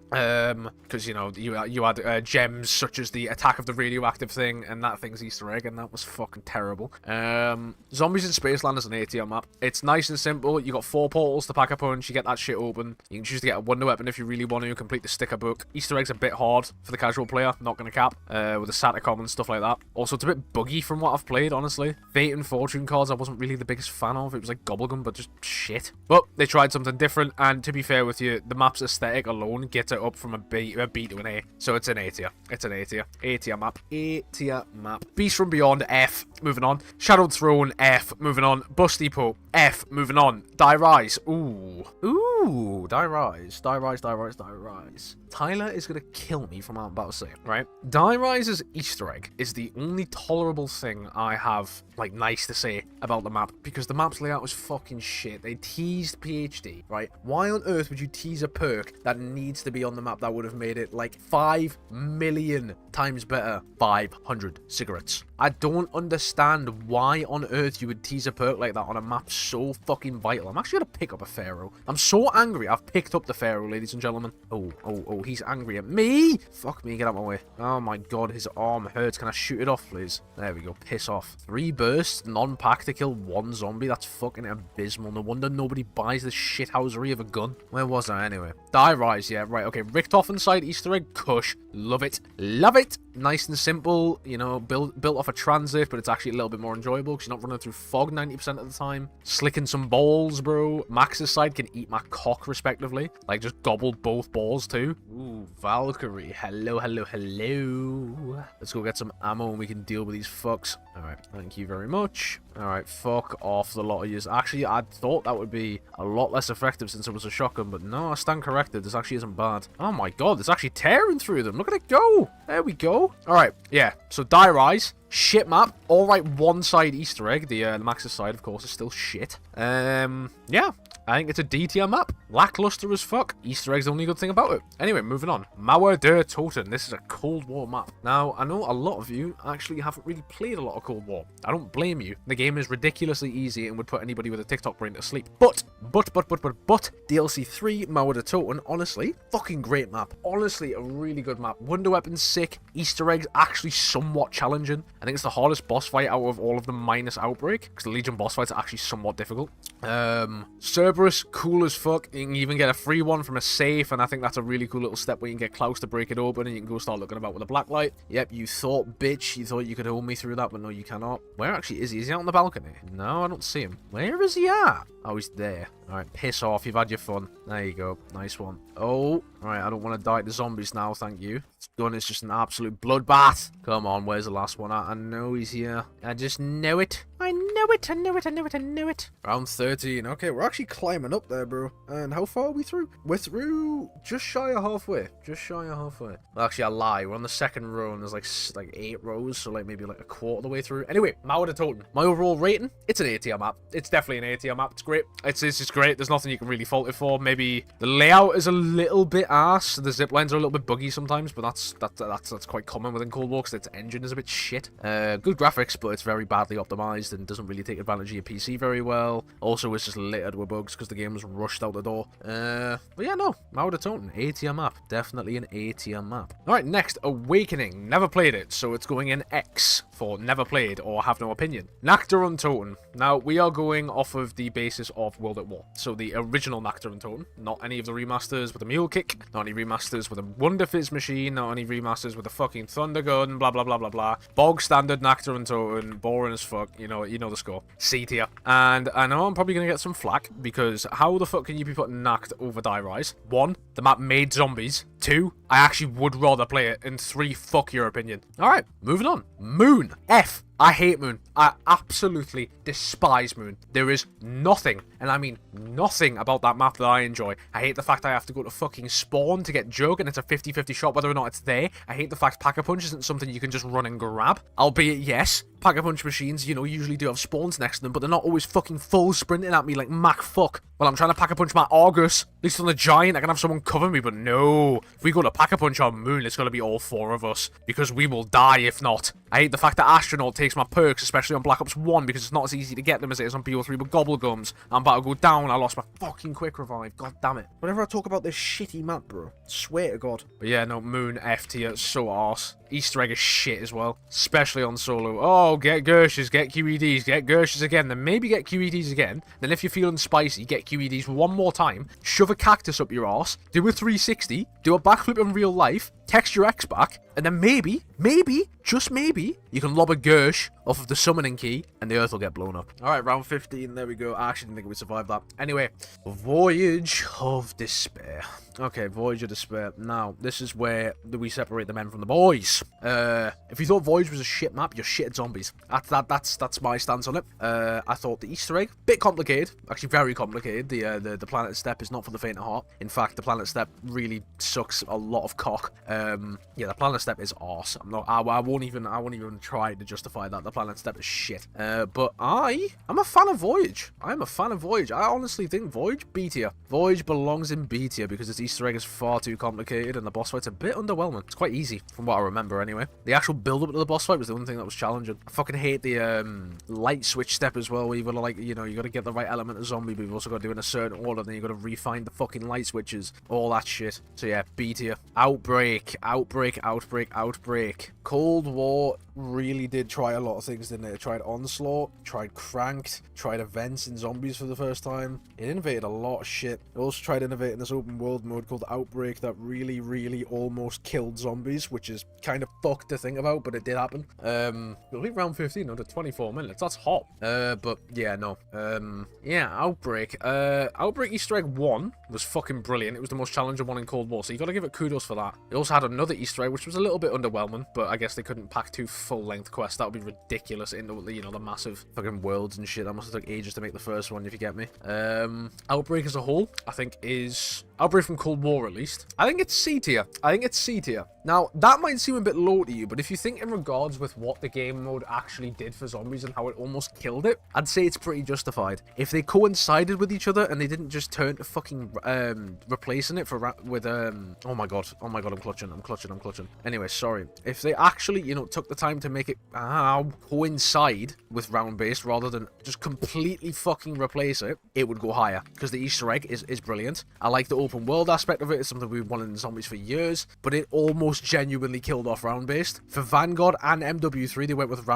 Because, you know, you had gems such as the attack of the radioactive thing, and that thing's Easter egg, and that was fucking terrible. Zombies in Spaceland is an A-tier map. It's nice and simple. You got 4 portals to pack a punch. You get that shit open. You can choose to get a wonder weapon if you really want to complete the sticker book. Easter eggs a bit hard for the casual player, not gonna cap, with the Satacom and stuff like that. Also, it's a bit buggy from what I've played, honestly. Fate and Fortune cards I wasn't really the biggest fan of. It was like Gobblegum, but just shit. But they tried something different, and to be fair with you, the map's aesthetic alone gets it up from a B to an A. So it's an A tier. It's an A tier. A tier map. A tier map. Beast from Beyond, F. Moving on. Shadowed Throne, F. Moving on. Busty Pope, F. Moving on. Die Rise. Ooh. Ooh. Die Rise. Die Rise, Die Rise, Die Rise. Tyler is going to kill me from what I'm about to say, right? Die Rise's Easter egg is the only tolerable thing I have, like, nice to say about the map, because the map's layout was fucking shit. They teased PhD, right? Why on earth would you tease a perk that needs to be on the map that would have made it, like, 5 million times better? 500 cigarettes. I don't understand why on earth you would tease a perk like that on a map so fucking vital. I'm actually going to pick up a Pharaoh. I'm so angry I've picked up the Pharaoh, ladies and gentlemen. Oh, he's angry at me. Fuck me, get out of my way. Oh my god, his arm hurts. Can I shoot it off, please? There we go, piss off. 3 bursts, non-pack to kill 1 zombie. That's fucking abysmal. No wonder nobody buys this shithousery of a gun. Where was I anyway? Die Rise, yeah, right, okay. Richtofen side Easter egg, Kush. Love it. Love it. Nice and simple, you know, built off a transit, but it's actually a little bit more enjoyable because you're not running through fog 90% of the time. Slicking some balls, bro. Max's side can eat my cock, respectively. Like, just gobble both balls, too. Ooh, Valkyrie. Hello, hello, hello. Let's go get some ammo and we can deal with these fucks. Alright, thank you very much. Alright, fuck off the lot of yous. Actually, I thought that would be a lot less effective since it was a shotgun, but no, I stand corrected. This actually isn't bad. Oh my god, it's actually tearing through them. Look at it go. There we go. Alright, yeah, so Die Rise. Shit map. Alright, one side Easter egg. The Max's side, of course, is still shit. Yeah. I think it's a D tier map. Lackluster as fuck. Easter egg's the only good thing about it. Anyway, moving on. Kino Der Toten. This is a Cold War map. Now, I know a lot of you actually haven't really played a lot of Cold War. I don't blame you. The game is ridiculously easy and would put anybody with a TikTok brain to sleep. But, DLC 3, Kino Der Toten, honestly, fucking great map. Honestly, a really good map. Wonder weapons sick. Easter eggs actually somewhat challenging. I think it's the hardest boss fight out of all of them minus Outbreak, because the Legion boss fights are actually somewhat difficult. Cerberus, cool as fuck. You can even get a free one from a safe, and I think that's a really cool little step where you can get Klaus to break it open, and you can go start looking about with a black light. Yep, you thought, bitch, you thought you could hold me through that, but no, you cannot. Where actually is he? Is he out on the balcony? No, I don't see him. Where is he at? Oh, he's there. Alright, piss off. You've had your fun. There you go. Nice one. Oh, alright, I don't want to die to zombies now, thank you. This gun is just an absolute bloodbath. Come on, where's the last one? I know he's here. I just know it. I know it, I know it, I know it, I know it. Round 13. Okay, we're actually climbing up there, bro. And how far are we through? We're through just shy of halfway. Just shy of halfway. Well, actually, I lie. We're on the second row, and there's like 8 rows, so like maybe like a quarter of the way through. Anyway, Kino Der Toten. My overall rating, it's an A tier map. It's definitely an A tier map. It's great. It's just great. There's nothing you can really fault it for. Maybe the layout is a little bit ass. The zip lines are a little bit buggy sometimes, but that's quite common within Cold War because its engine is a bit shit. Good graphics, but it's very badly optimized and doesn't really take advantage of your PC very well. Also, it's just littered with bugs because the game was rushed out the door. But yeah, no. Kino Der Toten, A tier map. Definitely an A tier map. Alright, next, Awakening. Never played it, so it's going in X for never played or have no opinion. Nacht der Toten. Now, we are going off of the basis of World at War. So the original Nacht der Toten, not any of the remasters with a mule kick, not any remasters with a Wonder Fizz machine, not any remasters with a fucking Thunder Gun, blah blah blah blah blah. Bog standard Nacht der Toten, boring as fuck, you know the score. C tier. And I know I'm probably gonna get some flack, because how the fuck can you be putting Nacht over Die Rise? 1, the map made zombies. 2, I actually would rather play it. And 3, fuck your opinion. Alright, moving on. Moon. F. I hate Moon. I absolutely despise Moon. There is nothing, and I mean nothing about that map that I enjoy. I hate the fact I have to go to fucking spawn to get Jug, and it's a 50-50 shot whether or not it's there. I hate the fact Pack-a-Punch isn't something you can just run and grab. Albeit, yes, Pack-a-punch machines, you know, usually do have spawns next to them, but they're not always fucking full sprinting at me like Mac fuck. Well, I'm trying to pack-a-punch my Argus. At least on the Giant, I can have someone cover me, but no. If we go to pack-a-punch on Moon, it's gonna be all 4 of us, because we will die if not. I hate the fact that Astronaut takes my perks, especially on Black Ops 1, because it's not as easy to get them as it is on BO3 with Gobblegums. I'm about to go down, I lost my fucking quick revive, god damn it. Whenever I talk about this shitty map, bro, swear to god. But yeah, no, Moon, F tier, so arse. Easter egg is shit as well, especially on solo. Oh, get Gershes, get QEDs, get Gershes again, then maybe get QEDs again. Then if you're feeling spicy, get QEDs one more time, shove a cactus up your arse, do a 360, do a backflip in real life, text your ex back, and then maybe, just maybe, you can lob a Gersh off of the summoning key, and the earth will get blown up. Alright, round 15, there we go. I actually didn't think we'd survive that. Anyway, Voyage of Despair. Okay, Voyage of Despair. Now, this is where we separate the men from the boys. If you thought Voyage was a shit map, you're shit at zombies. That's my stance on it. I thought the Easter egg, bit complicated, actually very complicated. The planet step is not for the faint of heart. In fact, the planet step really sucks a lot of cock. Yeah, the planet step is arse. I won't even try to justify that. The planet step is shit. But I'm a fan of Voyage. I'm a fan of Voyage. I honestly think Voyage B tier. Voyage belongs in B tier because its Easter egg is far too complicated and the boss fight's a bit underwhelming. It's quite easy from what I remember anyway. The actual build up to the boss fight was the only thing that was challenging. I fucking hate the light switch step as well, where you've got to, like, you know, you got to get the right element of zombie, but you've also got to do it in a certain order, then you got to refine the fucking light switches, all that shit. So yeah, B tier. Outbreak. Cold War really did try a lot of things, didn't it? It tried Onslaught, tried Cranked, tried events in zombies for the first time. It innovated a lot of shit. It also tried innovating this open world mode called Outbreak that really almost killed zombies, which is kind of fucked to think about, but it did happen. We'll leave round 15 under 24 minutes. That's hot. But yeah, no. Yeah, Outbreak. Outbreak Easter egg 1 was fucking brilliant. It was the most challenging one in Cold War, so you gotta give it kudos for that. It also had another Easter egg, which was a little bit underwhelming, but I guess they couldn't pack 2 full-length quests. That would be ridiculous into, you know, the massive fucking worlds and shit. That must have took ages to make the first one, if you get me. Outbreak as a whole, I think is... Outbreak from Cold War, at least. I think it's C tier. Now, that might seem a bit low to you, but if you think in regards with what the game mode actually did for zombies and how it almost killed it, I'd say it's pretty justified. If they coincided with each other and they didn't just turn to fucking replacing it with oh my god, I'm clutching. Anyway, sorry. If they actually, you know, took the time to make it coincide with round-based rather than just completely fucking replace it, it would go higher, because the Easter egg is brilliant. I like the open world aspect of it. It's something we've wanted in zombies for years, but it almost genuinely killed off round-based. For Vanguard and MW3, they went with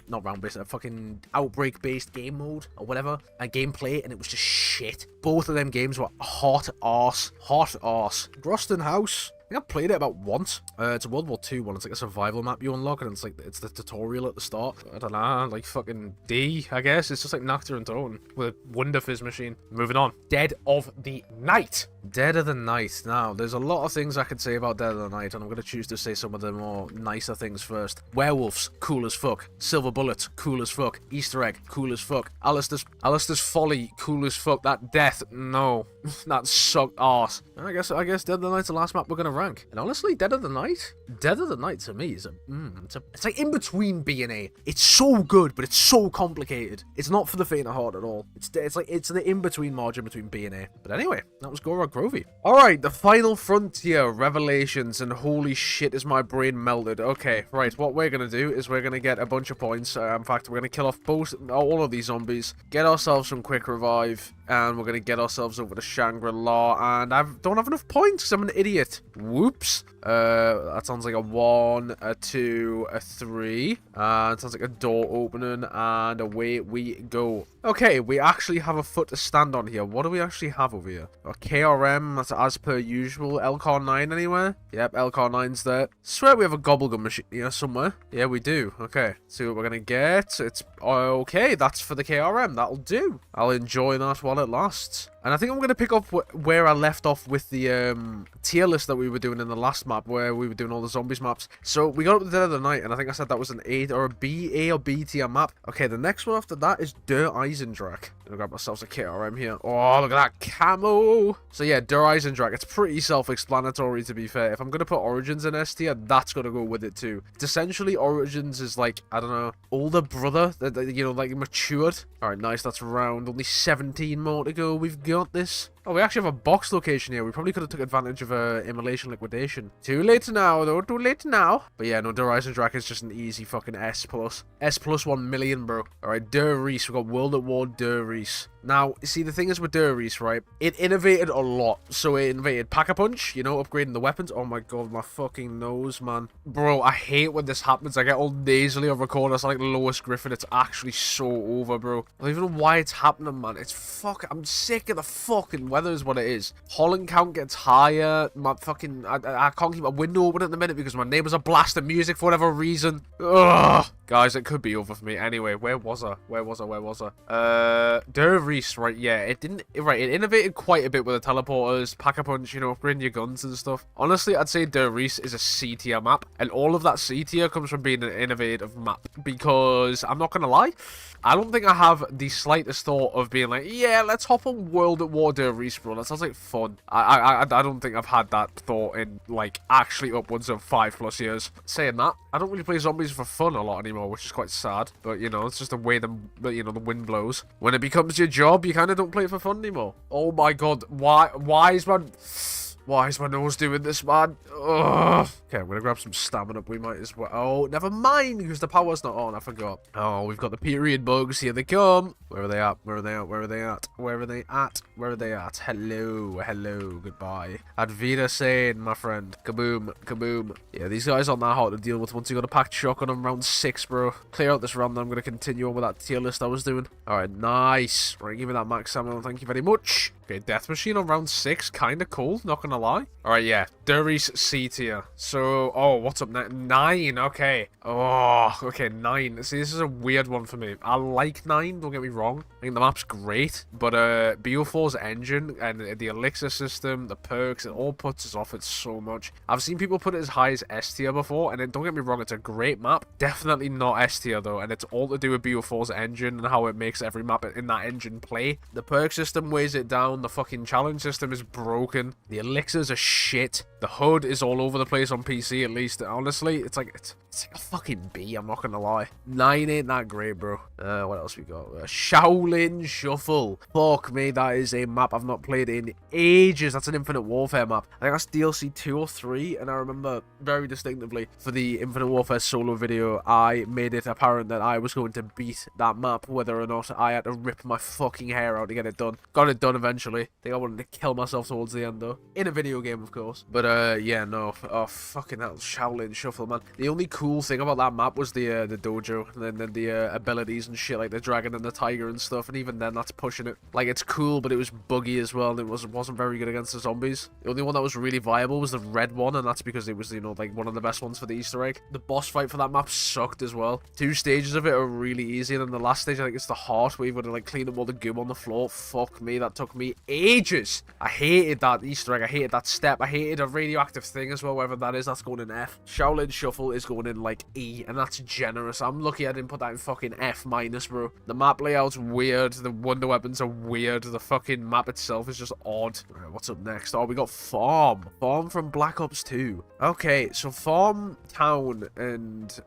not round-based, a fucking Outbreak-based game mode, or whatever, and gameplay, and it was just shit. Both of them games were hot arse. Groston House. I think I played it about once. It's a World War II one. It's like a survival map you unlock, and it's the tutorial at the start. I don't know, like fucking D, I guess. It's just like Kino Der Toten with a Wonder Fizz machine. Moving on. Dead of the Night. Dead of the Night. Now, there's a lot of things I could say about Dead of the Night, and I'm going to choose to say some of the more nicer things first. Werewolves, cool as fuck. Silver bullets, cool as fuck. Easter egg, cool as fuck. Alistair's folly, cool as fuck. That death, no. That sucked arse. I guess Dead of the Night's the last map we're going to rank. And honestly, Dead of the Night to me is it's like in between B and A. It's so good, but it's so complicated. It's not for the faint of heart at all. It's the in-between margin between B and A. But anyway, that was Gorod Krovi. Alright, the final frontier, Revelations, and holy shit is my brain melted. Okay, right, what we're gonna do is we're gonna get a bunch of points. In fact, we're gonna kill off all of these zombies, get ourselves some quick revive, and we're gonna get ourselves over to Shangri-La, and I don't have enough points because I'm an idiot. Whoops. That sounds like a 1, a 2, a 3. It sounds like a door opening, and away we go. Okay, we actually have a foot to stand on here. What do we actually have over here? A KRM, that's as per usual. LCAR-9 anywhere? Yep, LCAR-9's there. Swear we have a Gobblegum machine here somewhere. Yeah, we do. Okay, see what we're gonna get. It's okay, that's for the KRM. That'll do. I'll enjoy that while while it lasts. And I think I'm going to pick up where I left off with the tier list that we were doing in the last map, where we were doing all the zombies maps. So we got up to the dead of the night, and I think I said that was an A or a B tier map. Okay, the next one after that is Der Eisendrache. I'll grab myself a kit RM here. Oh, look at that camo. So yeah, Der Eisendrache. It's pretty self-explanatory, to be fair. If I'm going to put Origins in S tier, that's going to go with it too. It's essentially Origins is like, I don't know, older brother that, you know, like matured. All right, nice. That's round. Only 17 more to go. We've got this. Oh, we actually have a box location here. We probably could have took advantage of immolation liquidation. Too late now, though. Too late now. But yeah, no, Der Eisendrache is just an easy fucking S+. S plus 1 million, bro. All right, Der Riese. We've got World at War Der Riese. Now, see, the thing is with Der Riese, right? It innovated a lot. So it innovated Pack-a-Punch, you know, upgrading the weapons. Oh my god, my fucking nose, man. Bro, I hate when this happens. I get all nasally on record. It's like Lois Griffin. It's actually so over, bro. I don't even know why it's happening, man. It's I'm sick of the fucking weather is what it is. Holland count gets higher. My fucking... I can't keep my window open at the minute because my neighbors are blasting music for whatever reason. Ugh. Guys, it could be over for me. Anyway, where was I? Der Riese, right, yeah, it innovated quite a bit with the teleporters, Pack-a-Punch, you know, upgrading your guns and stuff. Honestly, I'd say Der Riese is a C tier map, and all of that C tier comes from being an innovative map, because, I'm not gonna lie, I don't think I have the slightest thought of being like, yeah, let's hop on World at War Der Riese, bro. That sounds like fun. I don't think I've had that thought in, like, actually upwards of 5+ years. Saying that, I don't really play zombies for fun a lot anymore, which is quite sad. But, you know, it's just the way the wind blows. When it becomes your job, you kind of don't play it for fun anymore. Oh my god, why is my nose doing this, man? Ugh. Okay, I'm gonna grab some stamina. We might as well. Oh, never mind, because the power's not on. I forgot. Oh, we've got the period bugs. Here they come. Where are they at? Where are they at? Where are they at? Where are they at? Where are they at? Hello. Hello. Goodbye. Ad Wiedersehen, my friend. Kaboom. Kaboom. Yeah, these guys aren't that hard to deal with once you got a packed shotgun on round 6, bro. Clear out this round, then I'm gonna continue on with that tier list I was doing. Alright, nice. Right, give me that max ammo. Thank you very much. Okay, Death Machine on round 6. Kinda cool, not gonna lie. Alright, yeah. Der Riese C tier. So, oh, what's up now? 9, okay. Oh, okay, 9. See, this is a weird one for me. I like 9, don't get me wrong. I think the map's great. But, BO4's engine and the elixir system, the perks, it all puts us off it so much. I've seen people put it as high as S tier before, and then, don't get me wrong, it's a great map. Definitely not S tier, though, and it's all to do with BO4's engine and how it makes every map in that engine play. The perk system weighs it down. The fucking challenge system is broken. The elixirs are shit. The HUD is all over the place on PC, at least. Honestly, it's like a fucking B, I'm not gonna lie. 9 ain't that great, bro. What else we got? Shaolin Shuffle. Fuck me, that is a map I've not played in ages. That's an Infinite Warfare map. I think that's DLC 2 or 3, and I remember very distinctively for the Infinite Warfare solo video, I made it apparent that I was going to beat that map, whether or not I had to rip my fucking hair out to get it done. Got it done eventually. I think I wanted to kill myself towards the end, though. In a video game, of course. But, yeah, no. Oh, fucking hell. Shaolin Shuffle, man. The only cool thing about that map was the dojo, and then the abilities and shit, like the dragon and the tiger and stuff, and even then, that's pushing it. Like, it's cool, but it was buggy as well, and it wasn't very good against the zombies. The only one that was really viable was the red one, and that's because it was, you know, like, one of the best ones for the Easter egg. The boss fight for that map sucked as well. 2 stages of it are really easy, and then the last stage, I think it's the heart, where you've got to, like, clean up all the goo on the floor. Fuck me, that took me ages. I hated that Easter egg. I hated that step. I hated a radioactive thing as well, whatever that is. That's going in F. Shaolin Shuffle is going in, like, E, and that's generous. I'm lucky I didn't put that in fucking F-, bro. The map layout's weird. The wonder weapons are weird. The fucking map itself is just odd. Alright, what's up next? Oh, we got Farm. Farm from Black Ops 2. Okay, so Farm, Town, and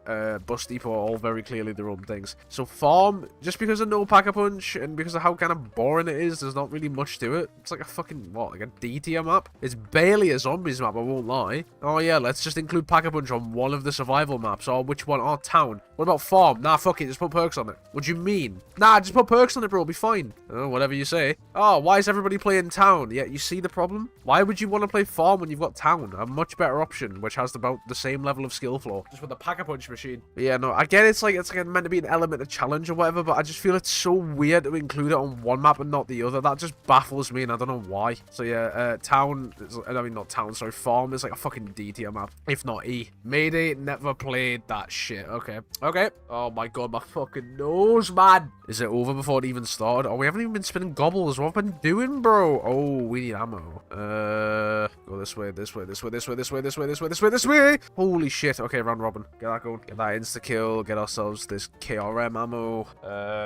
Bus Depot are all very clearly their own things. So Farm, just because of no Pack-a-Punch, and because of how kind of boring it is, there's not really much to it. It's like a fucking, what, like a D tier map? It's barely a zombies map, I won't lie. Oh yeah, let's just include Pack-a-Punch on one of the survival maps. Oh, which one? Oh, Town. What about Farm? Nah, fuck it, just put perks on it. What do you mean? Nah, just put perks on it, bro, it'll be fine. Oh, whatever you say. Oh, why is everybody playing Town? Yeah, you see the problem? Why would you want to play Farm when you've got Town? A much better option, which has about the same level of skill floor. Just with the Pack-a-Punch machine. But yeah, no, I get it's like meant to be an element of challenge or whatever, but I just feel it's so weird to include it on one map and not the other. That just baffles me, and I don't know why. So yeah, Town, I mean, not Town, sorry. sorry, Farm is like a fucking D tier map, if not E. Mayday, never played that shit. Okay. Okay. Oh my god, my fucking nose, man. Is it over before it even started? Oh, we haven't even been spinning gobbles. What have we been doing, bro? Oh, we need ammo. Go this way, this way, this way, this way, this way, this way, this way, this way, this way. Holy shit. Okay, round robin. Get that going. Get that insta-kill. Get ourselves this KRM ammo.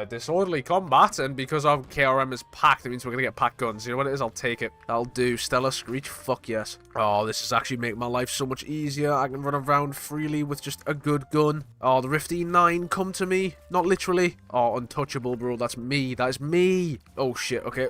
Disorderly combat, and because our KRM is packed, it means we're gonna get packed guns. You know what it is? I'll take it. I'll do. Stellar Screech. Fuck yes. Oh, this is actually making my life so much easier. I can run around freely with just a good gun. Oh, the Rift E9, come to me. Not literally. Oh, untouchable, bro. That's me. That is me. Oh, shit. Okay.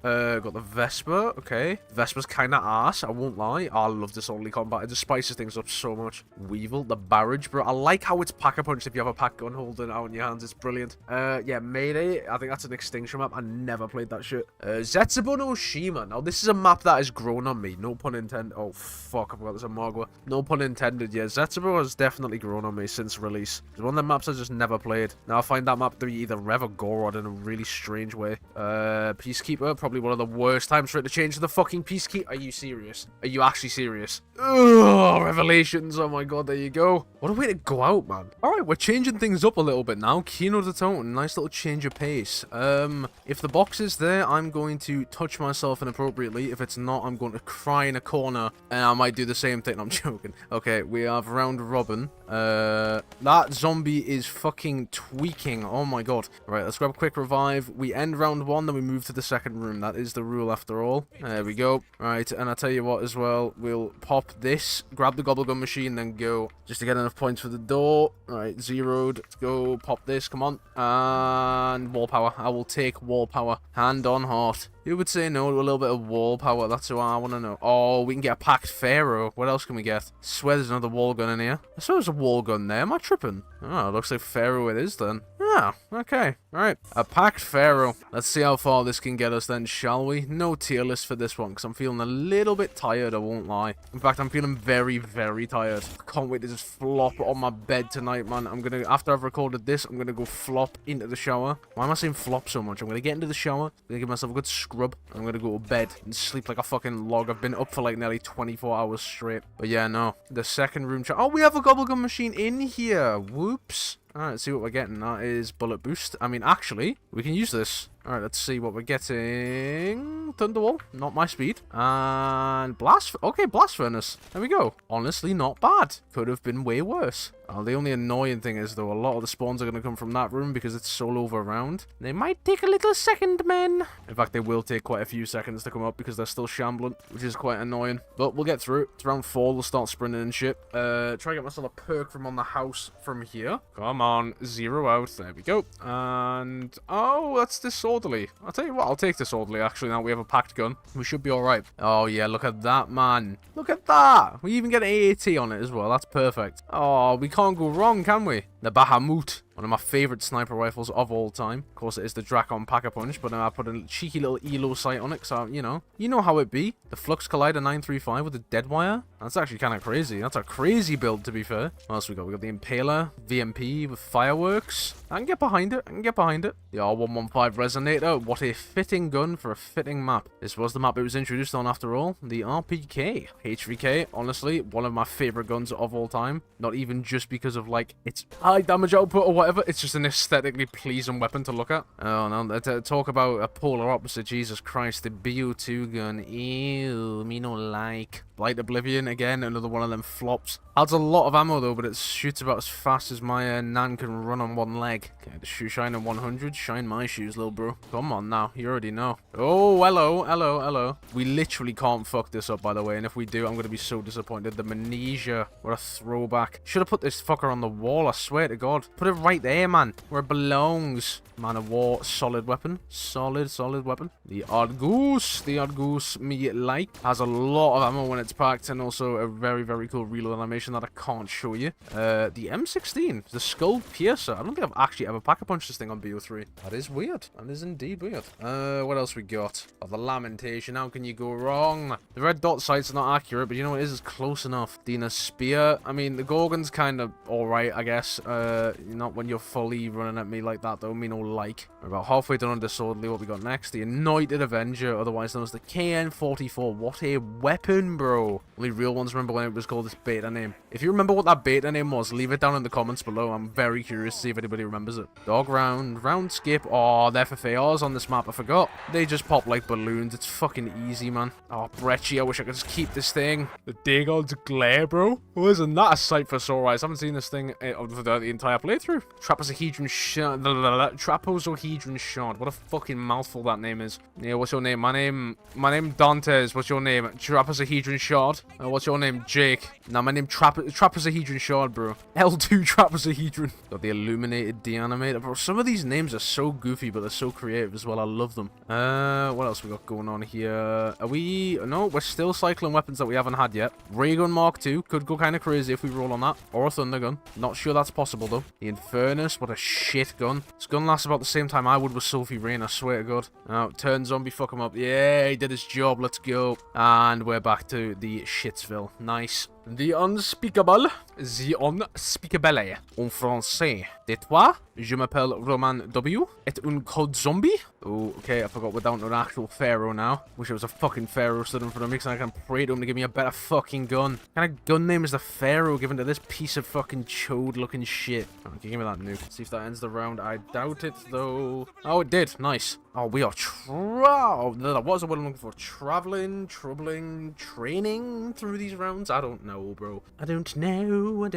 Got the Vesper. Okay. Vesper's kind of ass. I won't lie. Oh, I love disorderly combat. It just spices things up so much. Weevil, the Barrage, bro. I like how it's pack-a-punch if you have a pack gun holding it out in your hands. It's brilliant. Yeah, Mayday. I think that's an extinction map. I never played that shit. Zetsubou No Shima. Now, this is a map that has grown on me. No pun intended. Oh, fuck. I forgot there's a Margwa. No pun intended. Yeah, Zetsubou has definitely grown on me since release. It's one of the maps I just never played. Now, I find that map to be either Rev or Gorod in a really strange way. Peacekeeper. Probably one of the worst times for it to change to the fucking Peacekeeper. Are you serious? Are you actually serious? Ugh, Revelations. Oh my god, there you go. What a way to go out, man. Alright, we're changing things up a little bit now. Kino Der Toten. Nice little change of pace. If the box is there, I'm going to touch myself inappropriately. If it's not, I'm going to cry in a corner, and I might do the same thing. I'm joking. Okay, we have round robin. That zombie is fucking tweaking. Oh my god. Right, let's grab a quick revive. We end round one, then we move to the second room. That is the rule after all. There we go. Right, and I tell you what as well, we'll pop this, grab the gobblegum machine, then go just to get enough points for the door. Right, zeroed. Let's go pop this. Come on. And wall power. I will take wall power. Hand on heart. Who would say no to a little bit of wall power? That's what I want to know. Oh, we can get a packed Pharaoh. What else can we get? I swear there's another wall gun in here. I saw there's a wall gun there. Am I tripping? Oh, looks like Pharaoh it is then. Ah, okay. Alright. A packed Pharaoh. Let's see how far this can get us then, shall we? No tier list for this one, because I'm feeling a little bit tired, I won't lie. In fact, I'm feeling very, very tired. I can't wait to just flop on my bed tonight, man. I'm gonna, after I've recorded this, I'm gonna go flop into the shower. Why am I saying flop so much? I'm gonna get into the shower, I'm gonna give myself a good scrub, I'm gonna go to bed and sleep like a fucking log. I've been up for like nearly 24 hours straight. But yeah, no. The second room chat. Oh, we have a gobblegum machine in here. Whoops. Alright, let's see what we're getting. That is bullet boost. I mean, actually, we can use this. Alright, let's see what we're getting. Thunderwall, not my speed. And blast. Okay, blast furnace. There we go. Honestly, not bad. Could have been way worse. The only annoying thing is, though, a lot of the spawns are going to come from that room because it's so low around. They might take a little second, men. In fact, they will take quite a few seconds to come up because they're still shambling, which is quite annoying. But we'll get through it. It's round 4. We'll start sprinting and shit. Try to get myself a perk from on the house from here. Come on. 0 out. There we go. And, oh, that's disorderly. I'll tell you what, I'll take disorderly, actually, now we have a packed gun. We should be alright. Oh, yeah, look at that, man. Look at that. We even get an AAT on it as well. That's perfect. Oh, we can't go wrong, can we? The Bahamut. One of my favourite sniper rifles of all time. Of course, it is the Drakon Pack-a-Punch, but I put a cheeky little ELO sight on it, because, you know how it be. The Flux Collider 935 with the dead wire. That's actually kind of crazy. That's a crazy build, to be fair. What else we got? We got the Impaler, VMP with fireworks. I can get behind it. I can get behind it. The R115 Resonator. What a fitting gun for a fitting map. This was the map it was introduced on, after all. The RPK. HVK, honestly, one of my favourite guns of all time. Not even just because of, like, its high damage output or whatever. It's just an aesthetically pleasing weapon to look at. Oh, no. Talk about a polar opposite. Jesus Christ. The BO2 gun. Ew. Me no like. Blight Oblivion, again, another one of them flops. Adds a lot of ammo, though, but it shoots about as fast as my Nan can run on one leg. Okay, the shoe shine at 100. Shine my shoes, little bro. Come on now. You already know. Oh, hello, hello, hello. We literally can't fuck this up, by the way, and if we do, I'm going to be so disappointed. The Manesia. What a throwback. Should have put this fucker on the wall, I swear to God. Put it right there, man. Where it belongs. Man of War, solid weapon. Solid weapon. The Odd Goose. The Odd Goose, me like. Has a lot of ammo when it's packed, and also a very, very cool reload animation that I can't show you. The M16. The Skull Piercer. I don't think I've actually ever pack-a-punched this thing on BO3. That is weird. That is indeed weird. What else we got? Oh, the Lamentation. How can you go wrong? The red dot sight's not accurate, but you know what it is? It's close enough. Dina Spear. I mean, the Gorgon's kind of alright, I guess. Not when you're fully running at me like that, though. Me no like. We're about halfway done on Disorderly. What we got next? The Anointed Avenger, otherwise known as the KN-44. What a weapon, bro. bro. Only real ones remember when it was called this beta name. If you remember what that beta name was, leave it down in the comments below. I'm very curious to see if anybody remembers it. Dog round, round skip. Oh, they're for FARs on this map. I forgot. They just pop like balloons. It's fucking easy, man. Oh, Brecci, I wish I could just keep this thing. The Dagon's glare, bro. Oh, isn't that a sight for sore eyes? I haven't seen this thing for the entire playthrough. Trapezohedron shard. Trapezohedron shard. What a fucking mouthful that name is. Yeah, what's your name? My name Dantes. What's your name? Trapezohedron shard. What's your name? Jake. Now my name Trapezohedron shard, bro. L2 Trapezohedron. Got the illuminated deanimator, bro. Some of these names are so goofy, but they're so creative as well. I love them. What else we got going on here? Are we? No, we're still cycling weapons that we haven't had yet. Ray gun Mark II could go kind of crazy if we roll on that, or a thunder gun. Not sure that's possible though. The Infernus, what a shit gun. This gun lasts about the same time I would with Sophie Rain. I swear to God. Now turn zombie, fuck him up. Yeah, he did his job. Let's go. And we're back to the Shitsville. Nice. The unspeakable. The unspeakable. En français. De toi, je m'appelle Roman W. Et un code zombie. Oh, okay, I forgot we're down to an actual pharaoh now. Wish it was a fucking pharaoh stood in front of me, because I can pray to him to give me a better fucking gun. What kind of gun name is the pharaoh given to this piece of fucking chode looking shit? Oh, okay, give me that nuke. See if that ends the round. I doubt it, though. Oh, it did. Nice. Oh, we are what was the word I'm looking for? Traveling, troubling, training through these rounds? I don't know, bro. I don't know.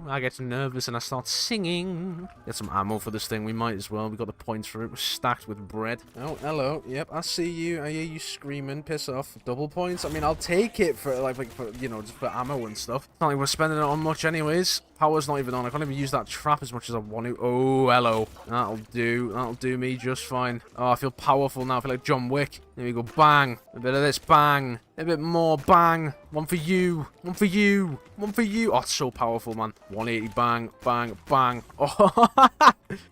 I get nervous and I start singing. Get some ammo for this thing. We might as well. We got the points for it. We're stacked with bread. Oh, hello. Yep, I see you. I hear you screaming. Piss off. Double points. I mean, I'll take it for, for, you know, just for ammo and stuff. It's not like we're spending it on much anyways. Power's not even on. I can't even use that trap as much as I want to. Oh, hello. That'll do. That'll do me just fine. Oh, I feel powerful now. I feel like John Wick. There we go. Bang. A bit of this. Bang. A bit more. Bang. One for you. One for you. One for you. Oh, it's so powerful, man. 180. Bang. Bang. Bang. Oh,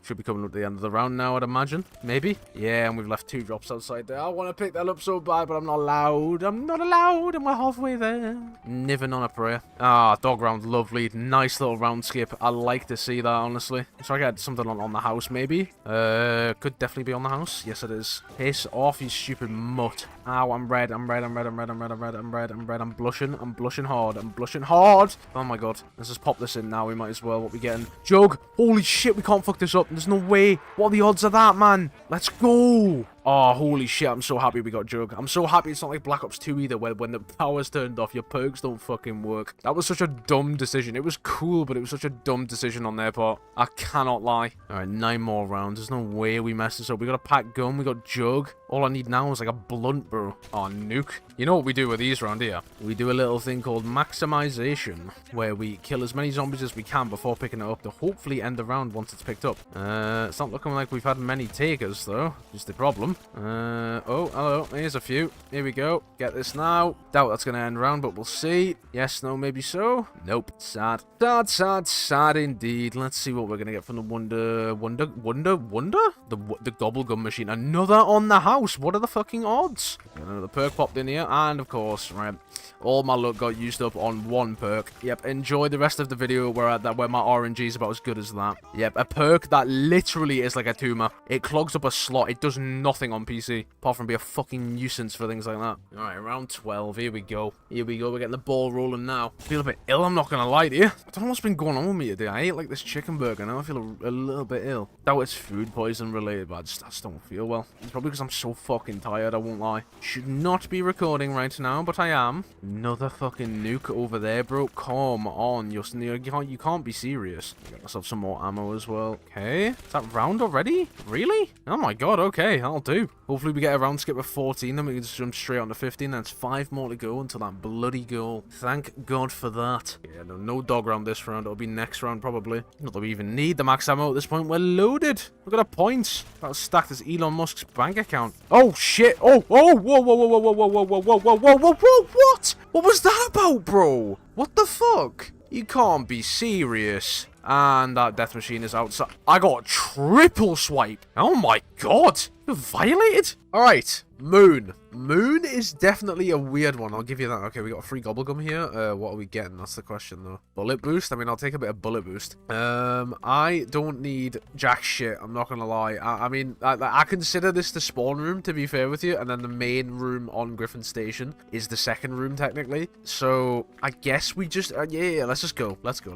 should be coming up to the end of the round now, I'd imagine. Maybe. Yeah, and we've left 2 drops outside there. I want to pick that up so bad, but I'm not allowed. I'm not allowed, and we're halfway there. Living on a prayer. Ah, dog round. Lovely. Nice little round skip. I like to see that, honestly. So I get something on the house, maybe. Could definitely be on the house. Yes, it is. Piss off, you stupid mutt. Ow, I'm red. I'm blushing. I'm blushing hard. I'm blushing hard. Oh my god. Let's just pop this in now. We might as well. What we getting? Jug. Holy shit, we can't fuck this up. There's no way. What are the odds of that, man? Let's go. Oh, holy shit, I'm so happy we got Jug. I'm so happy it's not like Black Ops 2 either, where when the power's turned off, your perks don't fucking work. That was such a dumb decision. It was cool, but it was such a dumb decision on their part. I cannot lie. Alright, 9 more rounds. There's no way we messed this up. We got a pack gun, we got Jug. All I need now is like a blunt, bro. Oh, nuke. You know what we do with these round here? We do a little thing called maximization, where we kill as many zombies as we can before picking it up to hopefully end the round once it's picked up. It's not looking like we've had many takers, though. Just the problem. Oh, hello. Here's a few. Here we go. Get this now. Doubt that's going to end round, but we'll see. Yes, no, maybe so. Nope. Sad. Sad indeed. Let's see what we're going to get from the Wonder? The Gobble Gun Machine. Another on the house. What are the fucking odds? Got another perk popped in here. And, of course, right, all my luck got used up on 1 perk. Yep, enjoy the rest of the video where my RNG is about as good as that. Yep, a perk that literally is like a tumor. It clogs up a slot. It does nothing on PC, apart from be a fucking nuisance for things like that. Alright, round 12. Here we go. Here we go. We're getting the ball rolling now. I feel a bit ill, I'm not going to lie to you. I don't know what's been going on with me today. I ate like this chicken burger. Now I feel a little bit ill. Doubt it's food poison related, but I just don't feel well. It's probably because I'm so fucking tired, I won't lie. Should not be recording right now, but I am. Another fucking nuke over there, bro. Come on. You can't be serious. Get myself some more ammo as well. Okay. Is that round already? Really? Oh my god, okay. That'll do. Hopefully we get a round skip of 14, then we can just jump straight on to 15. Then it's 5 more to go until that bloody goal. Thank God for that. Yeah, no dog round this round. It'll be next round probably. Not that we even need the max ammo at this point. We're loaded. Look at the points. That's stacked as Elon Musk's bank account. Oh shit. Oh, whoa, whoa, whoa, whoa, whoa, whoa, whoa, whoa, whoa, whoa, whoa, whoa, whoa, what? What was that about, bro? What the fuck? You can't be serious. And that death machine is outside. I got triple swipe. Oh my god. You're violated? Alright. Moon. Moon is definitely a weird one. I'll give you that. Okay, we got a free gobblegum here. What are we getting? That's the question, though. Bullet boost? I mean, I'll take a bit of bullet boost. I don't need jack shit. I'm not gonna lie. I mean, I consider this the spawn room, to be fair with you, and then the main room on Griffin Station is the second room, technically. So, I guess we just... yeah, let's just go. Let's go.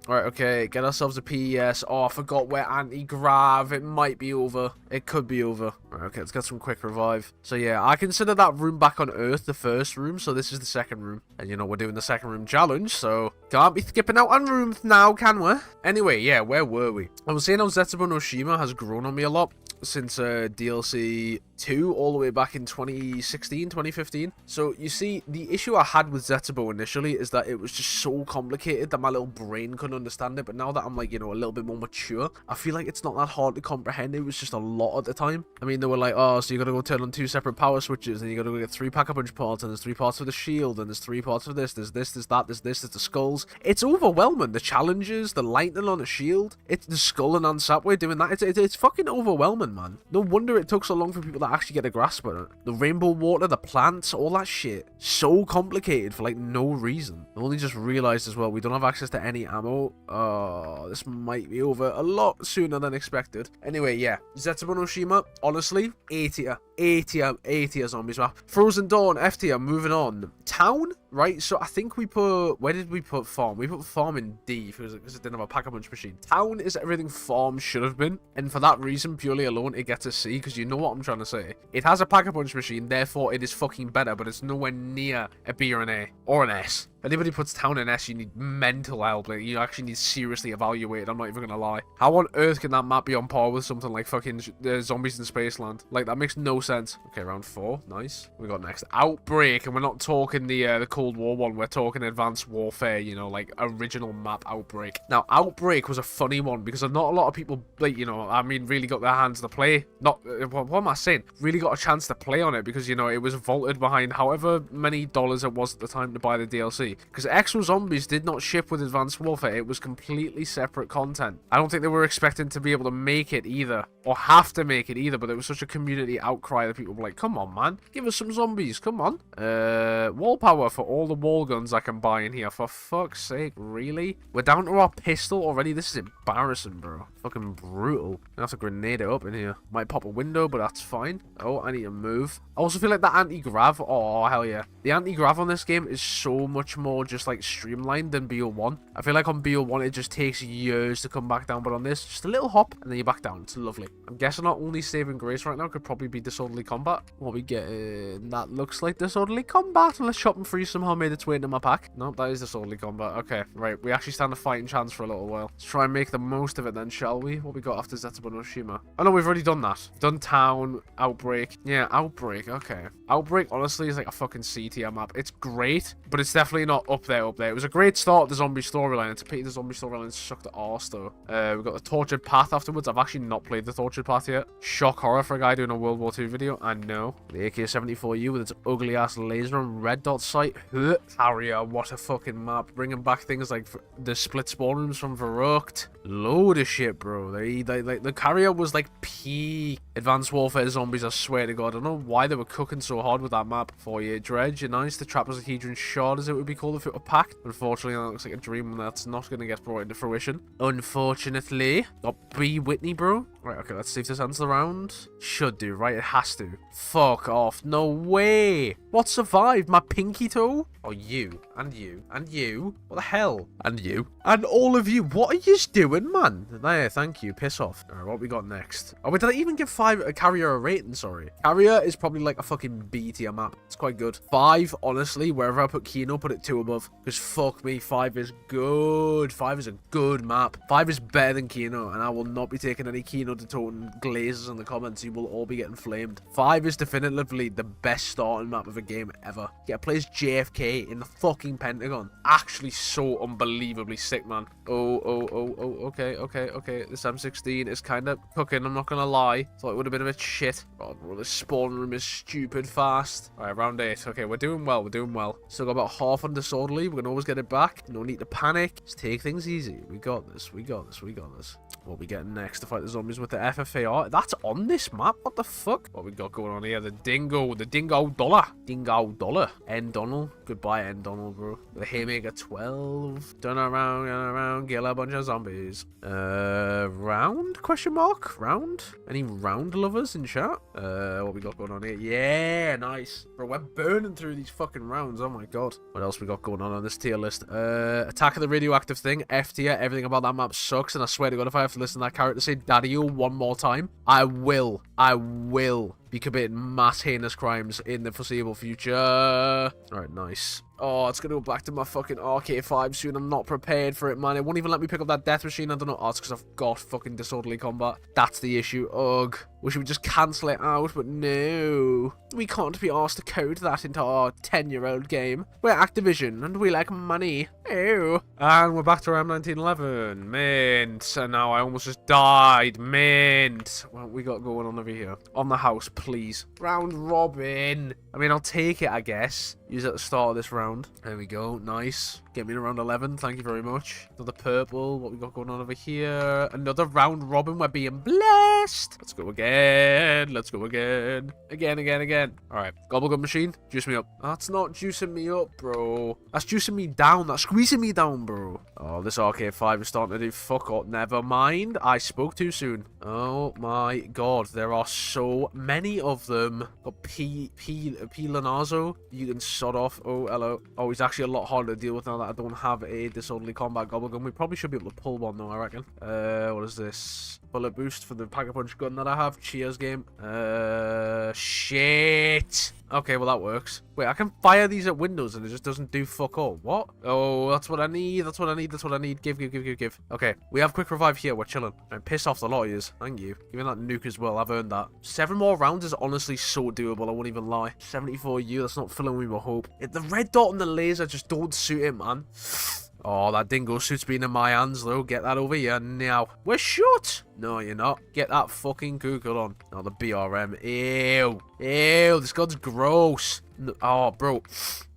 All right, okay. Get ourselves a PES. Oh, I forgot we're anti-grav. It might be over. It could be over. All right, okay, let's get some quick revive. So, yeah, I consider that room back on Earth the first room, so this is the second room. And, you know, we're doing the second room challenge, so can't be skipping out on rooms now, can we? Anyway, yeah, where were we? I was saying how Zetsubou No Shima has grown on me a lot since DLC 2 all the way back in 2016, 2015. So you see, the issue I had with Zetsubou initially is that it was just so complicated that my little brain couldn't understand it. But now that I'm like, you know, a little bit more mature, I feel like it's not that hard to comprehend. It was just a lot at the time. I mean, they were like, oh, so you gotta go turn on 2 separate power switches, and you gotta go get 3 pack-a-punch parts, and there's 3 parts for the shield, and there's 3 parts for this, there's this, there's that, there's this, there's the skulls. It's overwhelming. The challenges, the lightning on the shield, it's the skull and Ansapway doing that. It's fucking overwhelming, man. No wonder it took so long for people to actually get a grasp on it. The rainbow water, the plants, all that shit. So complicated for like no reason. I only just realized as well, we don't have access to any ammo. Oh, this might be over a lot sooner than expected. Anyway, yeah. Zetsubou No Shima, honestly, A tier. A tier zombies map. Frozen Dawn, F tier, moving on. Town, right? So I think we put... Where did we put farm? We put farm in D because it didn't have a pack-a-punch machine. Town is everything farm should have been. And for that reason, purely alone, it gets a C because you know what I'm trying to say. It has a pack-a-punch machine, therefore it is fucking better, but it's nowhere near a B or an A. Or an S. If anybody puts Town in S, you need mental help. Like, you actually need seriously evaluated. I'm not even gonna lie. How on earth can that map be on par with something like fucking Zombies in Spaceland? Like, that makes no sense. Okay, round 4. Nice. We got next Outbreak, and we're not talking the Cold War one. We're talking Advanced Warfare, you know, like original map Outbreak. Now, Outbreak was a funny one because not a lot of people, like, you know, I mean, really got their hands to play. Not, what am I saying? Really got a chance to play on it because, you know, it was vaulted behind however many dollars it was at the time to buy the DLC. Because Exo Zombies did not ship with Advanced Warfare. It was completely separate content. I don't think they were expecting to be able to make it either. Or have to make it either. But it was such a community outcry that people were like, come on, man. Give us some zombies. Come on. Wall power for all the wall guns I can buy in here. For fuck's sake. Really? We're down to our pistol already? This is embarrassing, bro. Fucking brutal. I have to grenade it up in here. Might pop a window, but that's fine. Oh, I need to move. I also feel like that anti-grav. Oh, hell yeah. The anti-grav on this game is so much more just like streamlined than BO1. I feel like on BO1 it just takes years to come back down, but on this, just a little hop and then you're back down. It's lovely. I'm guessing our only saving grace right now could probably be Disorderly Combat. What we getting? That looks like Disorderly Combat, unless Chop and Freeze somehow made its way into my pack. No, that is Disorderly Combat. Okay, right. We actually stand a fighting chance for a little while. Let's try and make the most of it then, shall we? What we got after Zetsubou No Shima? Oh no, we've already done that. Done Town, Outbreak. Yeah, Outbreak. Okay. Outbreak honestly is like a fucking C tier map. It's great, but it's definitely not up there. It was a great start of the zombie storyline. It's a pity the zombie storyline sucked the arse though. We've got the Tortured Path afterwards. I've actually not played the Tortured Path yet. Shock horror for a guy doing a World War II video. I know. The AK-74U with its ugly ass laser and red dot sight. Harrier, what a fucking map. Bringing back things like the split spawn rooms from Verrückt. Load of shit, bro. The Carrier was like peak Advanced Warfare zombies, I swear to God. I don't know why they were cooking so hard with that map. 48 Dredge, you're nice. The Trapezohedron Shard, as it would be called if it were packed. Unfortunately, that looks like a dream and that's not going to get brought into fruition. Unfortunately. Got B. Whitney, bro. Right, okay, let's see if this ends the round. Should do, right? It has to. Fuck off. No way. What survived? My pinky toe? Oh, you. And you. And you. What the hell? And you. And all of you. What are you doing, man? There, thank you. Piss off. Alright, what we got next? Oh, wait, did I even give Carrier a rating? Sorry. Carrier is probably like a fucking B tier map. It's quite good. 5, honestly, wherever I put Kino, put it 2 above. Because fuck me, 5 is good. 5 is a good map. 5 is better than Kino, and I will not be taking any Kino Der Toten glazes in the comments. You will all be getting flamed. 5 is definitively the best starting map of a game ever. Yeah, plays JFK in the fucking Pentagon. Actually so unbelievably sick, man. Okay. This M16 is kind of cooking, I'm not gonna lie. Thought it would have been a bit shit. Oh, bro, this spawn room is stupid fast. Alright, round 8. Okay, we're doing well. Still got about half on Disorderly. We can always get it back. No need to panic. Just take things easy. We got this. What we get next to fight the zombies with the FFAR? That's on this map? What the fuck? What we got going on here? The dingo dollar. Dingo dollar. N Donald. Goodbye, N Donald, bro. The Haymaker 12. Turn around, kill a bunch of zombies. Round? Question mark? Round? Any round lovers in chat? What we got going on here? Yeah, nice. Bro, we're burning through these fucking rounds. Oh my god. What else we got going on this tier list? Attack of the Radioactive Thing. F tier. Everything about that map sucks, and I swear to god if I have to listen to that character say Daddy-o one more time, I will be committing mass heinous crimes in the foreseeable future. Alright, nice. Oh, it's gonna go back to my fucking RK5 soon. I'm not prepared for it, man. It won't even let me pick up that death machine. I don't know. Oh, it's because I've got fucking disorderly combat. That's the issue. Ugh. Wish we would just cancel it out, but no. We can't be asked to code that into our 10-year-old game. We're Activision, and we like money. Ew. And we're back to round 1911. Mint. And now I almost just died. Mint. What we got going on over here? On the house, please. Round robin. I mean, I'll take it, I guess. Use it at the start of this round. There we go. Nice. Get me to round 11. Thank you very much. Another purple. What we got going on over here? Another round robin. We're being blessed. Let's go again. Let's go again. Again. Alright. Gobblegum machine. Juice me up. That's not juicing me up, bro. That's juicing me down. That's squeezing me down, bro. Oh, this RK5 is starting to do fuck up. Never mind. I spoke too soon. Oh my god. There are so many of them. Got P. Lenazo. You can sod off. Oh, hello. Oh, he's actually a lot harder to deal with now that I don't have a disorderly combat gobblegum. We probably should be able to pull one though, I reckon. What is this? Bullet boost for the Pack-a-Punch gun that I have. Cheers game. Shit. Okay, well that works. Wait, I can fire these at windows and it just doesn't do fuck all. What? Oh, that's what I need. That's what I need. Give. Okay, we have quick revive here. We're chilling. And piss off the lawyers. Thank you. Give me that nuke as well. I've earned that. 7 more rounds is honestly so doable. I won't even lie. 74U. That's not filling me with hope. The red dot and the laser just don't suit it, man. Oh, that dingo suit's been in my hands, though. Get that over here now. We're shut. No, you're not. Get that fucking Google on. Oh, the BRM. Ew. This gun's gross. Oh, bro.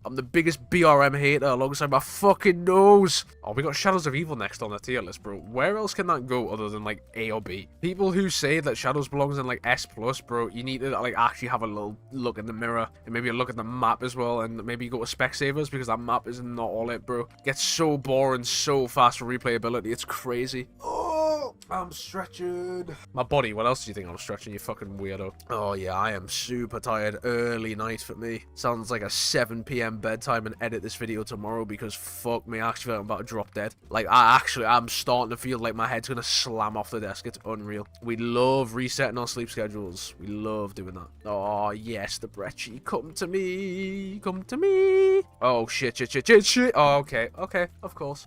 I'm the biggest BRM hater alongside my fucking nose. Oh, we got Shadows of Evil next on the tier list, bro. Where else can that go other than, like, A or B? People who say that Shadows belongs in, like, S+, bro, you need to, like, actually have a little look in the mirror. And maybe a look at the map as well. And maybe go to Specsavers because that map is not all it, bro. Gets so boring so fast for replayability. It's crazy. Oh, I'm stretching. My body, what else do you think I'm stretching, you fucking weirdo? Oh, yeah, I am super tired. Early night for me. Sounds like a 7 p.m. bedtime and edit this video tomorrow because fuck me, I actually feel like I'm about to drop dead. Like, I'm starting to feel like my head's gonna slam off the desk. It's unreal. We love resetting our sleep schedules. We love doing that. Oh, yes, the Brecci. Come to me. Come to me. Oh, shit. Oh, okay. Of course.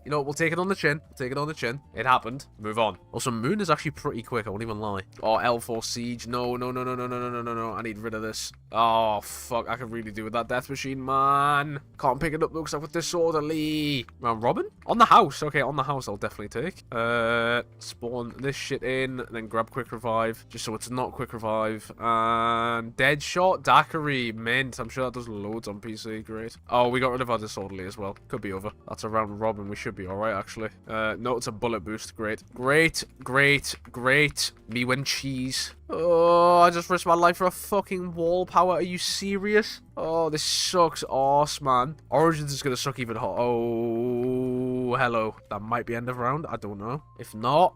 You know what? We'll take it on the chin. It happened. Move on. Also, Moon is actually pretty quick. I won't even lie. Oh, L4 Siege. No. I need rid of this. Oh, fuck. I could really do with that death machine, man. Can't pick it up, looks like with disorderly. Round robin? On the house. Okay, on the house I'll definitely take. Spawn this shit in, then grab quick revive, just so it's not quick revive. And Deadshot, Daiquiri, mint. I'm sure that does loads on PC. Great. Oh, we got rid of our disorderly as well. Could be over. That's a round robin. We should be alright, actually. No, it's a bullet boost. Great. Me when cheese. Oh, I just risked my life for a fucking wall power. Are you serious? Oh, this sucks arse, man. Origins is gonna suck even hot. Oh, hello. That might be end of round. I don't know. If not,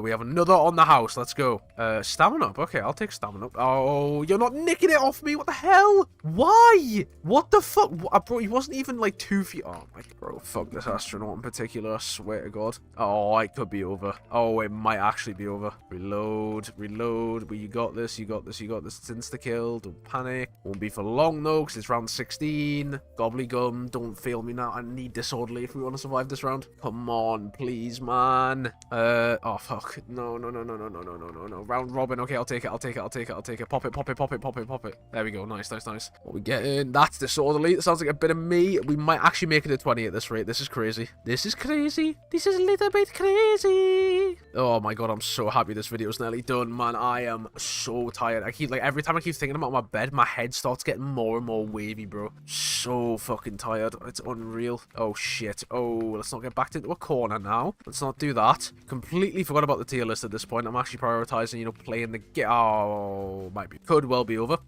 we have another on the house. Let's go. Stamina up. Okay, I'll take stamina up. Oh, you're not nicking it off me. What the hell? Why? What the fuck? Bro, he wasn't even like 2 feet. Oh, my bro. Fuck this astronaut in particular. I swear to God. Oh, it could be over. Oh, it might actually be over. Reload. But you got this. It's insta-kill. Don't panic. Won't be for long, though, because it's round 16. Gobblegum, don't fail me now. I need disorderly if we want to survive this round. Come on, please, man. Oh, fuck. No. Round robin. Okay, I'll take it. Pop it. There we go. Nice. What we getting? That's disorderly. That sounds like a bit of me. We might actually make it to 20 at this rate. This is crazy. This is a little bit crazy. Oh, my God. I'm so happy this video's nearly done, man. I am so tired. Every time I keep thinking about my bed, my head starts getting more and more wavy, bro. So fucking tired. It's unreal. Oh, shit. Oh, let's not get backed into a corner now. Let's not do that. Completely forgot about the tier list at this point. I'm actually prioritizing, you know, playing the game. Oh, might be. Could well be over.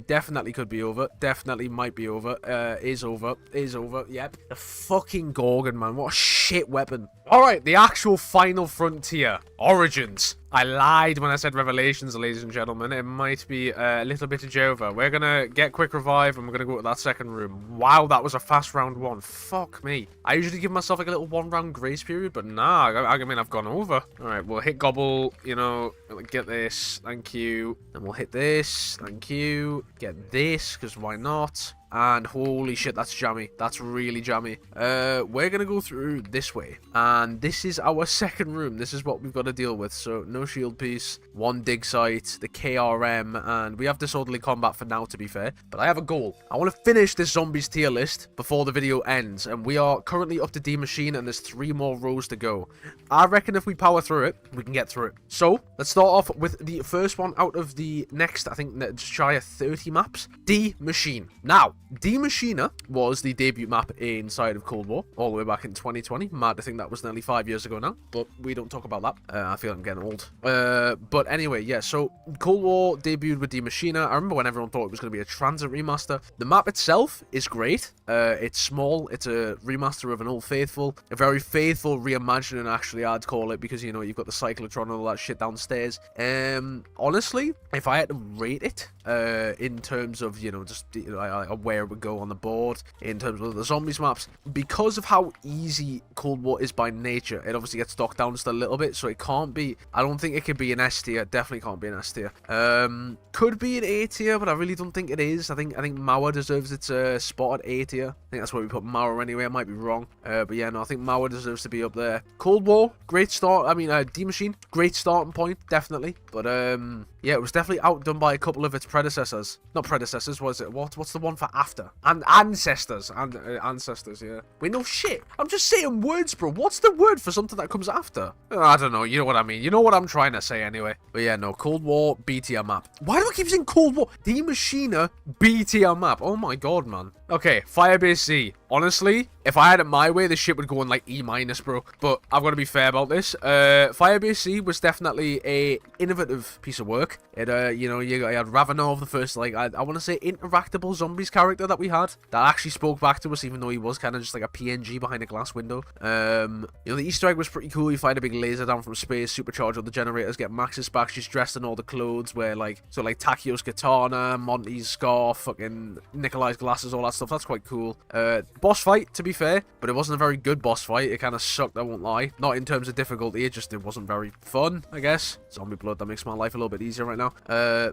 Definitely could be over. Definitely might be over. Is over. Is over. Yep. The fucking Gorgon, man. What a shit weapon. Alright, the actual final frontier. Origins. I lied when I said Revelations, ladies and gentlemen. It might be a little bit of Jova. We're gonna get quick revive and we're gonna go to that second room. Wow, that was a fast round one. Fuck me. I usually give myself like a little 1 round grace period, but nah, I mean, I've gone over. Alright, we'll hit Gobble, you know, get this, thank you. And we'll hit this, thank you. Get this, because why not? And holy shit, that's jammy. That's really jammy. We're gonna go through this way. And this is our second room. This is what we've got to deal with. So, no shield piece, 1 dig site, the KRM, and we have disorderly combat for now, to be fair. But I have a goal. I want to finish this zombies tier list before the video ends. And we are currently up to D Machine, and there's 3 more rows to go. I reckon if we power through it, we can get through it. So, let's start off with the first one out of the next, I think, just shy of 30 maps. D Machine. Now, D Machina was the debut map inside of Cold War, all the way back in 2020. Mad to think that was nearly 5 years ago now, but we don't talk about that. I feel I'm getting old. But anyway, yeah, so Cold War debuted with D Machina. I remember when everyone thought it was going to be a transit remaster. The map itself is great. It's small. It's a remaster of an Old Faithful. A very faithful reimagining, actually, I'd call it, because, you know, you've got the cyclotron and all that shit downstairs. Honestly, if I had to rate it, in terms of, you know, just where it would go on the board, in terms of the zombies maps, because of how easy Cold War is by nature, it obviously gets knocked down just a little bit, so it can't be, I don't think it could be an S tier. Definitely can't be an S tier. Could be an A tier, but I really don't think it is. I think Mauer deserves its spot at A tier. I think that's where we put Mauer anyway. I might be wrong, but yeah, no, I think Mauer deserves to be up there. Cold War, great start. I mean, D Machine, great starting point, definitely, but yeah, it was definitely outdone by a couple of its predecessors. Not predecessors, was it? What's the one for after? And ancestors. And ancestors, yeah. Wait, no shit. I'm just saying words, bro. What's the word for something that comes after? I don't know. You know what I mean. You know what I'm trying to say anyway. But yeah, no. Cold War, B tier map. Why do I keep saying Cold War? D Machina, B tier map. Oh my god, man. Okay, Firebase C. Honestly, if I had it my way, this shit would go in like E-, bro. But I've got to be fair about this. Firebase C was definitely a innovative piece of work. It, you know, you had Ravenov, the first, like, I want to say interactable zombies character that we had, that actually spoke back to us, even though he was kind of just like a PNG behind a glass window. You know, the Easter egg was pretty cool. You find a big laser down from space, supercharge all the generators, get Max's back. She's dressed in all the clothes, where, like, so, like, Takio's katana, Monty's scarf, fucking Nikolai's glasses, all that stuff. That's quite cool. Boss fight, to be fair, but it wasn't a very good boss fight. It kind of sucked, I won't lie. Not in terms of difficulty, it wasn't very fun, I guess. Zombie blood, that makes my life a little bit easier right now.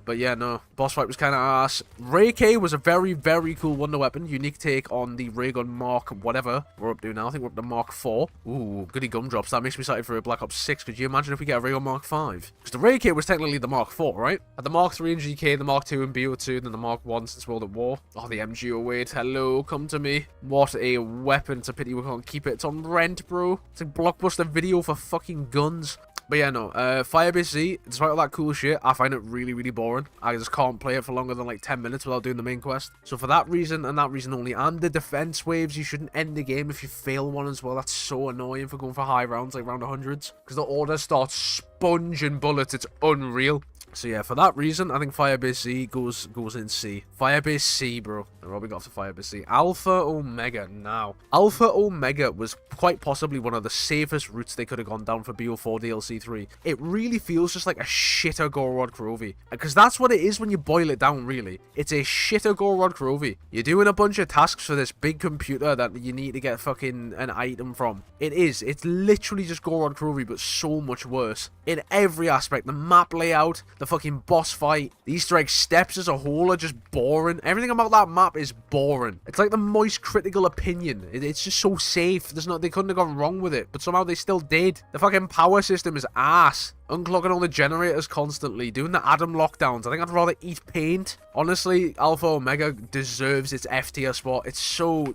But yeah, no, boss fight was kind of ass. Ray K was a very, very cool wonder weapon. Unique take on the ray gun Mark whatever we're up to now. I think we're up to Mark 4. Ooh, goody gumdrops. That makes me excited for a Black Ops 6. Could you imagine if we get a ray gun Mark 5? Because the Ray K was technically the Mark 4, right? At the Mark 3 in GK, the Mark 2 in BO2, then the Mark 1 since World at War. Oh, the MG08. Hello, come to me. What a weapon. It's a pity we can't keep it. It's on rent, bro. It's a Blockbuster Video for fucking guns. But yeah, no, Firebase Z, despite all that cool shit, I find it really, really boring. I just can't play it for longer than like 10 minutes without doing the main quest. So for that reason, and that reason only, and the defense waves, you shouldn't end the game if you fail one as well. That's so annoying for going for high rounds, like round 100s. Because the order starts sponging bullets. It's unreal. So yeah, for that reason, I think Firebase C goes in C. Firebase C, bro. And what we got for Firebase C? Alpha Omega now. Alpha Omega was quite possibly one of the safest routes they could have gone down for BO4 DLC 3. It really feels just like a shitter Gorod Krovi. Because that's what it is when you boil it down, really. It's a shitter Gorod Krovi. You're doing a bunch of tasks for this big computer that you need to get fucking an item from. It is. It's literally just Gorod Krovi, but so much worse. In every aspect. The map layout, the fucking boss fight, the Easter egg steps as a whole are just boring. Everything about that map is boring. It's like the moist critical opinion. It's just so safe. They couldn't have gone wrong with it, but somehow they still did. The fucking power system is ass. unclogging all the generators constantly, doing the Adam lockdowns. I think I'd rather eat paint. Honestly, Alpha Omega deserves its F tier spot. It's so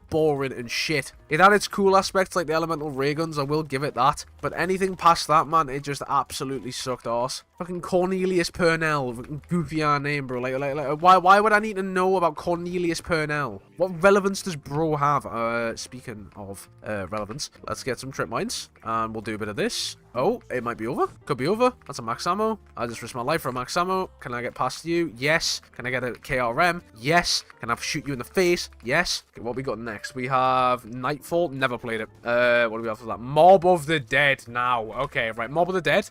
boring and shit. It had its cool aspects like the elemental ray guns, I will give it that. But anything past that, man, it just absolutely sucked arse. Fucking Cornelius Purnell, fucking goofy ass name, bro. Like, why would I need to know about Cornelius Purnell? What relevance does bro have? Speaking of relevance, let's get some trip mines, and we'll do a bit of this. Oh, it might be over. Could be over. That's a max ammo. I just risked my life for a max ammo. Can I get past you? Yes. Can I get a KRM? Yes. Can I shoot you in the face? Yes. Okay, what we got next? We have Nightfall. Never played it. What do we have for that? Mob of the Dead now. Okay, right. Mob of the Dead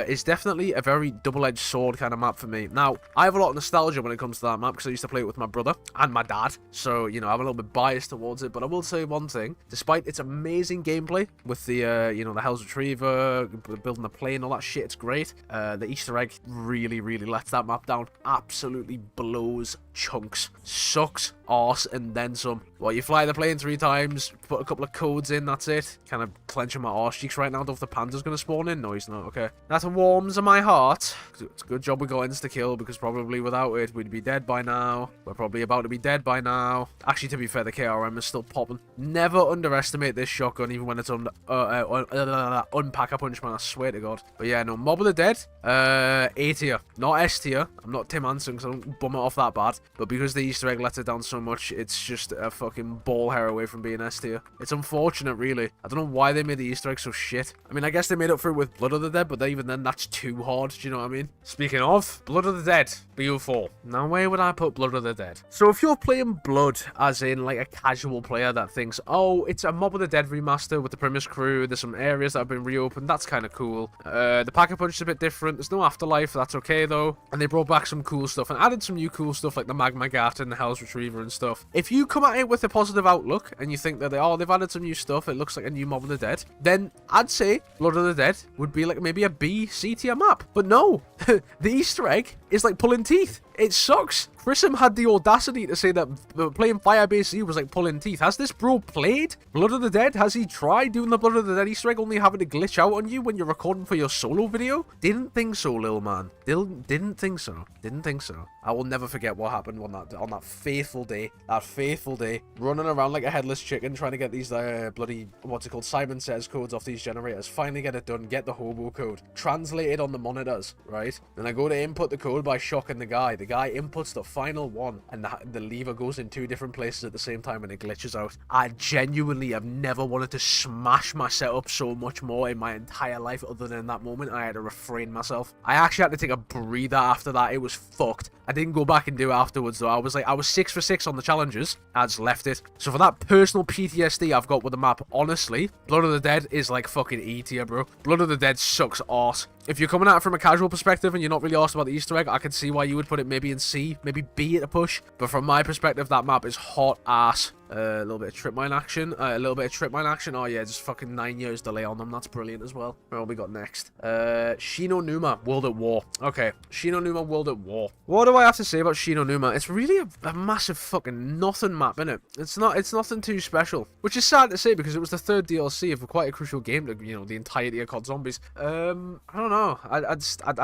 is definitely a very double-edged sword kind of map for me. Now, I have a lot of nostalgia when it comes to that map because I used to play it with my brother and my dad. So, you know, I'm a little bit biased towards it. But I will say one thing. Despite its amazing gameplay with the, you know, the Hell's Retriever, building the plane, all that shit, it's great. The Easter egg really lets that map down. Absolutely blows chunks. Sucks arse and then some. Well, you fly the plane 3 times, put a couple of codes in, that's it. Kind of clenching my arse cheeks right now. Don't know if the panda's going to spawn in. No, he's not. Okay. That warms my heart. It's a good job we got insta-kill, because probably without it, we'd be dead by now. We're probably about to be dead by now. Actually, to be fair, the KRM is still popping. Never underestimate this shotgun, even when it's unpack-a-punch, man. I swear to God. But yeah, no, Mob of the Dead, A tier, not S tier. I'm not Tim Hansen, because I don't bum it off that bad. But because the Easter egg lets it down so much, it's just a fucking ball hair away from being S tier. It's unfortunate, really. I don't know why they made the Easter egg so shit. I mean, I guess they made up for it with Blood of the Dead, but even then, that's too hard. Do you know what I mean? Speaking of, Blood of the Dead, BO4. Now, where would I put Blood of the Dead? So, if you're playing Blood, as in, like, a casual player that thinks, oh, it's a Mob of the Dead remaster with the premise crew, there's some areas that have been reopened, that's kind of cool. The Pack-a-Punch is a bit different. There's no afterlife, that's okay, though. And they brought back some cool stuff and added some new cool stuff, like the Magma Gat and the Hell's Retriever and stuff. If you come at it with a positive outlook, and you think that they've added some new stuff, it looks like a new Mob of the Dead, then I'd say Blood of the Dead would be like maybe a B, C tier map. But no, the Easter egg is like pulling teeth. It sucks. Grissom had the audacity to say that playing Firebase Z was like pulling teeth. Has this bro played Blood of the Dead? Has he tried doing the Blood of the Dead Easter egg only having to glitch out on you when you're recording for your solo video? Didn't think so, little man. Didn't think so. Didn't think so. I will never forget what happened on that faithful day. That faithful day. Running around like a headless chicken trying to get these bloody, what's it called, Simon Says codes off these generators. Finally get it done. Get the hobo code. Translated on the monitors, right? Then I go to input the code by shocking the guy. The guy inputs the final one and the lever goes in 2 different places at the same time and it glitches out. I genuinely have never wanted to smash my setup so much more in my entire life other than that moment. I had to refrain myself. I actually had to take a breather after that. It was fucked. I didn't go back and do it afterwards though. I was 6 for 6 on the challenges. I just left it. So for that personal PTSD I've got with the map, honestly, Blood of the Dead is like fucking E tier, bro. Blood of the Dead sucks arse. If you're coming at it from a casual perspective and you're not really asked about the Easter egg, I can see why you would put it maybe in C, maybe B at a push. But from my perspective, that map is hot ass. A little bit of trip mine action. Oh yeah, just fucking 9 years delay on them. That's brilliant as well. What we got next? Shino Numa, World at War. Okay, Shino Numa, World at War. What do I have to say about Shino Numa? It's really a massive fucking nothing map, innit? It's nothing too special. Which is sad to say because it was the 3rd DLC of quite a crucial game to, you know, the entirety of COD Zombies. I don't know. I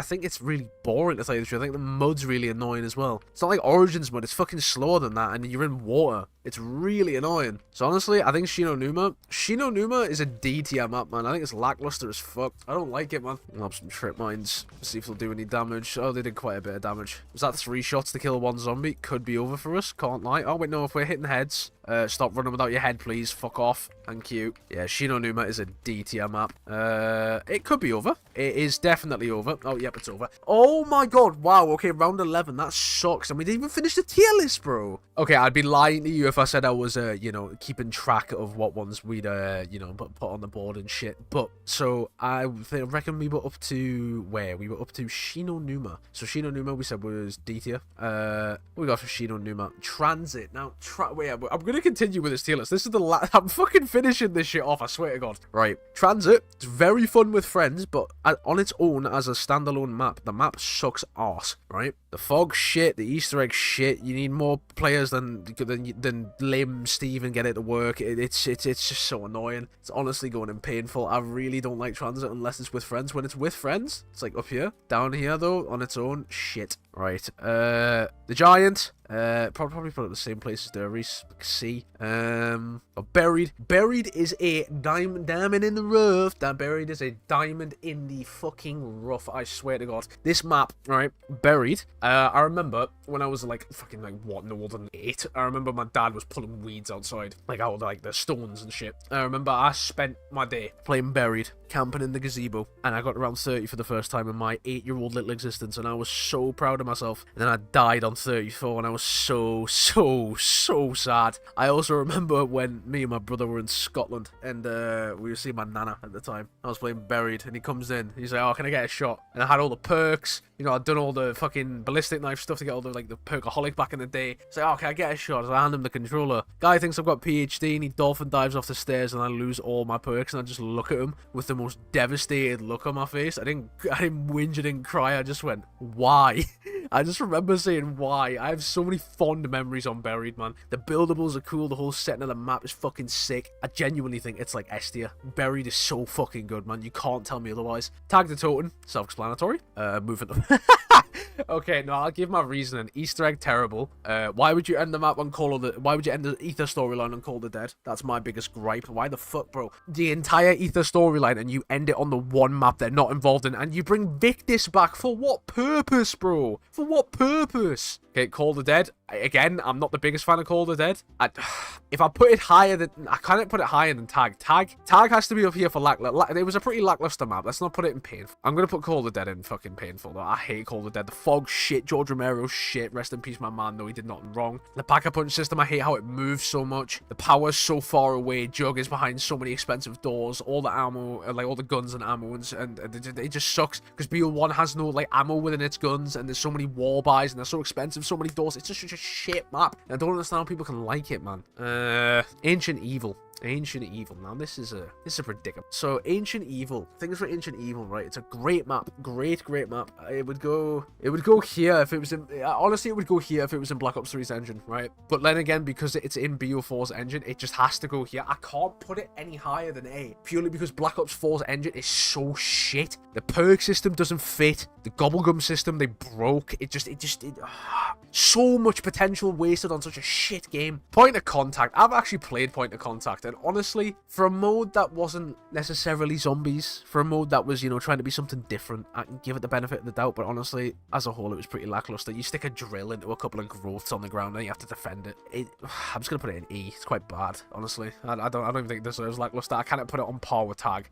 think it's really boring to tell you the truth. I think the mud's really annoying as well. It's not like Origins mud. It's fucking slower than that and you're in water. It's really annoying. So honestly, I think Shino Numa is a D tier map, man. I think it's lackluster as fuck. I don't like it, man. I'll have some trip mines. See if they'll do any damage. Oh, they did quite a bit of damage. Was that 3 shots to kill 1 zombie? Could be over for us. Can't lie. Oh, wait, no. If we're hitting heads, stop running without your head, please. Fuck off. Thank you. Yeah, Shino Numa is a D tier map. It could be over. It is definitely over. Oh, yep, it's over. Oh my god. Wow. Okay, round 11. That sucks. And we didn't even finish the tier list, bro. Okay, I'd be lying to you if I said I was, you know, keeping track of what ones we'd, you know, put on the board and shit. But, so, I reckon we were up to, where? We were up to Shino Numa. So, Shino Numa, we said was D tier. What we got for Shino Numa? Transit. Now, wait, I'm going to continue with this tier list. This is the last, I'm fucking finishing this shit off, I swear to God. Right, Transit, it's very fun with friends, but on its own, as a standalone map, the map sucks arse, right? The fog shit, the Easter egg shit. You need more players than Lim, Steve, and get it to work. It's just so annoying. It's honestly going in painful. I really don't like transit unless it's with friends. When it's with friends, it's like up here. Down here though, on its own, shit. Right. The giant. Probably put it the same place as the Reese. C. Buried. Buried is a diamond in the rough. That buried is a diamond in the fucking rough. I swear to God. This map, right? Buried. I remember when I was like fucking like what, no older than 8. I remember my dad was pulling weeds outside, like out of like the stones and shit. I remember I spent my day playing Buried, camping in the gazebo, and I got around 30 for the first time in my 8-year-old little existence, and I was so proud of myself. And then I died on 34, and I was so sad. I also remember when me and my brother were in Scotland, and we were seeing my nana at the time. I was playing Buried, and he comes in. He's like, "Oh, can I get a shot?" And I had all the perks. You know, I'd done all the fucking ballistic knife stuff to get all the like the perkaholic back in the day. So, "Oh, can I get a shot?" So I hand him the controller. Guy thinks I've got PhD, and he dolphin dives off the stairs, and I lose all my perks, and I just look at him with the most devastated look on my face. I didn't whinge, I didn't cry. I just went, "Why?" I just remember saying, "Why?" I have so many fond memories on Buried, man. The buildables are cool. The whole setting of the map is fucking sick. I genuinely think it's like S tier. Buried is so fucking good, man. You can't tell me otherwise. Tag the Toten. Self-explanatory. Moving on. Okay, no, I'll give my reasoning. Easter egg, terrible. Why would you end the map on why would you end the Ether storyline on Call of the Dead? That's my biggest gripe. Why the fuck, bro? The entire Ether storyline and you end it on the one map they're not involved in, and you bring Victus back for what purpose, bro? For what purpose? Okay, Call of the Dead. Again, I'm not the biggest fan of Call of the Dead. If I put it higher than... I can't put it higher than Tag. Tag has to be up here for lackluster. It was a pretty lackluster map. Let's not put it in painful. I'm going to put Call of the Dead in fucking painful, though. I hate Call of the Dead. The fog shit. George Romero shit. Rest in peace, my man, though. He did nothing wrong. The Pack-a-Punch system, I hate how it moves so much. The power's so far away. Jug is behind so many expensive doors. All the ammo, like all the guns and ammo, and it just sucks. Because BO1 has no like ammo within its guns, and there's so many wall buys, and they're so expensive. So many doors. It's just such a shit map. I don't understand how people can like it, man. Ancient Evil. Ancient Evil. Now this is a predicament. So Ancient Evil. Things for Ancient Evil, right? It's a great map. Great map. It would go here if it was in... honestly, it would go here if it was in Black Ops 3's engine, right? But then again, because it's in BO4's engine, it just has to go here. I can't put it any higher than A. Purely because Black Ops 4's engine is so shit. The perk system doesn't fit. The Gobblegum system, they broke. So much potential wasted on such a shit game. Point of Contact. I've actually played Point of Contact, and honestly, for a mode that wasn't necessarily zombies, for a mode that was, you know, trying to be something different, I can give it the benefit of the doubt, but honestly, as a whole, it was pretty lackluster. You stick a drill into a couple of growths on the ground, and you have to defend it. I'm just gonna put it in E. It's quite bad, honestly. I don't even think it deserves lackluster. I cannot put it on par with Tag.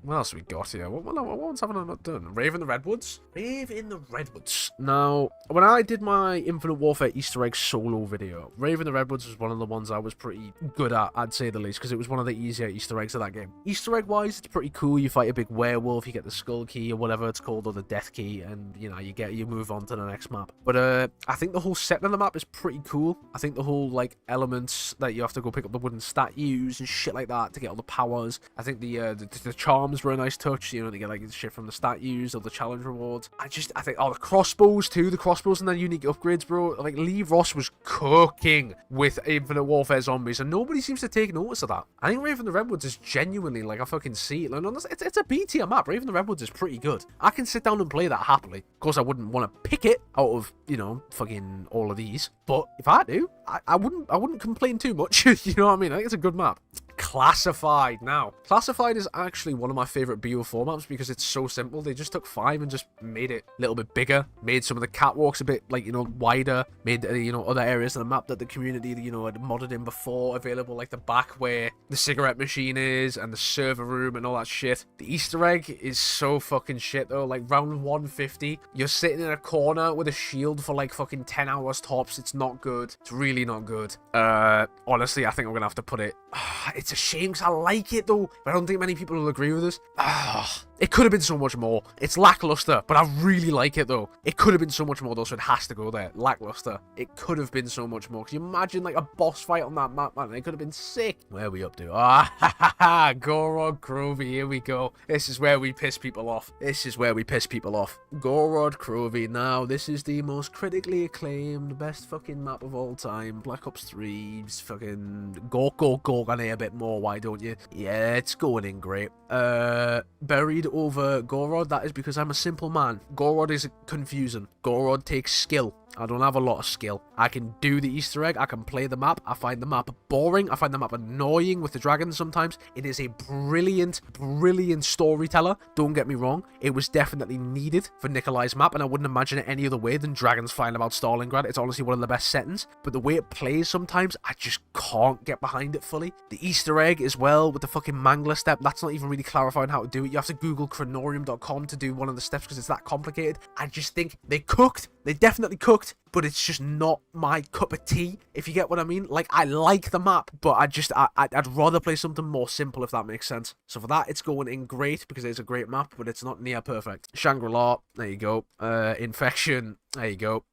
What else we got here? What ones haven't I not done? Rave in the Redwoods? Rave in the Redwoods. Now, when I did my Infinite Warfare Easter egg solo video, Rave in the Redwoods was one of the ones I was pretty good at, I'd say the least, because it was one of the easier Easter eggs of that game. Easter egg wise, it's pretty cool. You fight a big werewolf, you get the skull key or whatever it's called, or the death key, and you know, you move on to the next map. But I think the whole setting of the map is pretty cool. I think the whole like elements that you have to go pick up the wooden statues and shit like that to get all the powers. I think the charms were a nice touch. You know, they get like shit from the statues or the challenge rewards. I think the crossbows too. The crossbows and their unique upgrades, bro. Like Lee Ross was cooking with Infinite Warfare zombies, and nobody seems to take notice of that. I think Rave in the Redwoods is genuinely like a fucking C. Like, it's a B tier map. Rave in the Redwoods is pretty good. I can sit down and play that happily. Of course, I wouldn't want to pick it out of, you know, fucking all of these. But if I do, I wouldn't complain too much. You know what I mean? I think it's a good map. Classified. Now, Classified is actually one of my favorite BO4 maps because it's so simple. They just took 5 and just made it a little bit bigger, made some of the catwalks a bit, like, you know, wider, made, you know, other areas of the map that the community, you know, had modded in before available, like the back where the cigarette machine is and the server room and all that shit. The Easter egg is so fucking shit though. Like round 150, you're sitting in a corner with a shield for like fucking 10 hours tops. It's not good. It's really not good. Honestly, I think I'm gonna have to put it... It's a shame because I like it though, but I don't think many people will agree with us. It could have been so much more. It's lackluster, but I really like it though. It could have been so much more though, so it has to go there. Lackluster. It could have been so much more. Can you imagine like a boss fight on that map, man? It could have been sick. Where are we up to? Ah, ha, ha, ha. Gorod Krovi. Here we go. This is where we piss people off. This is where we piss people off. Gorod Krovi. Now, this is the most critically acclaimed, best fucking map of all time. Black Ops 3's fucking go on here a bit more. Why don't you? Yeah, it's going in great. Buried over Gorod. That is because I'm a simple man. Gorod is confusing. Gorod takes skill. I don't have a lot of skill. I can do the Easter egg. I can play the map. I find the map boring. I find the map annoying with the dragons sometimes. It is a brilliant, brilliant storyteller. Don't get me wrong. It was definitely needed for Nikolai's map, and I wouldn't imagine it any other way than dragons flying about Stalingrad. It's honestly one of the best settings. But the way it plays sometimes, I just can't get behind it fully. The Easter egg as well with the fucking mangler step. That's not even really clarifying how to do it. You have to Google chronorium.com to do one of the steps because it's that complicated. I just think they cooked. They definitely cooked, but it's just not my cup of tea, if you get what I mean. Like, I like the map, but I'd rather play something more simple, if that makes sense. So for that, it's going in great, because it's a great map, but it's not near perfect. Shangri-La, there you go. Infection, there you go.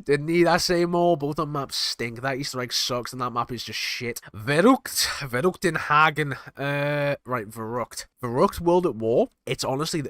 Didn't need I say more. Both the maps stink. That Easter egg sucks, and that map is just shit. Verrucht in Hagen. Right, Verrucht World at War. It's honestly,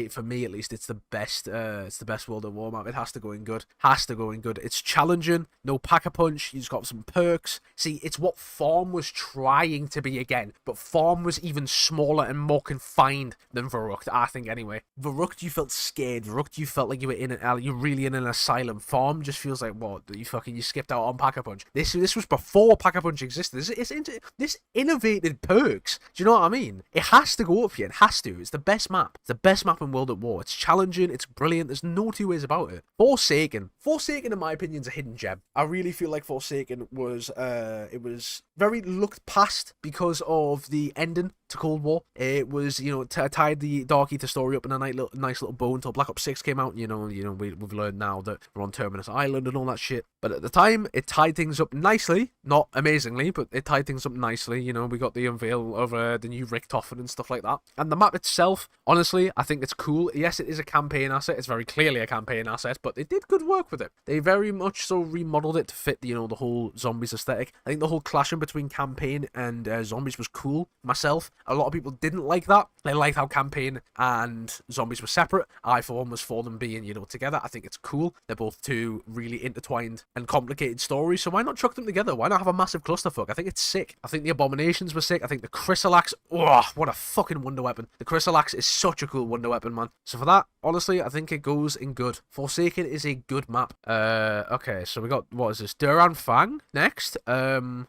for me at least, it's the best. It's the best World at War map. It has to go in good. Has to go in good. It's challenging. No pack-a-punch. You just got some perks. See, it's what Farm was trying to be again, but Farm was even smaller and more confined than Verrucht. I think anyway. Verrucht, you felt scared. Verrucht, you felt like you were you're really in an asylum. Farm just feels like, what, you skipped out on Pack-a-Punch. This was before Pack-a-Punch existed. This innovated perks. Do you know what I mean? It has to go up here. It has to. It's the best map. It's the best map in World at War. It's challenging. It's brilliant. There's no two ways about it. Forsaken, in my opinion, is a hidden gem. I really feel like Forsaken was, it was very looked past because of the ending to Cold War. It was, tied the Dark Ether story up in a nice little bow until Black Ops 6 came out. We've learned now that we're on Terminus Island and all that shit. But at the time, it tied things up nicely. Not amazingly, but it tied things up nicely. We got the unveil of the new Richtofen and stuff like that. And the map itself, honestly, I think it's cool. Yes, it is a campaign asset. It's very clearly a campaign asset, but they did good work with it. They very much so remodeled it to fit, the whole zombies aesthetic. I think the whole clashing between campaign and zombies was cool. Myself, a lot of people didn't like that. They liked how campaign and zombies were separate. I, for one, was for them being, together. I think it's cool. They're both two really intertwined and complicated stories, so why not chuck them together? Why not have a massive clusterfuck? I think it's sick. I think the Abominations were sick. I think the Chrysalax, oh, what a fucking wonder weapon. The Chrysalax is such a cool wonder weapon, man. So for that, honestly, I think it goes in good. Forsaken is a good map. Okay, so we got, what is this? Duran Fang next. Okay.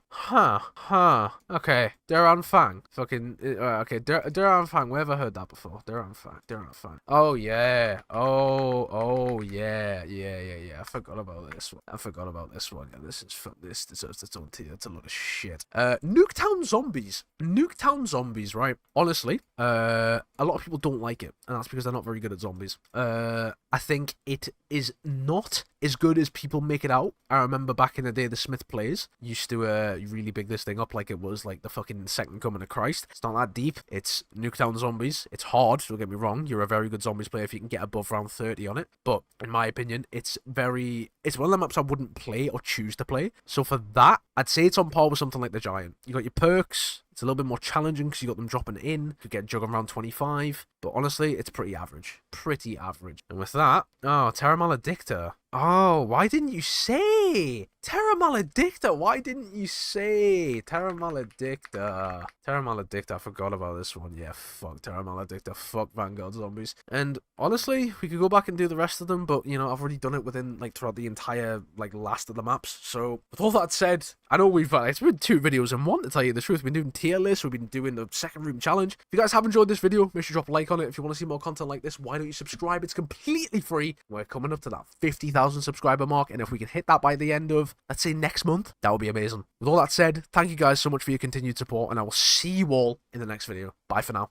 Duran Fang. Fucking, okay, Duran Fang. Where have I heard that before? Duran Fang. Oh, yeah. Oh, yeah. I forgot about this one. Yeah, this deserves its own tea. That's a lot of shit. Nuketown Zombies, right? Honestly, a lot of people don't like it, and that's because they're not very good at zombies. I think it is not as good as people make it out. I remember back in the day, the Smith Plays used to really big this thing up like it was like the fucking second coming of Christ. It's not that deep. It's Nuketown Zombies. It's hard, don't get me wrong. You're a very good zombies player if you can get above round 30 on it. But in my opinion, it's one of the maps I wouldn't play or choose to play. So for that, I'd say it's on par with something like the Giant. You got your perks. It's a little bit more challenging because you got them dropping in. You could get Jug around 25. But honestly, it's pretty average. And with that, Terra Maledicta. Oh, why didn't you say? Terra Maledicta, Terra Maledicta, I forgot about this one. Yeah, fuck Terra Maledicta, fuck Vanguard Zombies. And honestly, we could go back and do the rest of them, but, I've already done it within, throughout the entire, last of the maps. So, with all that said, I know it's been 2 videos in one, to tell you the truth. We've been doing tier lists, we've been doing the second room challenge. If you guys have enjoyed this video, make sure you drop a like on it. If you want to see more content like this, why don't you subscribe? It's completely free. We're coming up to that 50,000 subscriber mark, and if we can hit that by the end of, let's say, next month, that would be amazing. With all that said, thank you guys so much for your continued support, and I will see you all in the next video. Bye for now.